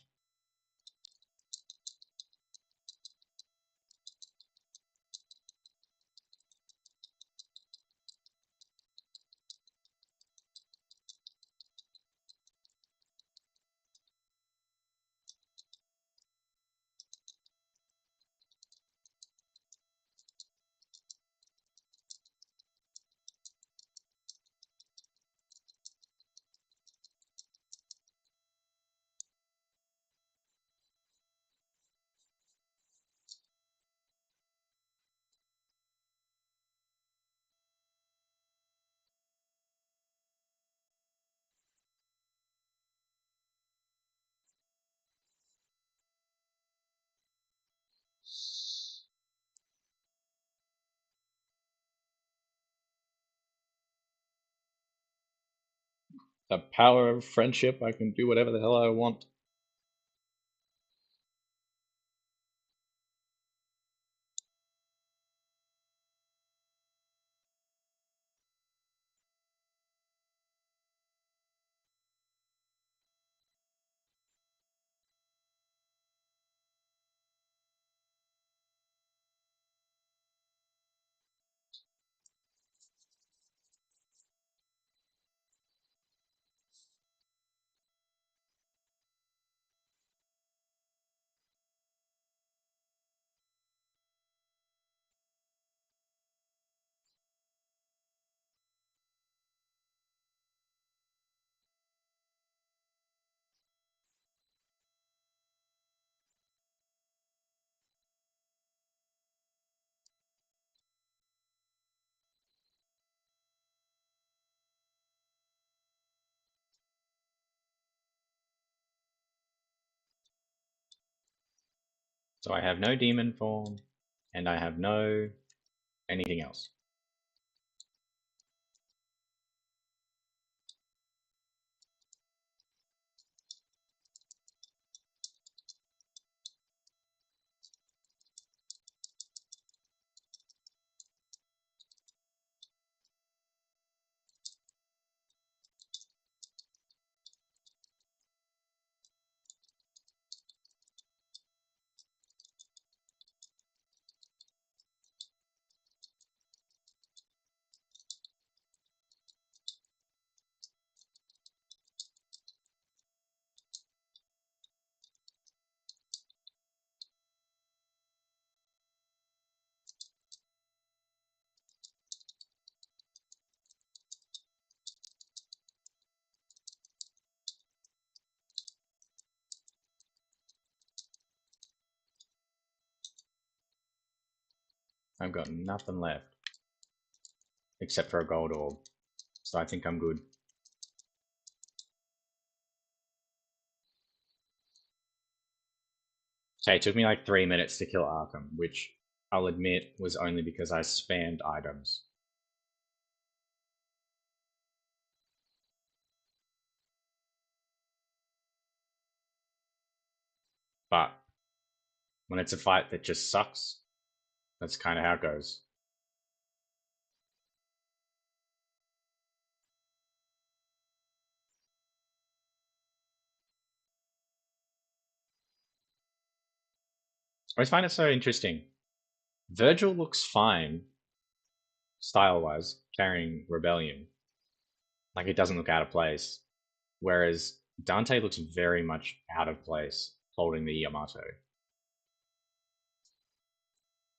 The power of friendship, I can do whatever the hell I want. So I have no demon form, and I have no anything else. I've got nothing left except for a gold orb, so I think I'm good. Okay, it took me like 3 minutes to kill Arkham, which I'll admit was only because I spammed items. But when it's a fight that just sucks, that's kind of how it goes. I always find it so interesting. Virgil looks fine, style wise, carrying Rebellion. Like it doesn't look out of place. Whereas Dante looks very much out of place holding the Yamato.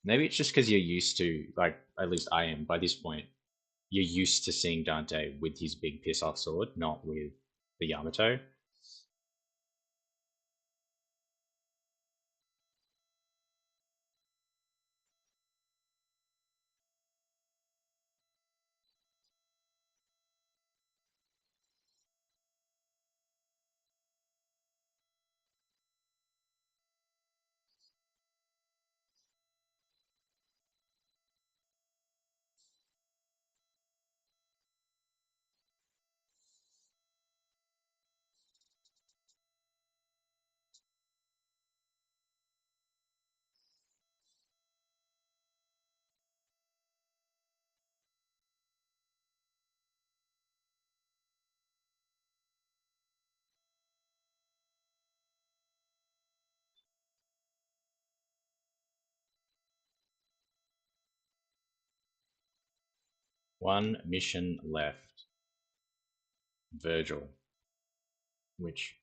Maybe it's just because you're used to, like, at least I am by this point, you're used to seeing Dante with his big piss off sword, not with the Yamato. One mission left. Virgil, which,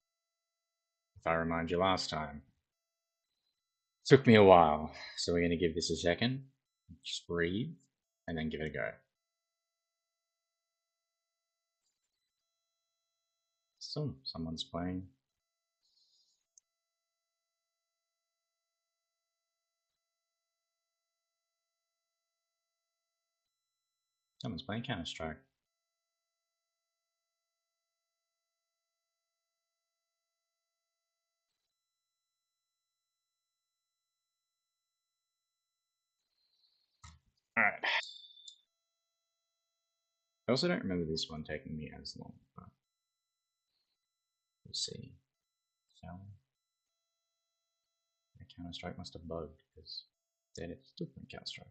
if I remind you last time, took me a while. So we're going to give this a second, just breathe, and then give it a go. So, someone's playing. Someone's playing Counter Strike. Alright. I also don't remember this one taking me as long, but we'll see. So, the Counter Strike must have bugged because then it's still playing Counter Strike.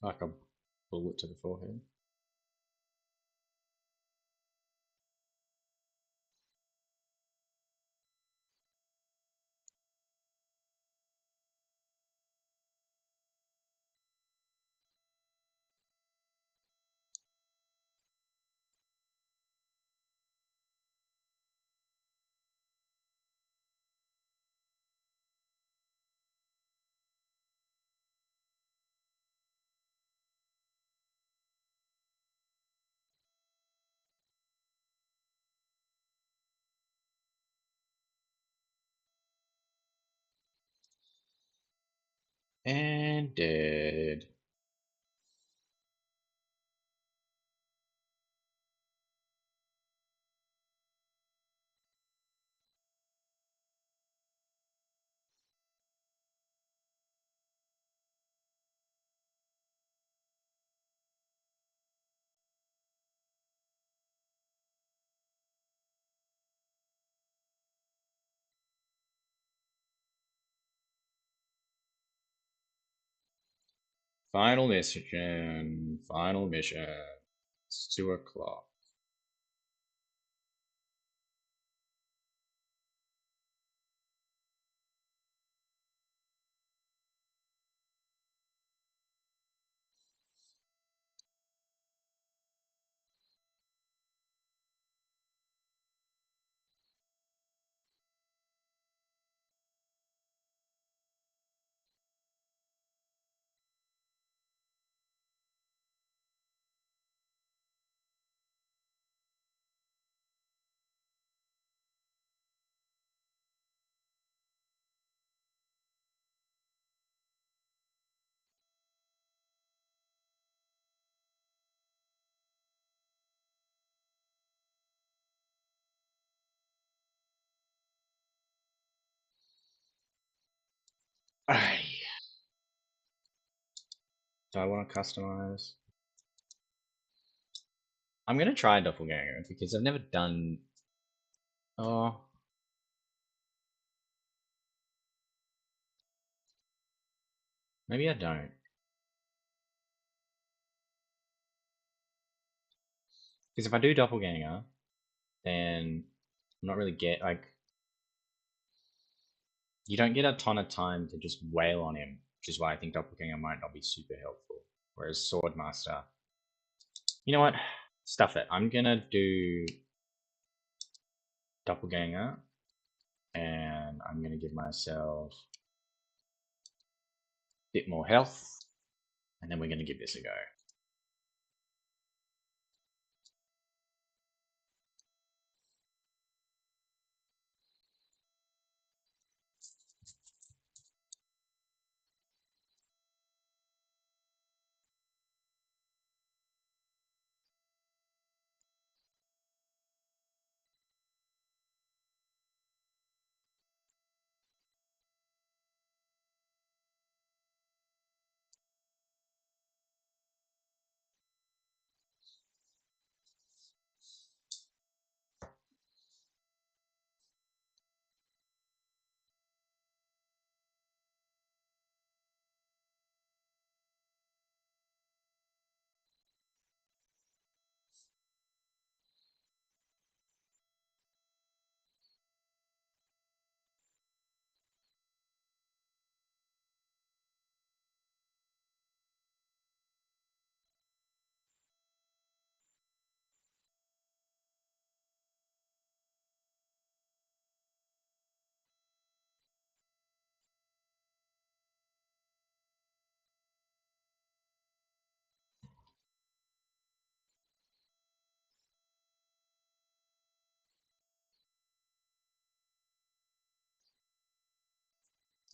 Arkham. bullet to the forehead. And dead. Final mission. Final mission. It's 2 o'clock. Ay. Do I want to customize? I'm gonna try doppelganger because I've never done. Oh, maybe I don't. Because if I do doppelganger, then I'm not really you don't get a ton of time to just wail on him, which is why I think doppelganger might not be super helpful. Whereas swordmaster, you know what? Stuff it. I'm gonna do doppelganger, and I'm gonna give myself a bit more health, and then we're gonna give this a go.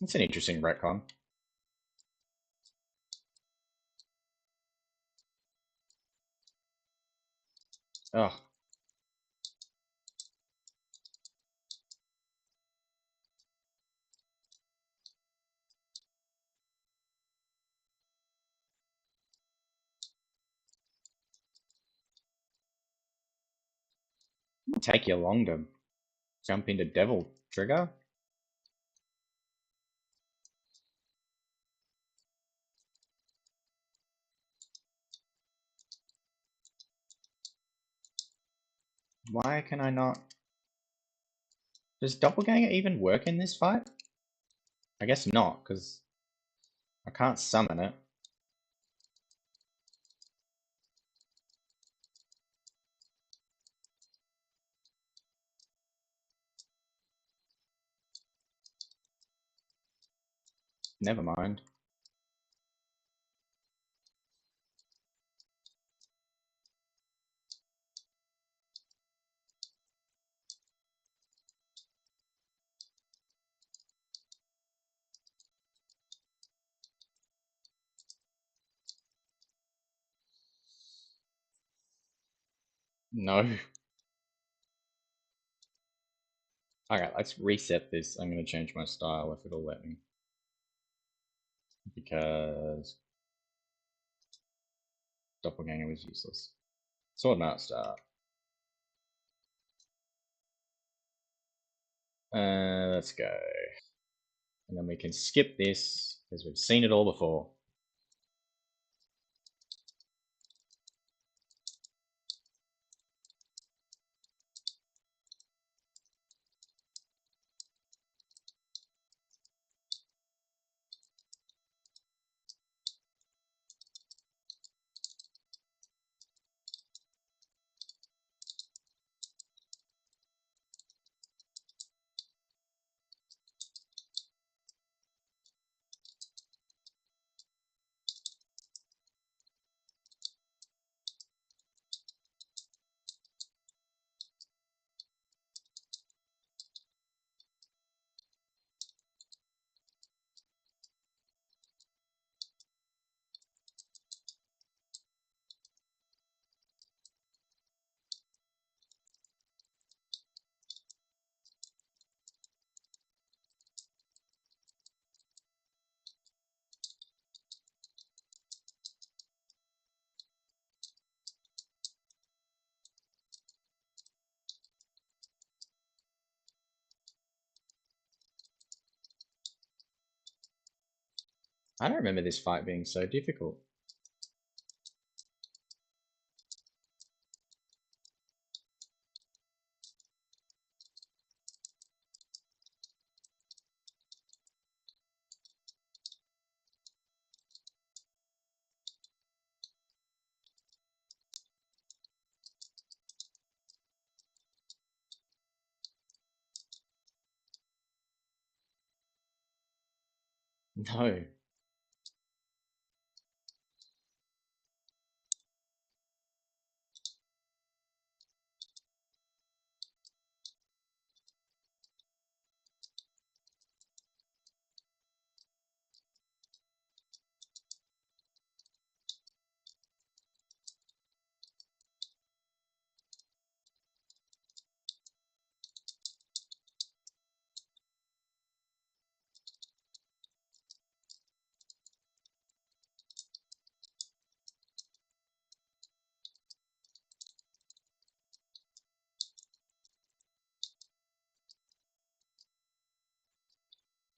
It's an interesting retcon. Oh, it'll take you long to jump into devil trigger. Why can I not? Does Doppelganger even work in this fight? I guess not, because I can't summon it. Never mind. No. Okay, let's reset this. I'm going to change my style if it'll let me. Because Doppelganger was useless. Sword Art start. Let's go. And then we can skip this, because we've seen it all before. I don't remember this fight being so difficult. No.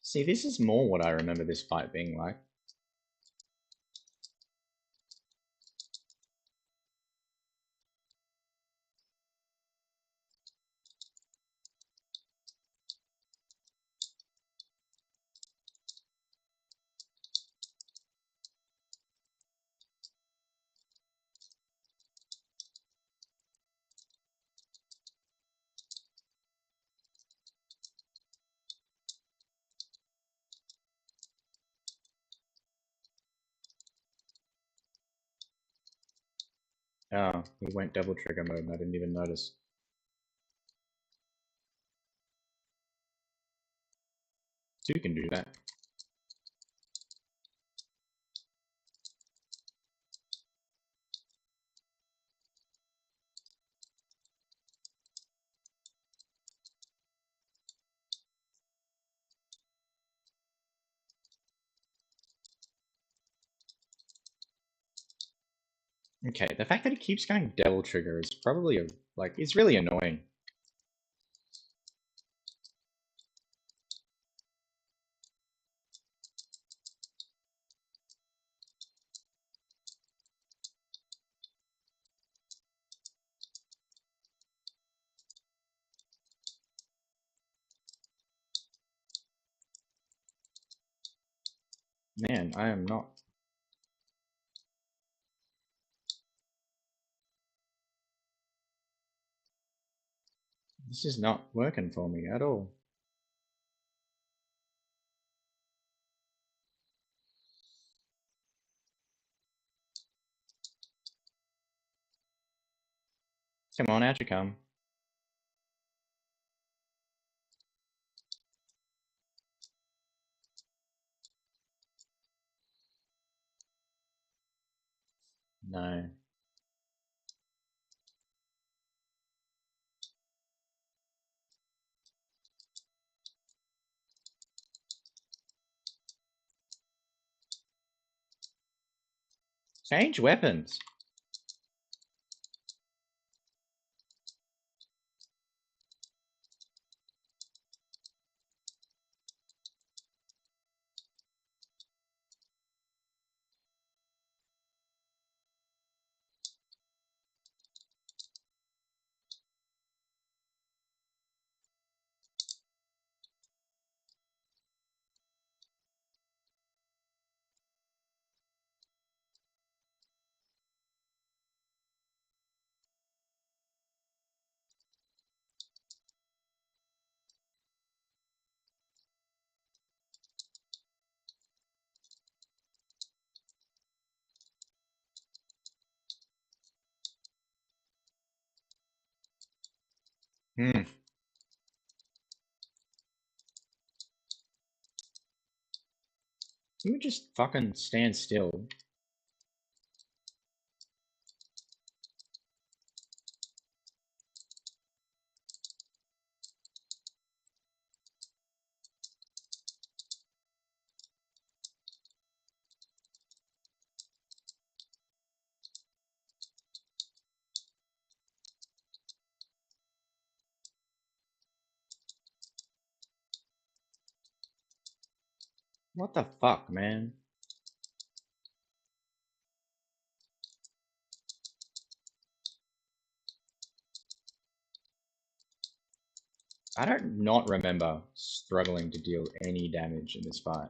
See, this is more what I remember this fight being like. Oh, he went double trigger mode and I didn't even notice. Two can do that. Okay, the fact that he keeps going devil trigger is probably it's really annoying. Man, I am not. This is not working for me at all. Come on, out you come. No. Change weapons. Hmm. You just fucking stand still. What the fuck, man? I don't not remember struggling to deal any damage in this fight.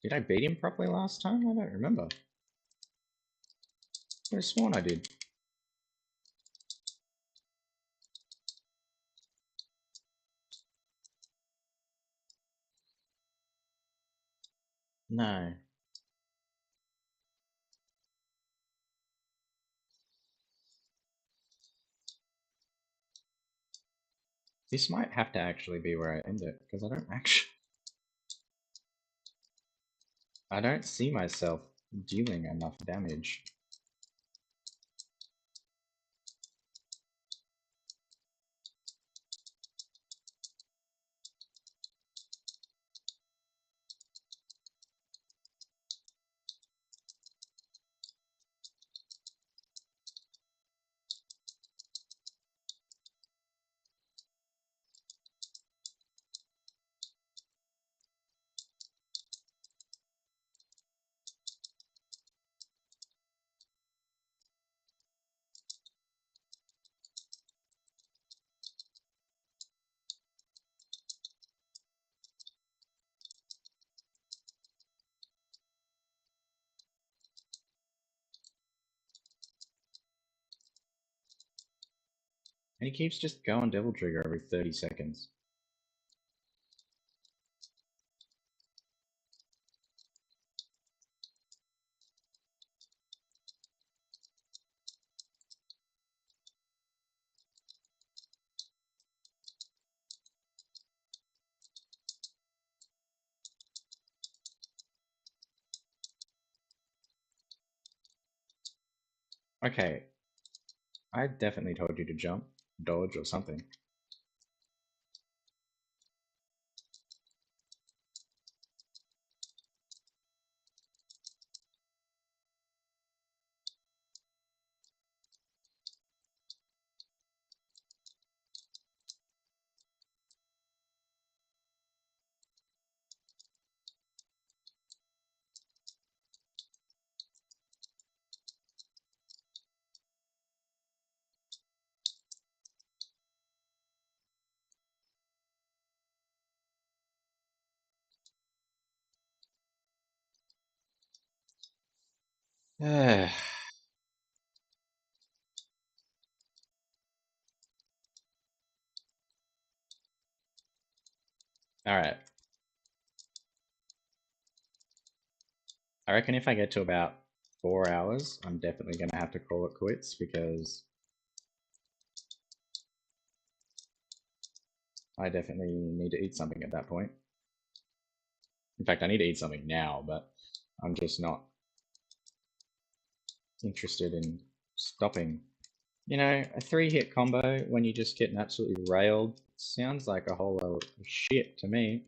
Did I beat him properly last time? I don't remember. I could have sworn I did. No. This might have to actually be where I end it, because I don't see myself dealing enough damage. And he keeps just going Devil Trigger every 30 seconds. Okay, I definitely told you to jump, dodge, or something. Alright. I reckon if I get to about 4 hours, I'm definitely going to have to call it quits because I definitely need to eat something at that point. In fact, I need to eat something now, but I'm just not interested in stopping. You know, a 3-hit combo when you just get absolutely railed sounds like a whole lot of shit to me.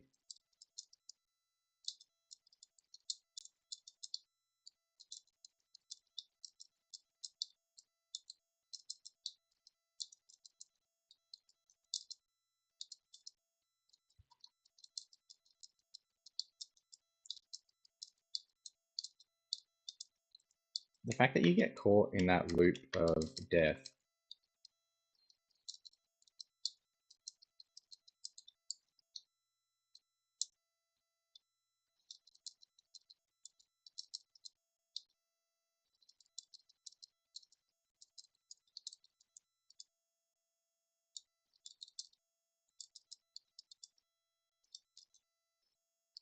The fact that you get caught in that loop of death.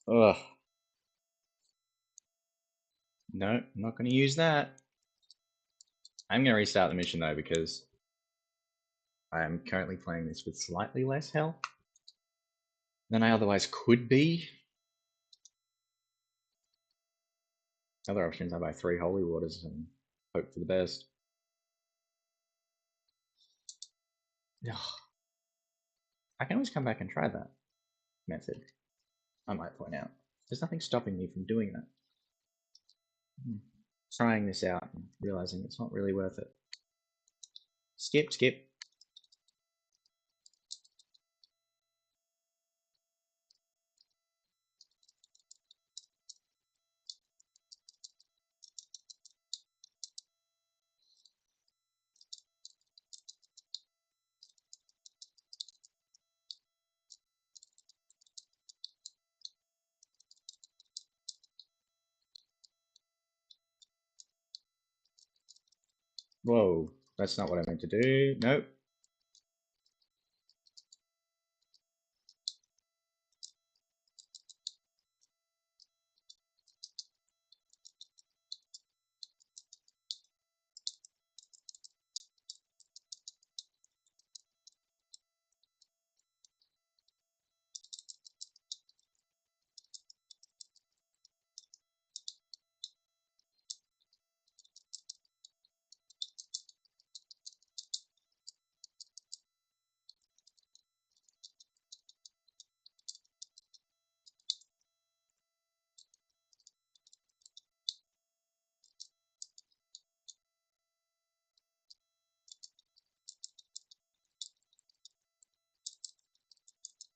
Ugh. No, I'm not going to use that. I'm going to restart the mission though because I am currently playing this with slightly less health than I otherwise could be. Other options, I buy 3 holy waters and hope for the best. Ugh. I can always come back and try that method, I might point out. There's nothing stopping me from doing that. Trying this out and realizing it's not really worth it. Skip, skip. Whoa, that's not what I meant to do. Nope.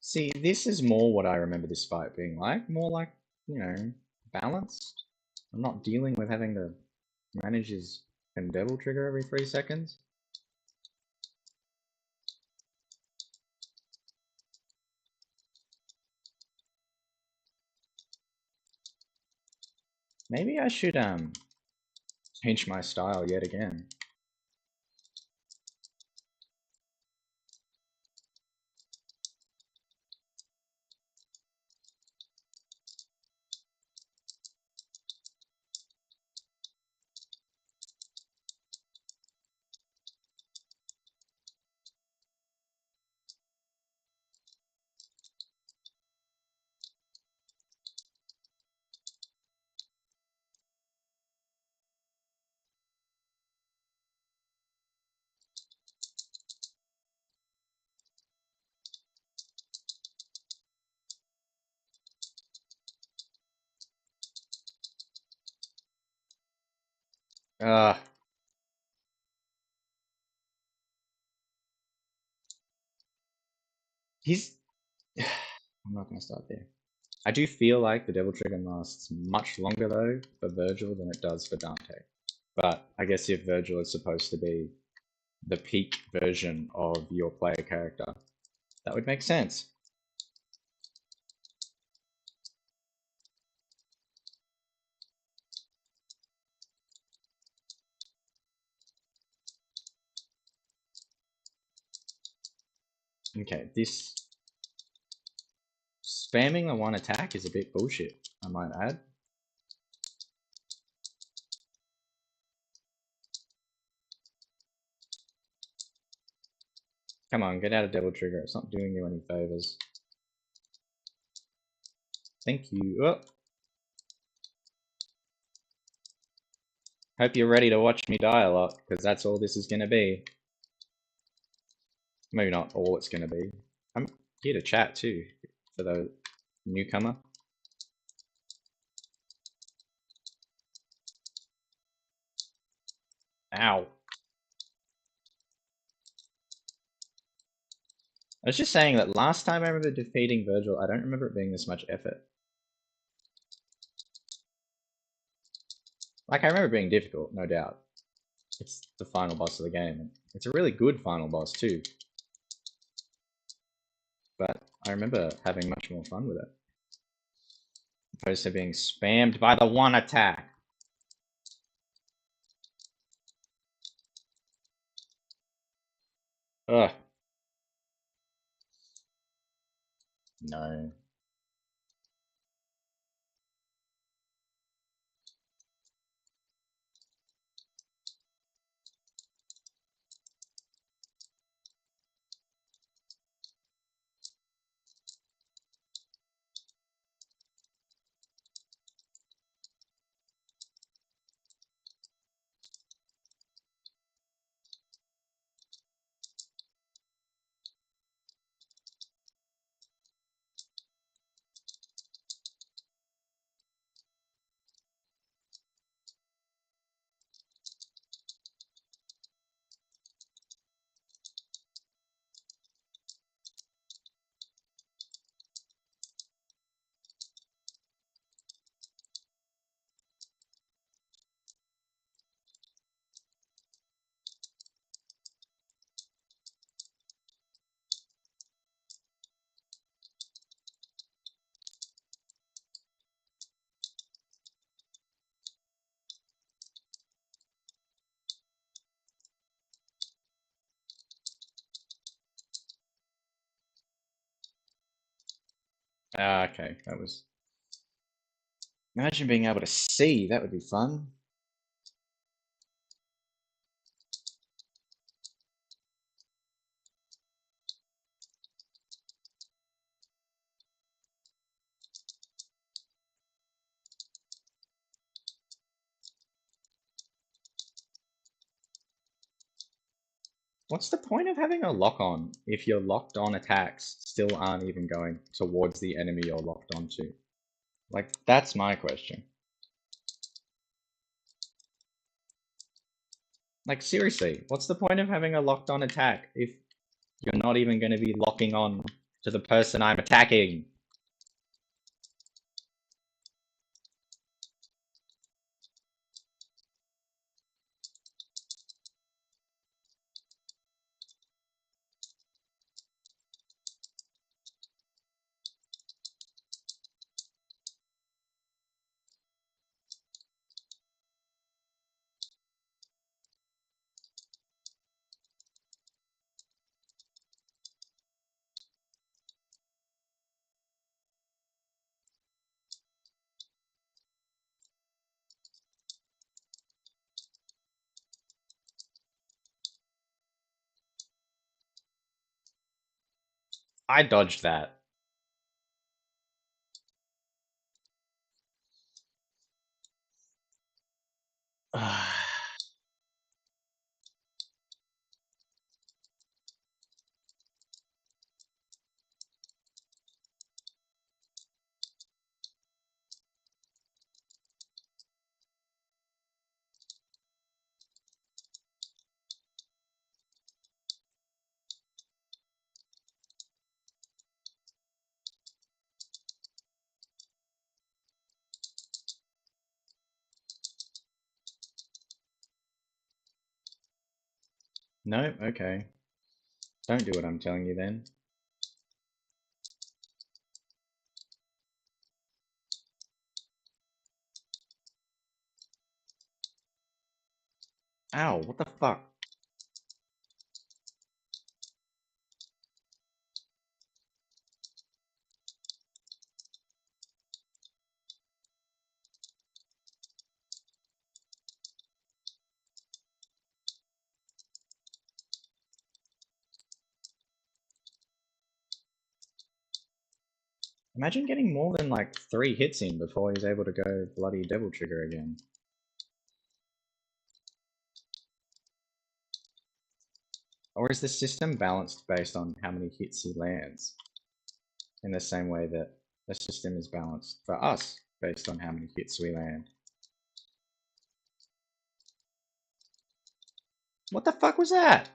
See, this is more what I remember this fight being like. More like, you know, balanced. I'm not dealing with having to manage his devil trigger every 3 seconds. Maybe I should change my style yet again. Ah, he's. I'm not gonna start there. I do feel like the devil trigger lasts much longer though for Virgil than it does for Dante. But I guess if Virgil is supposed to be the peak version of your player character, that would make sense. Okay, this spamming the one attack is a bit bullshit, I might add. Come on, get out of Devil Trigger. It's not doing you any favors. Thank you. Oh, hope you're ready to watch me die a lot, because that's all this is going to be. Maybe not all it's going to be. I'm here to chat too, for the newcomer. Ow. I was just saying that last time I remember defeating Virgil, I don't remember it being this much effort. Like, I remember it being difficult, no doubt. It's the final boss of the game. It's a really good final boss too. But I remember having much more fun with it. Opposed to being spammed by the one attack. Ugh. No. Ah, okay, that was... Imagine being able to see, that would be fun. What's the point of having a lock-on if your locked-on attacks still aren't even going towards the enemy you're locked onto? Like, that's my question. Like, seriously, what's the point of having a locked-on attack if you're not even going to be locking on to the person I'm attacking? I dodged that. No? Okay. Don't do what I'm telling you then. Ow, what the fuck? Imagine getting more than like 3 hits in before he's able to go bloody Devil Trigger again. Or is the system balanced based on how many hits he lands? In the same way that the system is balanced for us based on how many hits we land. What the fuck was that?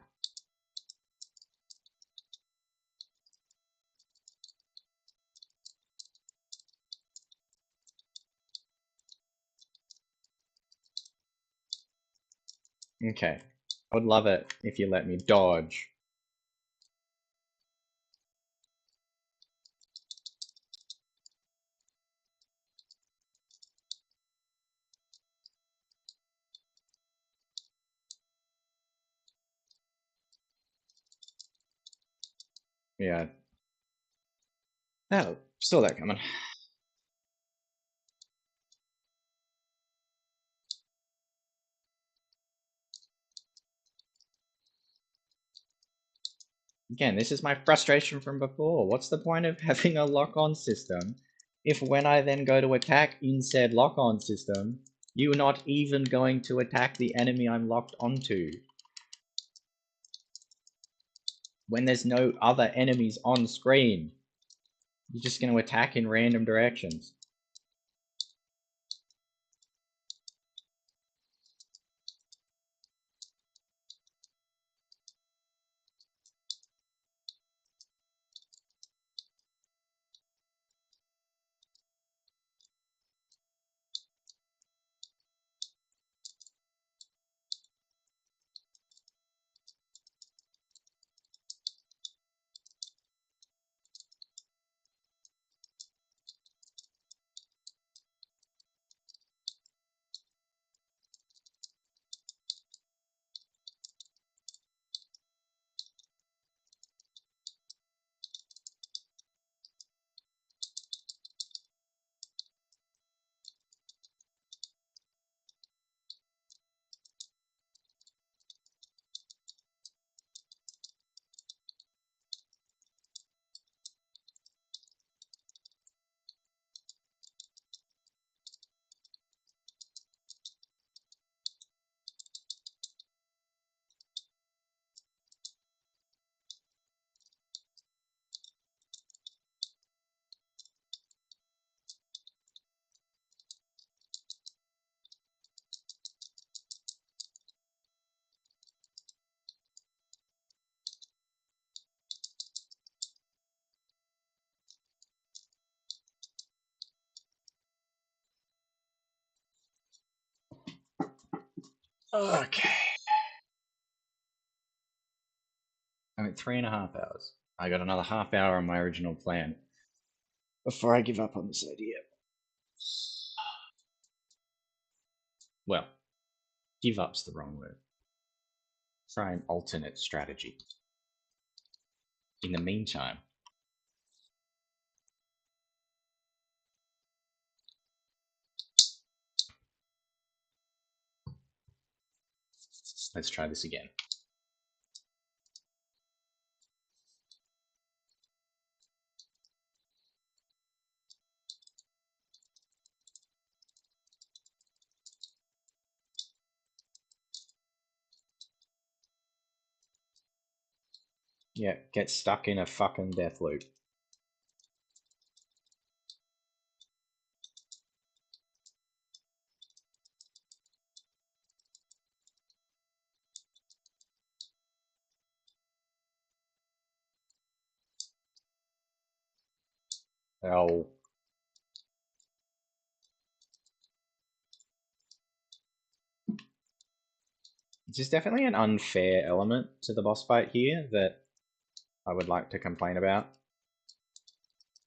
Okay. I would love it if you let me dodge. Yeah. Oh, still that coming. Again, this is my frustration from before. What's the point of having a lock-on system if when I then go to attack in said lock-on system, you're not even going to attack the enemy I'm locked onto? When there's no other enemies on screen, you're just going to attack in random directions. Okay. I'm at 3.5 hours. I got another half hour on my original plan before I give up on this idea. Well, give up's the wrong word. Try an alternate strategy. In the meantime, let's try this again. Yeah, get stuck in a fucking death loop. Oh. There's definitely an unfair element to the boss fight here that I would like to complain about.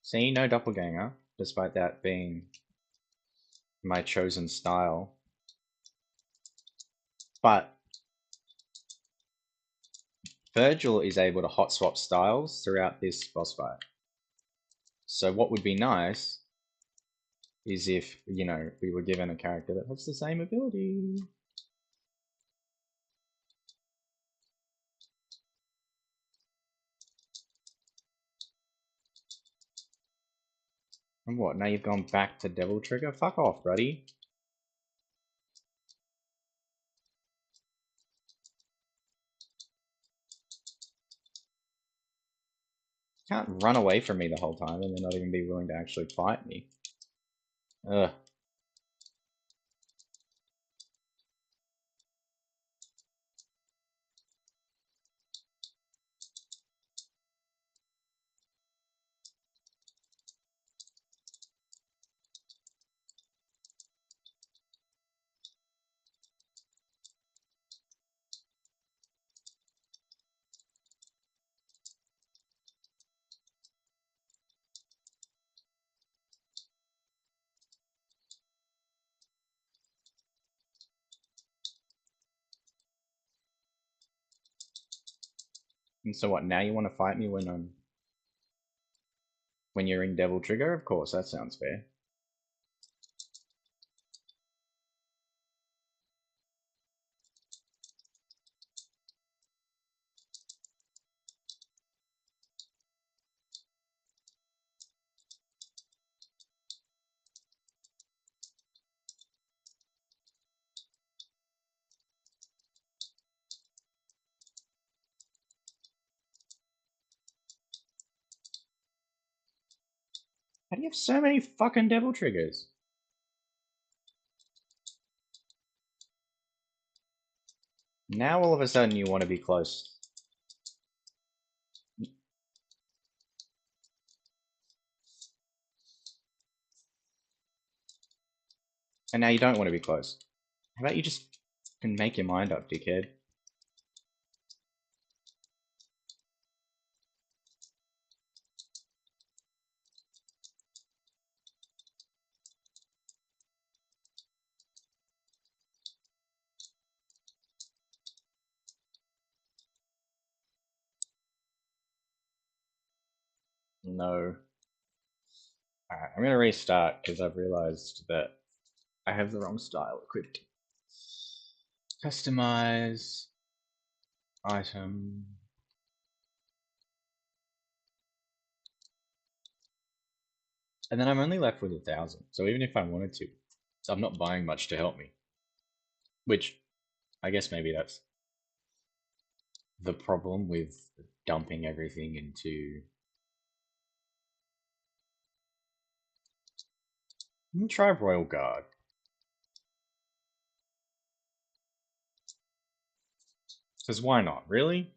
See, no doppelganger, despite that being my chosen style. But Virgil is able to hot swap styles throughout this boss fight. So what would be nice is if, you know, we were given a character that has the same ability. And what, now you've gone back to Devil Trigger? Fuck off, buddy. You can't run away from me the whole time and then not even be willing to actually fight me. Ugh. And so what, now you want to fight me when you're in Devil Trigger? Of course, that sounds fair. How do you have so many fucking Devil Triggers? Now all of a sudden you want to be close. And now you don't want to be close. How about you just can make your mind up, dickhead? No. Alright, I'm gonna restart because I've realized that I have the wrong style equipped. Customize item. And then I'm only left with 1,000. So even if I wanted to, I'm not buying much to help me. Which, I guess maybe that's the problem with dumping everything into. I'm gonna try Royal Guard. Because why not? Really?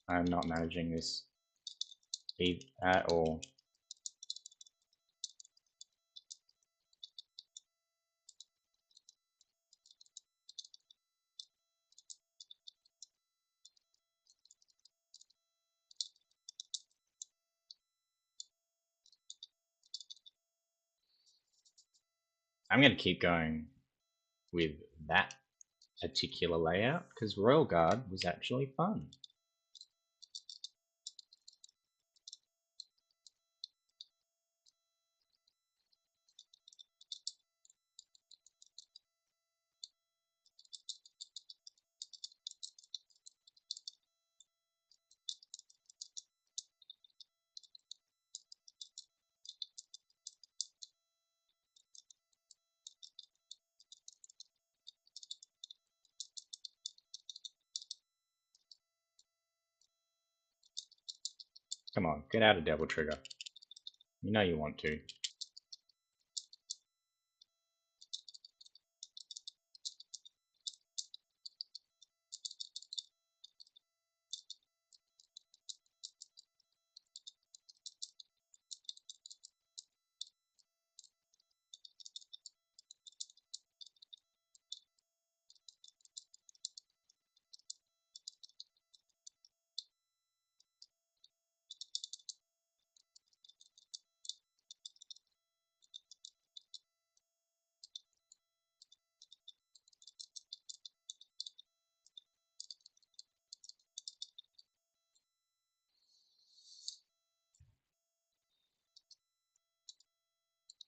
I'm not managing this at all. I'm gonna keep going with that particular layout because Royal Guard was actually fun. Come on, get out of Devil Trigger. You know you want to.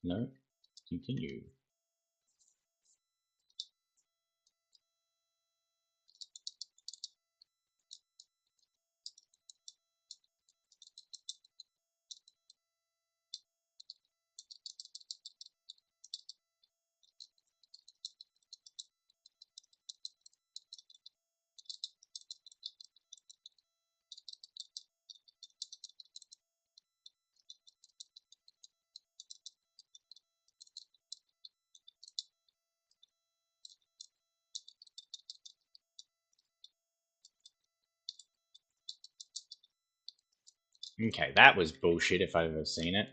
No, continue. Okay, that was bullshit if I've ever seen it.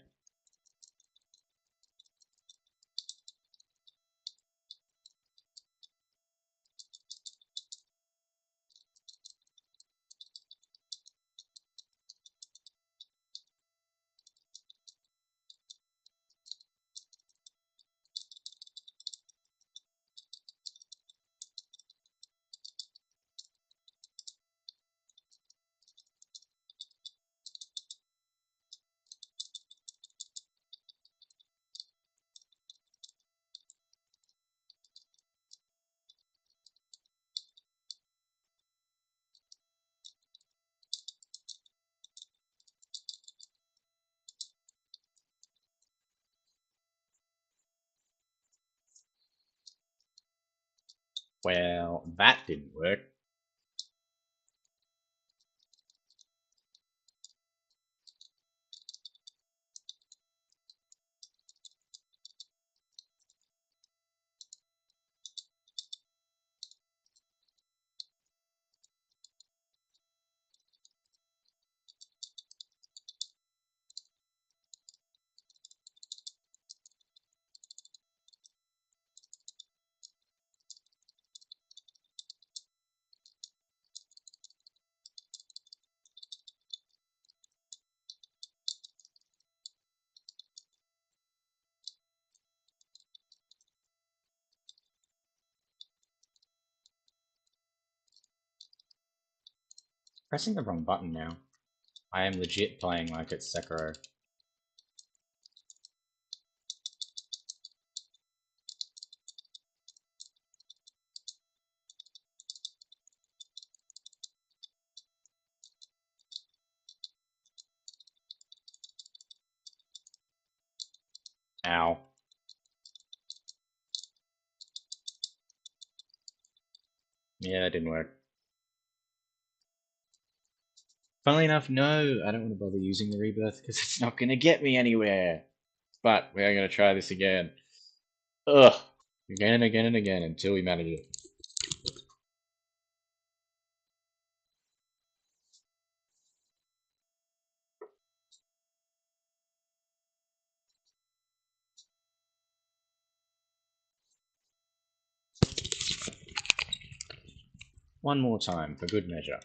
Well, that didn't work. Pressing the wrong button now. I am legit playing like it's Sekiro. Ow. Yeah, that didn't work. Funnily enough, no, I don't want to bother using the rebirth because it's not going to get me anywhere. But we are going to try this again. Ugh. Again and again and again until we manage it. One more time for good measure.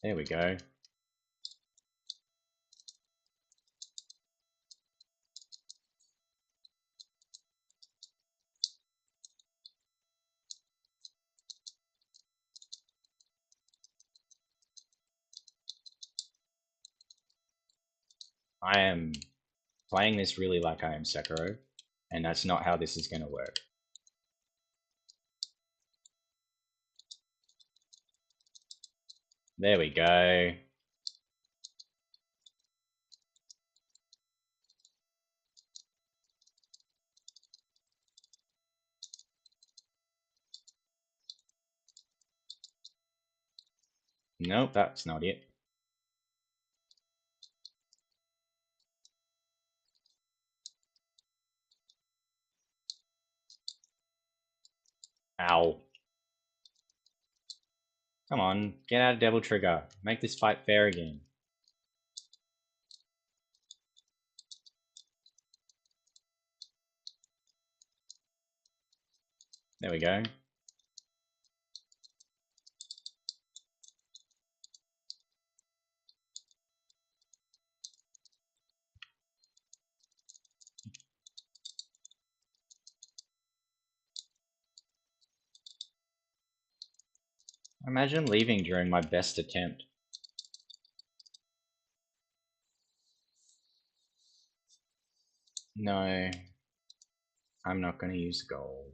There we go. I am playing this really like I am Sekiro, and that's not how this is going to work. There we go. Nope, that's not it. Ow. Come on, get out of Devil Trigger. Make this fight fair again. There we go. Imagine leaving during my best attempt. No, I'm not going to use gold.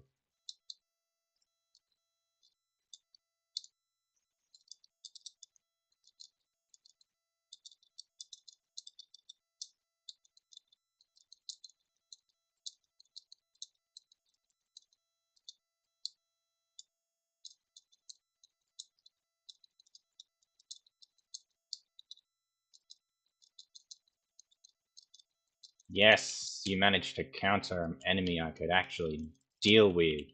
Yes, you managed to counter an enemy I could actually deal with.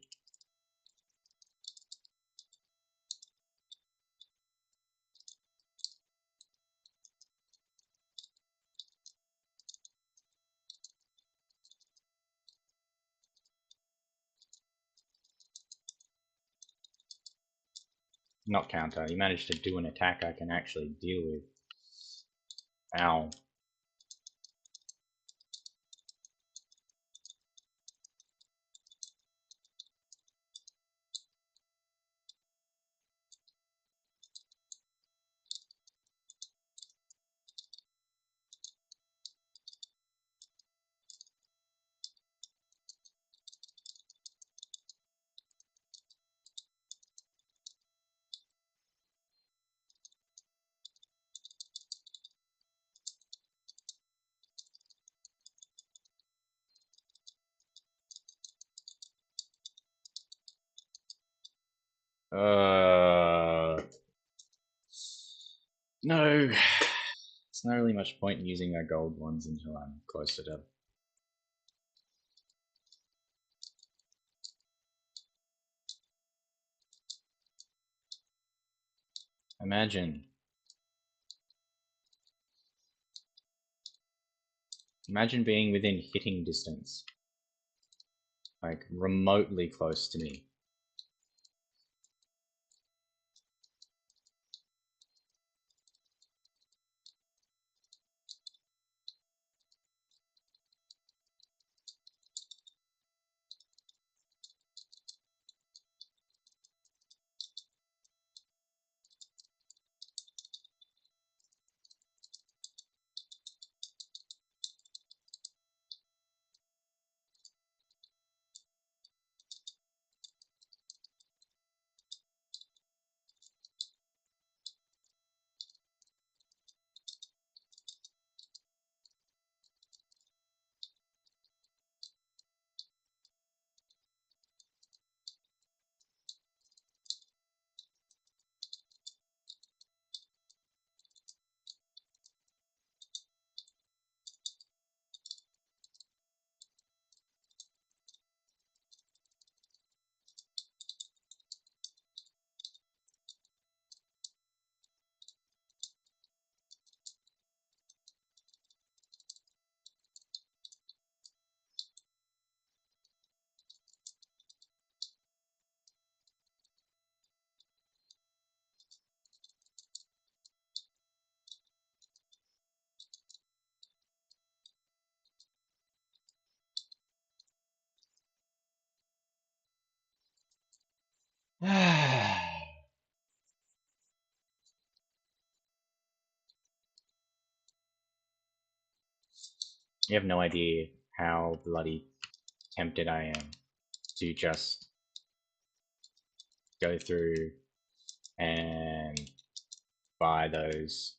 Not counter, you managed to do an attack I can actually deal with. Ow. No. There's not really much point in using our gold ones until I'm close to death. Imagine. Imagine being within hitting distance. Like, remotely close to me. You have no idea how bloody tempted I am to just go through and buy those.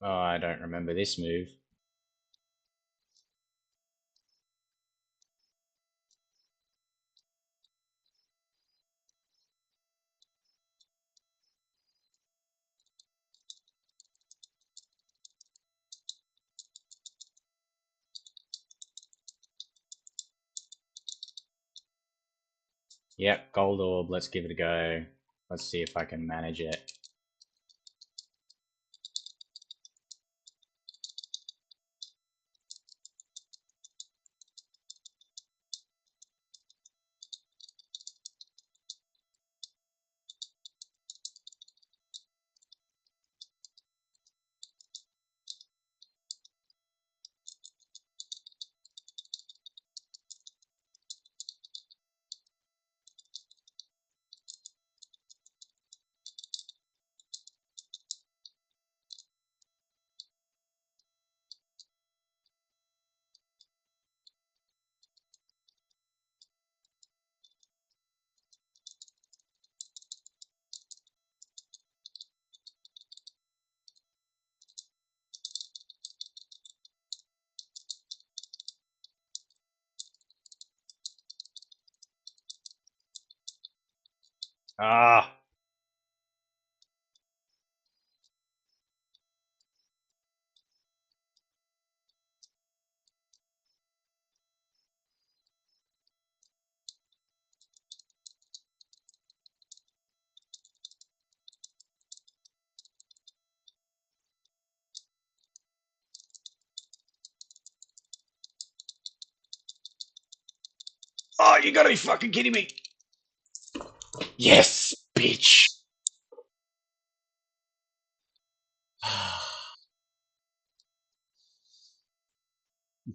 Oh, I don't remember this move. Yep, gold orb. Let's give it a go. Let's see if I can manage it. Ah! Oh, you gotta be fucking kidding me! Yes, bitch!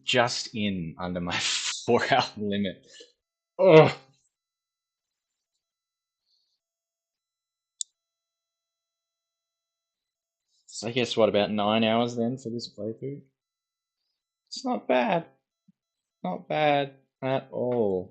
Just in under my 4 hour limit. Oh! So I guess what, about 9 hours then for this playthrough? It's not bad. Not bad at all.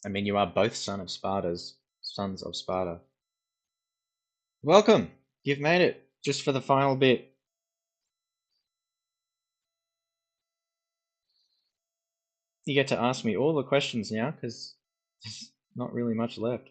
I mean, you are both sons of Sparta. Welcome! You've made it, just for the final bit. You get to ask me all the questions now, because there's not really much left.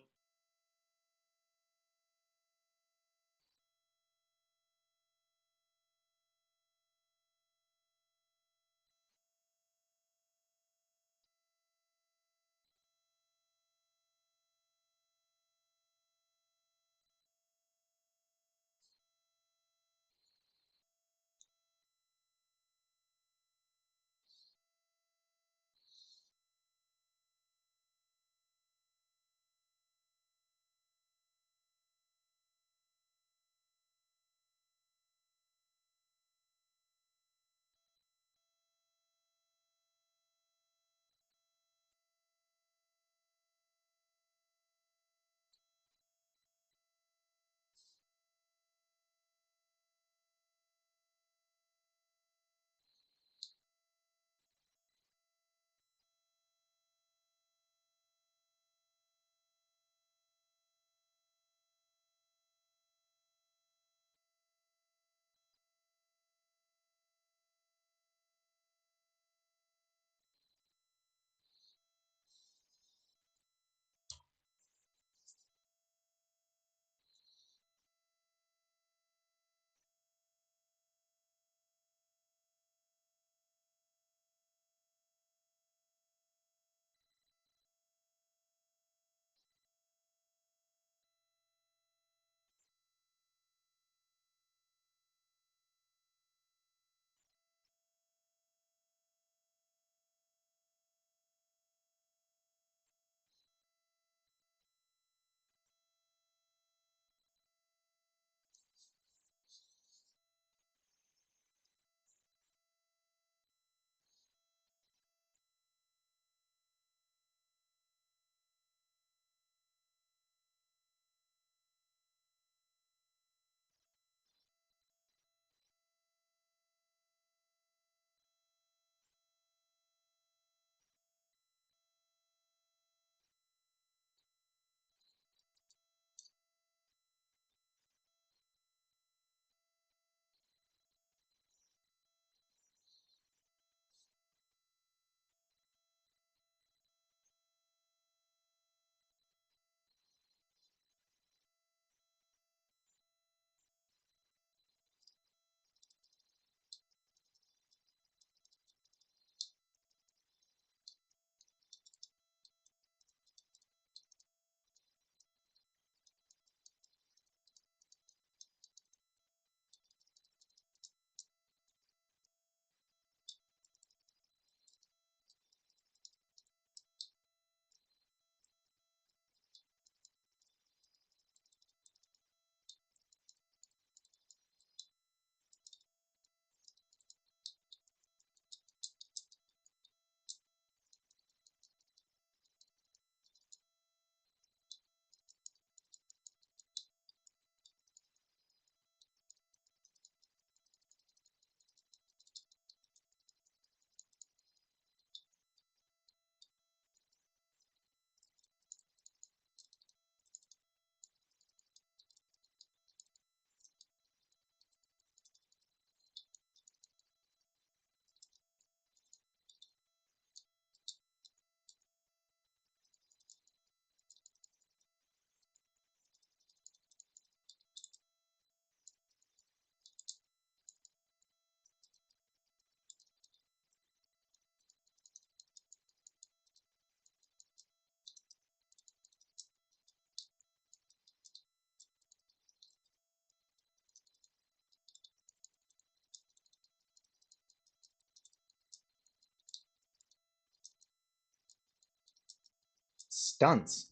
Stunts.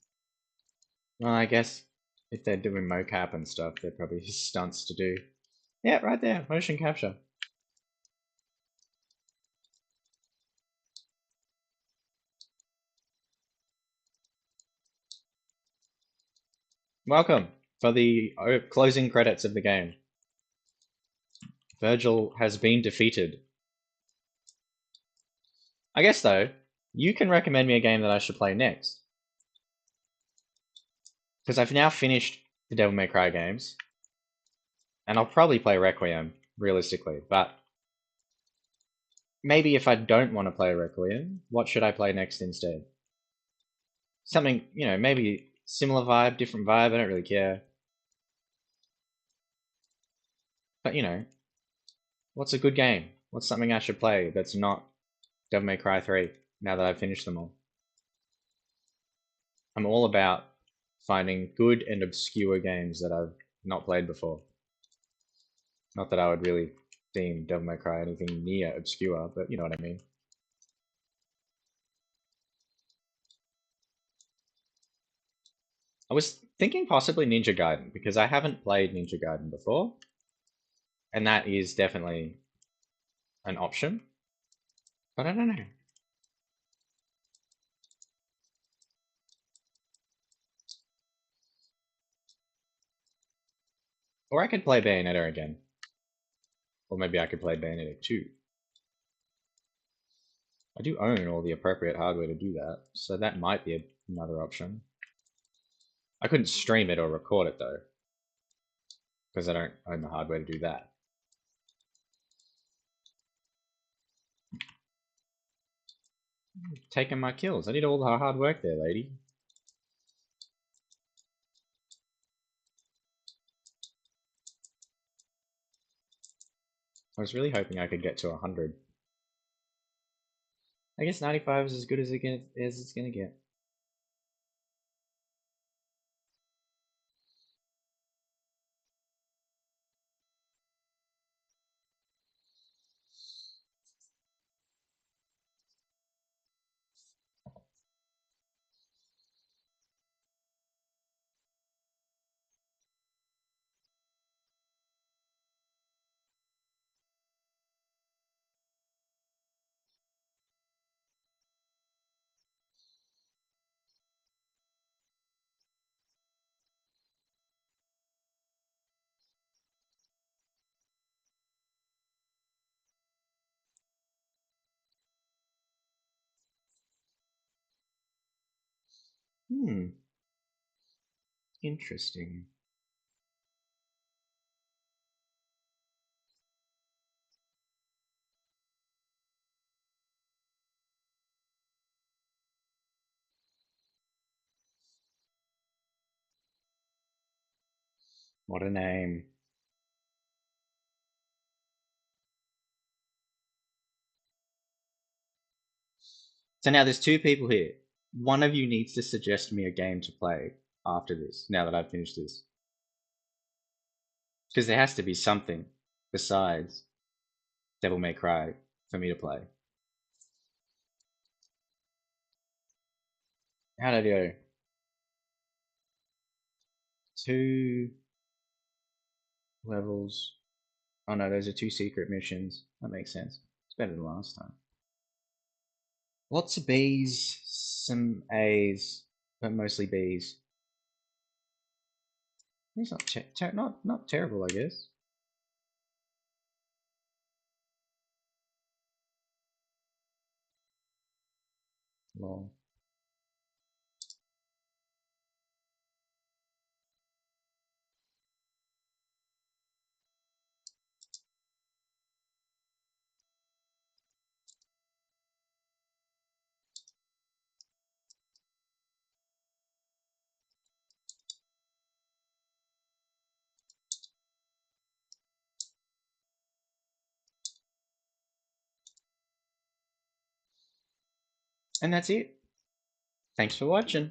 Well, I guess if they're doing mocap and stuff, they're probably stunts to do. Yeah, right there, motion capture. Welcome for the closing credits of the game. Virgil has been defeated. I guess though, you can recommend me a game that I should play next. Because I've now finished the Devil May Cry games. And I'll probably play Requiem, realistically. But maybe if I don't want to play Requiem, what should I play next instead? Something, maybe similar vibe, different vibe, I don't really care. But, what's a good game? What's something I should play that's not Devil May Cry 3, now that I've finished them all? I'm all about finding good and obscure games that I've not played before. Not that I would really deem Devil May Cry anything near obscure, but you know what I mean. I was thinking possibly Ninja Gaiden, because I haven't played Ninja Gaiden before, and that is definitely an option, but I don't know. Or I could play Bayonetta again. Or maybe I could play Bayonetta 2. I do own all the appropriate hardware to do that, so that might be another option. I couldn't stream it or record it though, because I don't own the hardware to do that. Taking my kills. I did all the hard work there, lady. I was really hoping I could get to 100. I guess 95 is as good as it's gonna get. Interesting. What a name. So now there's two people here. One of you needs to suggest me a game to play after this, now that I've finished this. Because there has to be something besides Devil May Cry for me to play. How'd I go? 2 levels. Oh no, those are 2 secret missions. That makes sense. It's better than last time. Lots of B's, some A's, but mostly B's. It's not terrible, I guess. Lol. And that's it. Thanks for watching.